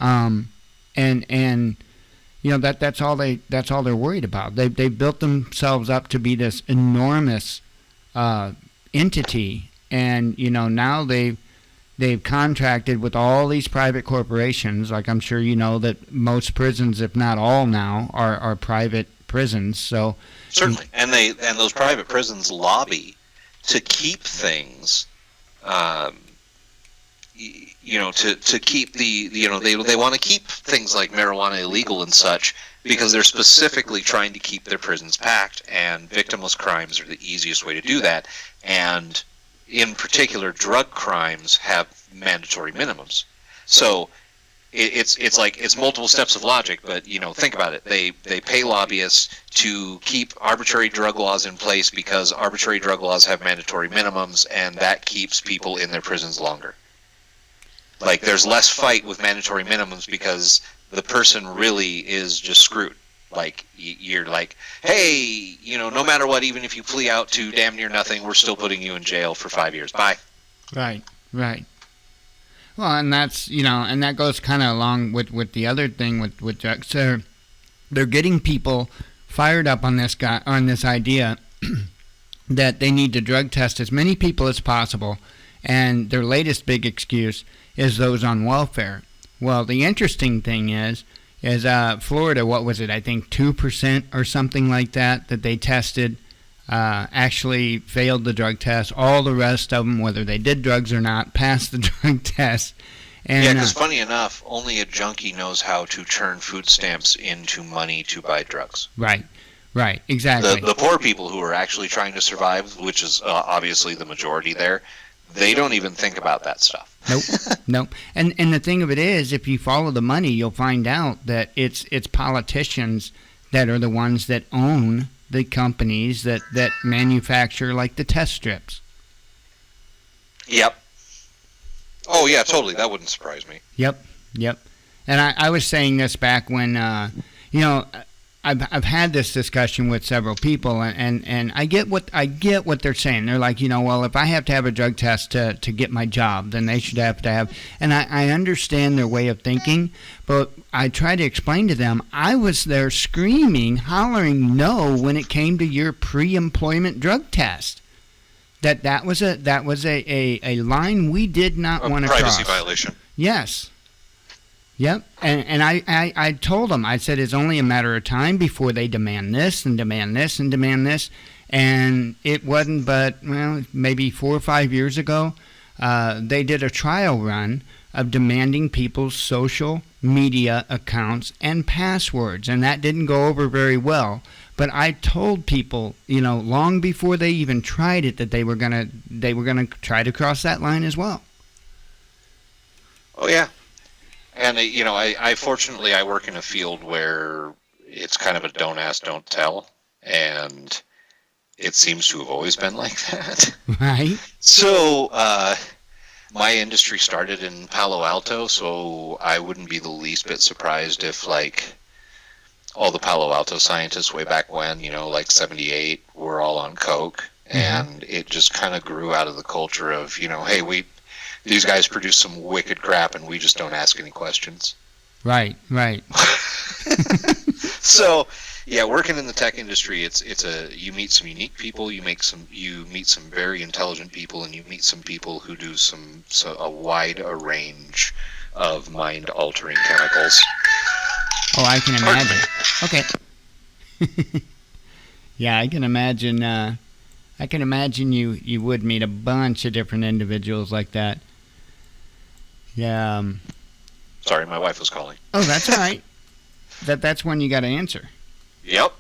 and you know that's all they're worried about. They built themselves up to be this enormous entity, and you know now they've contracted with all these private corporations. Like I'm sure you know that most prisons, if not all now, are private prisons. So certainly, and those private prisons lobby to keep things, you know, to keep they want to keep things like marijuana illegal and such, because they're specifically trying to keep their prisons packed, and victimless crimes are the easiest way to do that. And in particular, drug crimes have mandatory minimums. So it's like it's multiple steps of logic, but you know, think about it. They pay lobbyists to keep arbitrary drug laws in place because arbitrary drug laws have mandatory minimums, and that keeps people in their prisons longer. Like there's less fight with mandatory minimums because the person really is just screwed. Like you're like, hey, you know, no matter what, even if you plea out to damn near nothing, we're still putting you in jail for 5 years. Bye. Right. Well, and that's, you know, and that goes kind of along with the other thing with drugs. They're getting people fired up on this idea that they need to drug test as many people as possible, and their latest big excuse is those on welfare. Well, the interesting thing is Florida, what was it? I think 2% or something like that they tested actually failed the drug test. All the rest of them, whether they did drugs or not, passed the drug test. And, yeah, because funny enough, only a junkie knows how to turn food stamps into money to buy drugs. Right, exactly. The poor people who are actually trying to survive, which is obviously the majority there, they don't even think about that stuff. Nope. And the thing of it is, if you follow the money, you'll find out that it's politicians that are the ones that own the companies that manufacture like the test strips. Yep. Oh yeah, totally. That wouldn't surprise me. Yep. And I was saying this back when, I've had this discussion with several people, and I get what they're saying. They're like, well, if I have to have a drug test to get my job, then they should have to have. And I understand their way of thinking, but I try to explain to them. I was there screaming, hollering no when it came to your pre-employment drug test. That was a line we did not want to cross. Privacy violation. Yes. Yep, and I told them, I said it's only a matter of time before they demand this and demand this and demand this, and it wasn't but, maybe 4 or 5 years ago, they did a trial run of demanding people's social media accounts and passwords, and that didn't go over very well. But I told people, long before they even tried it, that they were gonna try to cross that line as well. Oh yeah. And, I fortunately, I work in a field where it's kind of a don't ask, don't tell. And it seems to have always been like that. Right. So, my industry started in Palo Alto, so I wouldn't be the least bit surprised if, all the Palo Alto scientists way back when, 78, were all on coke. Mm-hmm. And it just kind of grew out of the culture of, hey, these guys produce some wicked crap, and we just don't ask any questions. Right. So, yeah, working in the tech industry, you meet some unique people, you meet some very intelligent people, and you meet some people who do a wide range of mind-altering chemicals. Oh, I can imagine. Okay. Yeah, I can imagine. I can imagine you would meet a bunch of different individuals like that. Yeah. Sorry, my wife was calling. Oh, that's all right. That's when you got to answer. Yep.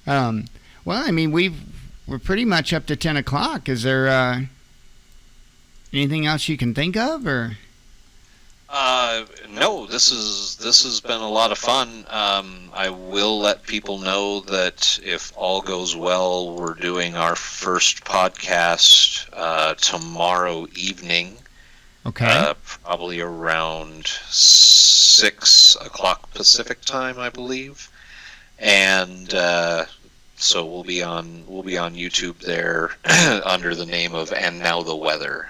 Well, we're pretty much up to 10 o'clock. Is there anything else you can think of, or? No, this has been a lot of fun. I will let people know that if all goes well, we're doing our first podcast tomorrow evening. Okay. Probably around 6 o'clock Pacific time, I believe. And so we'll be on YouTube there under the name of And Now the Weather.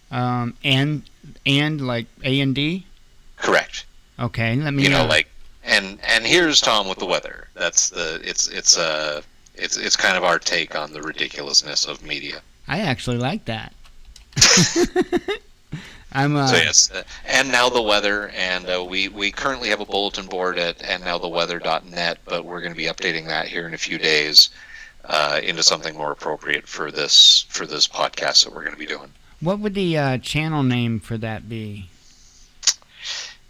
And like A&D? Correct. Okay, let me and here's Tom with the weather. That's it's kind of our take on the ridiculously of media. I actually like that. So yes, and now the weather, and we currently have a bulletin board at andnowtheweather.net, but we're going to be updating that here in a few days into something more appropriate for this podcast that we're going to be doing. What would the channel name for that be?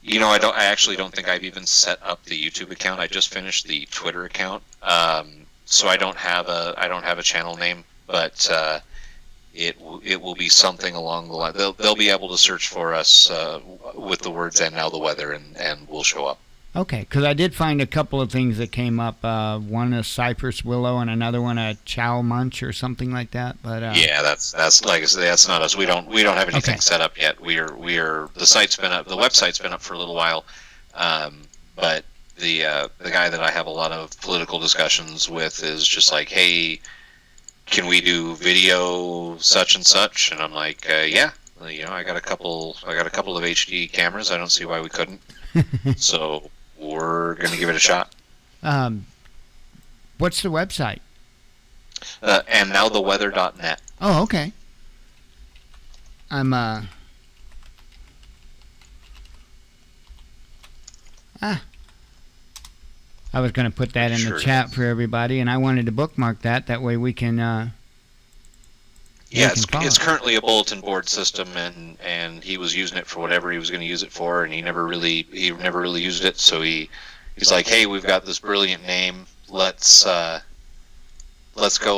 I actually don't think I've even set up the YouTube account. I just finished the Twitter account, so I don't have a channel name, but it will be something along the line. They'll be able to search for us with the words "And Now the Weather," and we'll show up. Okay, because I did find a couple of things that came up. One a cypress willow, and another one a chow munch or something like that. But yeah, that's like I say, that's not us. We don't have anything set up yet. The website's been up for a little while, but the guy that I have a lot of political discussions with is just like, hey, can we do video such and such? And I'm like, yeah, I got a couple of HD cameras. I don't see why we couldn't. So we're going to give it a shot. What's the website? andnowtheweather.net. Oh, okay. I'm I was going to put that in the chat for everybody, and I wanted to bookmark that. That way we can. Yeah, it's currently a bulletin board system, and he was using it for whatever he was going to use it for, and he never really used it. So he's like, hey, we've got this brilliant name. Let's go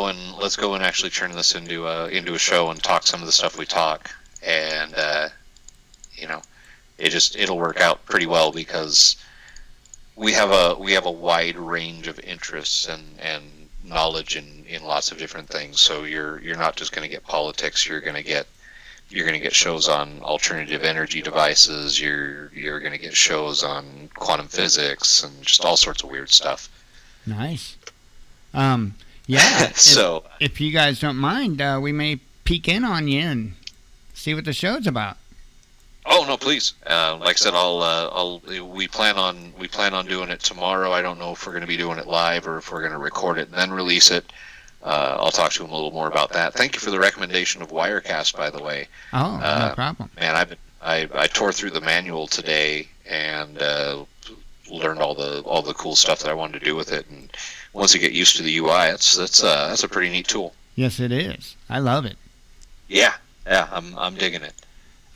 and actually turn this into a show and talk some of the stuff we talk, and it'll work out pretty well because we have a wide range of interests and knowledge in lots of different things. So you're not just going to get politics. You're going to get you're going to get shows on alternative energy devices. You're going to get shows on quantum physics and just all sorts of weird stuff. Nice. Yeah. So if you guys don't mind, we may peek in on you and see what the show's about. Oh no, please. Like I said, we plan on doing it tomorrow. I don't know if we're going to be doing it live or if we're going to record it and then release it. I'll talk to him a little more about that. Thank you for the recommendation of Wirecast, by the way. Oh, no problem. Man, I tore through the manual today and learned all the cool stuff that I wanted to do with it. And once you get used to the UI, that's a pretty neat tool. Yes, it is. I love it. Yeah, I'm digging it.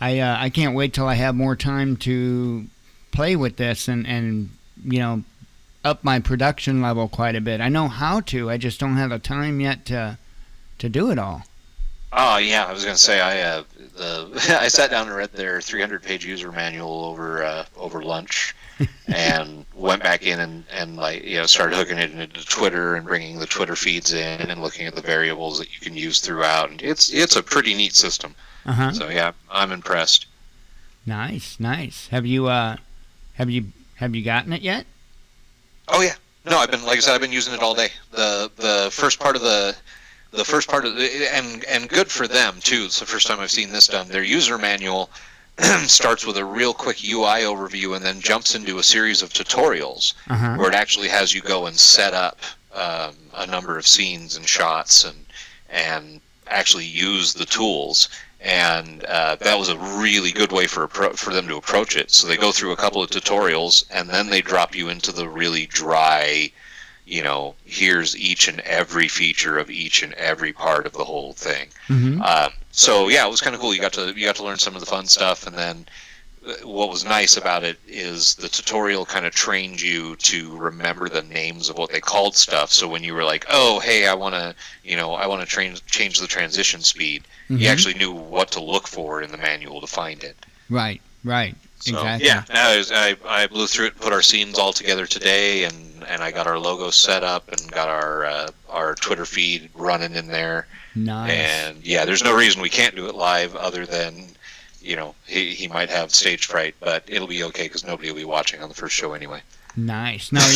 I can't wait till I have more time to play with this and up my production level quite a bit. I know how to. I just don't have the time yet to do it all. Oh yeah, I was gonna say I sat down and read their 300-page user manual over lunch, and went back in and started hooking it into Twitter and bringing the Twitter feeds in and looking at the variables that you can use throughout. And it's a pretty neat system. Uh-huh. So yeah, I'm impressed. Nice. Have you gotten it yet? Oh yeah. No, I've been using it all day. The first part of and good for them too. It's the first time I've seen this done. Their user manual starts with a real quick UI overview and then jumps into a series of tutorials where it actually has you go and set up a number of scenes and shots and actually use the tools. And that was a really good way for them to approach it. So they go through a couple of tutorials, and then they drop you into the really dry, here's each and every feature of each and every part of the whole thing. So yeah, it was kind of cool. You got to learn some of the fun stuff, and then what was nice about it is the tutorial kind of trained you to remember the names of what they called stuff. So when you were like, oh, hey, I want to change the transition speed, you actually knew what to look for in the manual to find it. Right. So, exactly. Yeah, I blew through it and put our scenes all together today, and I got our logo set up and got our Twitter feed running in there. Nice. And yeah, there's no reason we can't do it live other than he might have stage fright, but it'll be okay because nobody will be watching on the first show anyway. Nice. Now,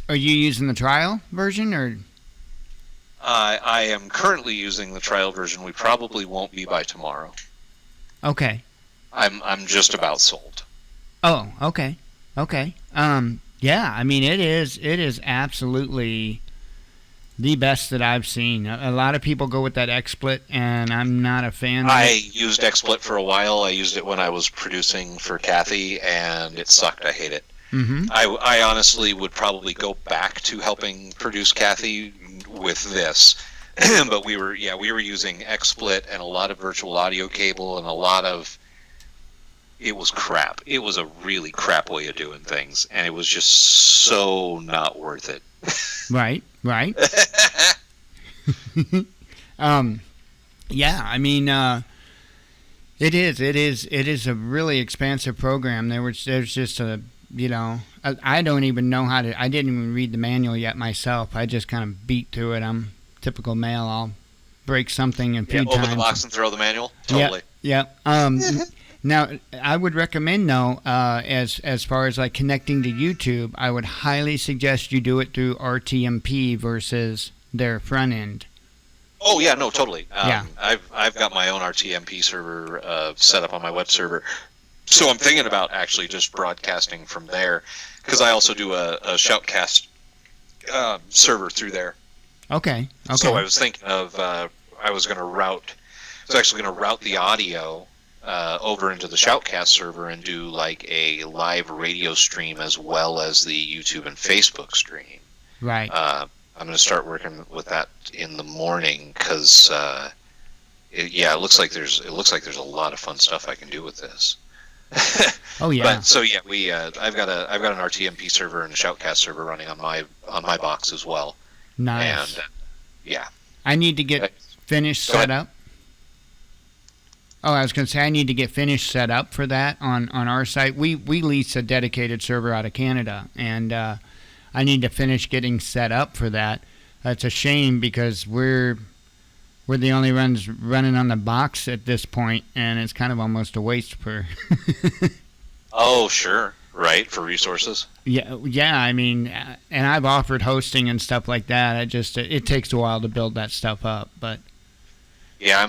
are you using the trial version or? I am currently using the trial version. We probably won't be by tomorrow. Okay. I'm just about sold. Oh, okay. Yeah. I mean, it is absolutely the best that I've seen. A lot of people go with that XSplit, and I'm not a fan of it. I used XSplit for a while. I used it when I was producing for Kathy, and it sucked. I hate it. I honestly would probably go back to helping produce Kathy with this. But we were using XSplit and a lot of virtual audio cable and it was crap. It was a really crap way of doing things, and it was just so not worth it. Right. Yeah, I mean, it is a really expansive program. There's just I don't even know how to. I didn't even read the manual yet myself. I just kind of beat through it. I'm typical male. I'll break something in a few times. Open the box and throw the manual. Totally. Yep. Now, I would recommend, though, as far as like connecting to YouTube, I would highly suggest you do it through RTMP versus their front end. Oh yeah, no, totally. Yeah. I've got my own RTMP server set up on my web server, so I'm thinking about actually just broadcasting from there, because I also do a Shoutcast server through there. Okay. So I was thinking of I was going to route the audio over into the Shoutcast server and do like a live radio stream as well as the YouTube and Facebook stream. Right. I'm going to start working with that in the morning because it looks like there's a lot of fun stuff I can do with this. Oh yeah. But, so yeah, I've got an RTMP server and a Shoutcast server running on my box as well. Nice. And yeah. I need to get finished set up. Oh, I was going to say I need to get finished set up for that on our site. We lease a dedicated server out of Canada, and I need to finish getting set up for that. That's a shame because we're We're the only ones running on the box at this point, and it's kind of almost a waste for. Oh, sure. Right, for resources. Yeah. I mean, and I've offered hosting and stuff like that. It takes a while to build that stuff up, but. Yeah,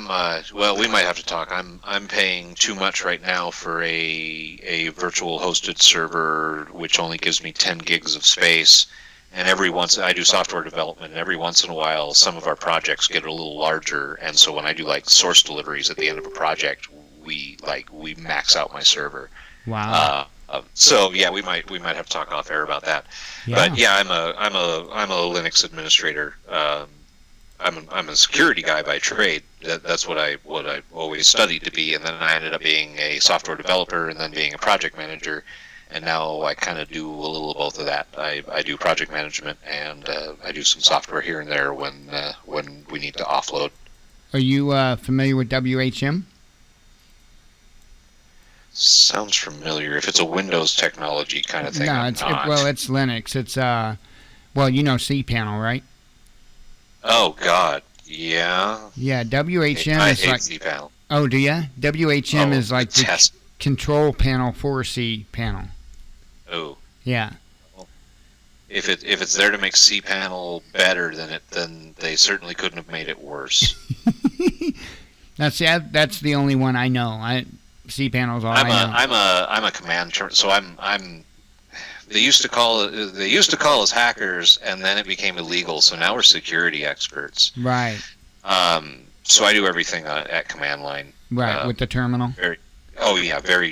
well, we might have to talk. I'm paying too much right now for a virtual hosted server, which only gives me 10 gigs of space. And I do software development, and every once in a while, some of our projects get a little larger. And so when I do like source deliveries at the end of a project, we max out my server. Wow. So yeah, we might have to talk off air about that. Yeah. But yeah, I'm a Linux administrator. I'm a security guy by trade. That's what I always studied to be, and then I ended up being a software developer, and then being a project manager, and now I kind of do a little of both of that. I do project management, and I do some software here and there when we need to offload. Are you familiar with WHM? Sounds familiar. If it's a Windows technology kind of thing, no, it's Linux. It's cPanel, right? Oh God, yeah. Yeah, WHM I is hate like. cPanel. Oh, do ya? WHM is like the control panel for cPanel. Oh. Yeah. If it's there to make cPanel better, then they certainly couldn't have made it worse. That's the only one I know. cPanel's all I know. I'm a command term, so I'm. They used to call us hackers, and then it became illegal. So now we're security experts. Right. So I do everything at command line. Right, with the terminal. Very,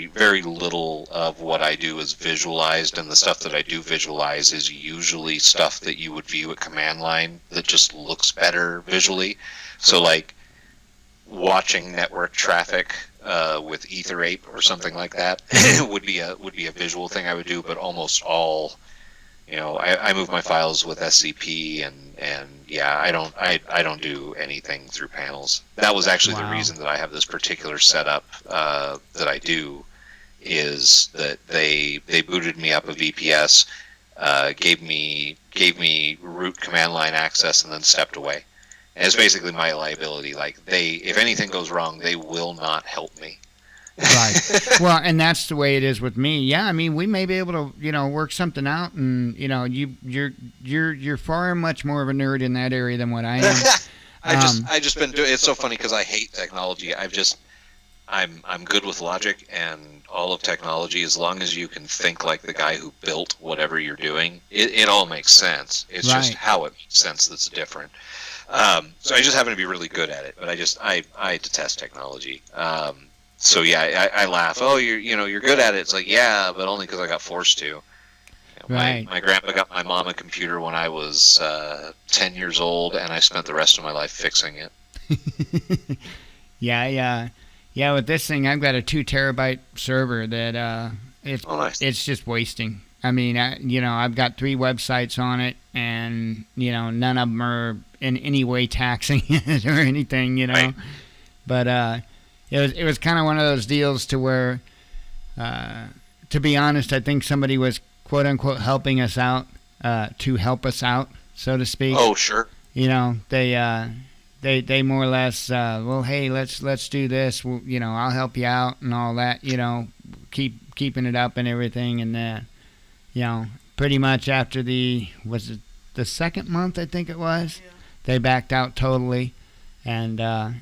very little of what I do is visualized, and the stuff that I do visualize is usually stuff that you would view at command line that just looks better visually. So like watching network traffic with Ether8 or something like that would be a visual thing I would do, but almost all, I move my files with SCP, and yeah, I don't do anything through panels. That was actually the reason that I have this particular setup that I do, is that they booted me up a VPS, gave me root command line access, and then stepped away. And it's basically my liability. Like, if anything goes wrong, they will not help me. Right. Well, and that's the way it is with me. Yeah, I mean, we may be able to, work something out, and you're far much more of a nerd in that area than what I am. I just been doing. It's so funny because I hate technology. I'm good with logic and all of technology. As long as you can think like the guy who built whatever you're doing, it all makes sense. It's just how it makes sense that's different. So I just happen to be really good at it, but I detest technology. So yeah, I laugh. Oh, you're good at it. It's like, yeah, but only because I got forced to. Right. My grandpa got my mom a computer when I was 10 years old, and I spent the rest of my life fixing it. Yeah. With this thing, I've got a 2 terabyte server that it's just wasting. I mean, I've got 3 websites on it, and none of them are in any way taxing it or anything, Right. But it was kind of one of those deals to where, to be honest, I think somebody was quote unquote helping us out, to help us out, so to speak. Oh, sure. They more or less, well, hey, let's do this. Well, I'll help you out and all that. Keeping it up and everything, and that. Pretty much after was it the second month, I think it was, they backed out totally, and so now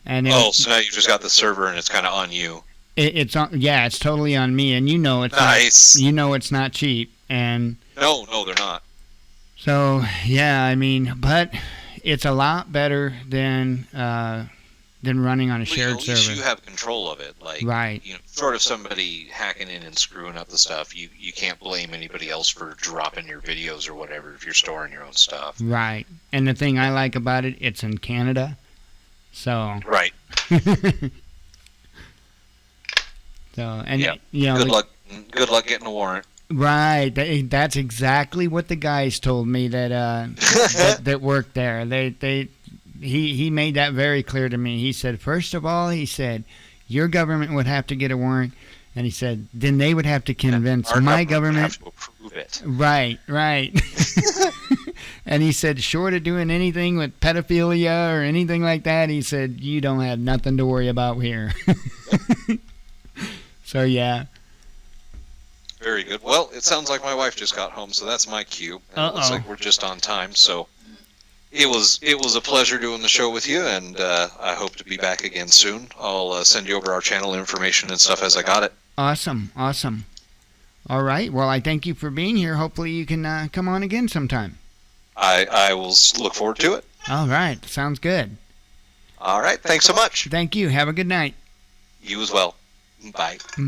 you just got the server and it's kind of on you. It's totally on me, and it's nice. It's not cheap, and no, they're not. So yeah, I mean, but it's a lot better than running on a shared server. At least you have control of it. Like, right. Short of somebody hacking in and screwing up the stuff, you can't blame anybody else for dropping your videos or whatever if you're storing your own stuff. Right. And the thing I like about it, it's in Canada. So. Right. So, and good luck getting a warrant. Right, that's exactly what the guys told me that that worked there. He made that very clear to me. He said, first of all, your government would have to get a warrant, and he said then they would have to convince my government would have to approve it. Right. And he said, short of doing anything with pedophilia or anything like that, he said, you don't have nothing to worry about here. So, yeah. Very good. Well, it sounds like my wife just got home, so that's my cue. And it looks like we're just on time, so it was a pleasure doing the show with you, and I hope to be back again soon. I'll send you over our channel information and stuff as I got it. Awesome. All right. Well, I thank you for being here. Hopefully you can come on again sometime. I will look forward to it. All right. Sounds good. All right. Thanks so much. Thank you. Have a good night. You as well. Bye. Bye.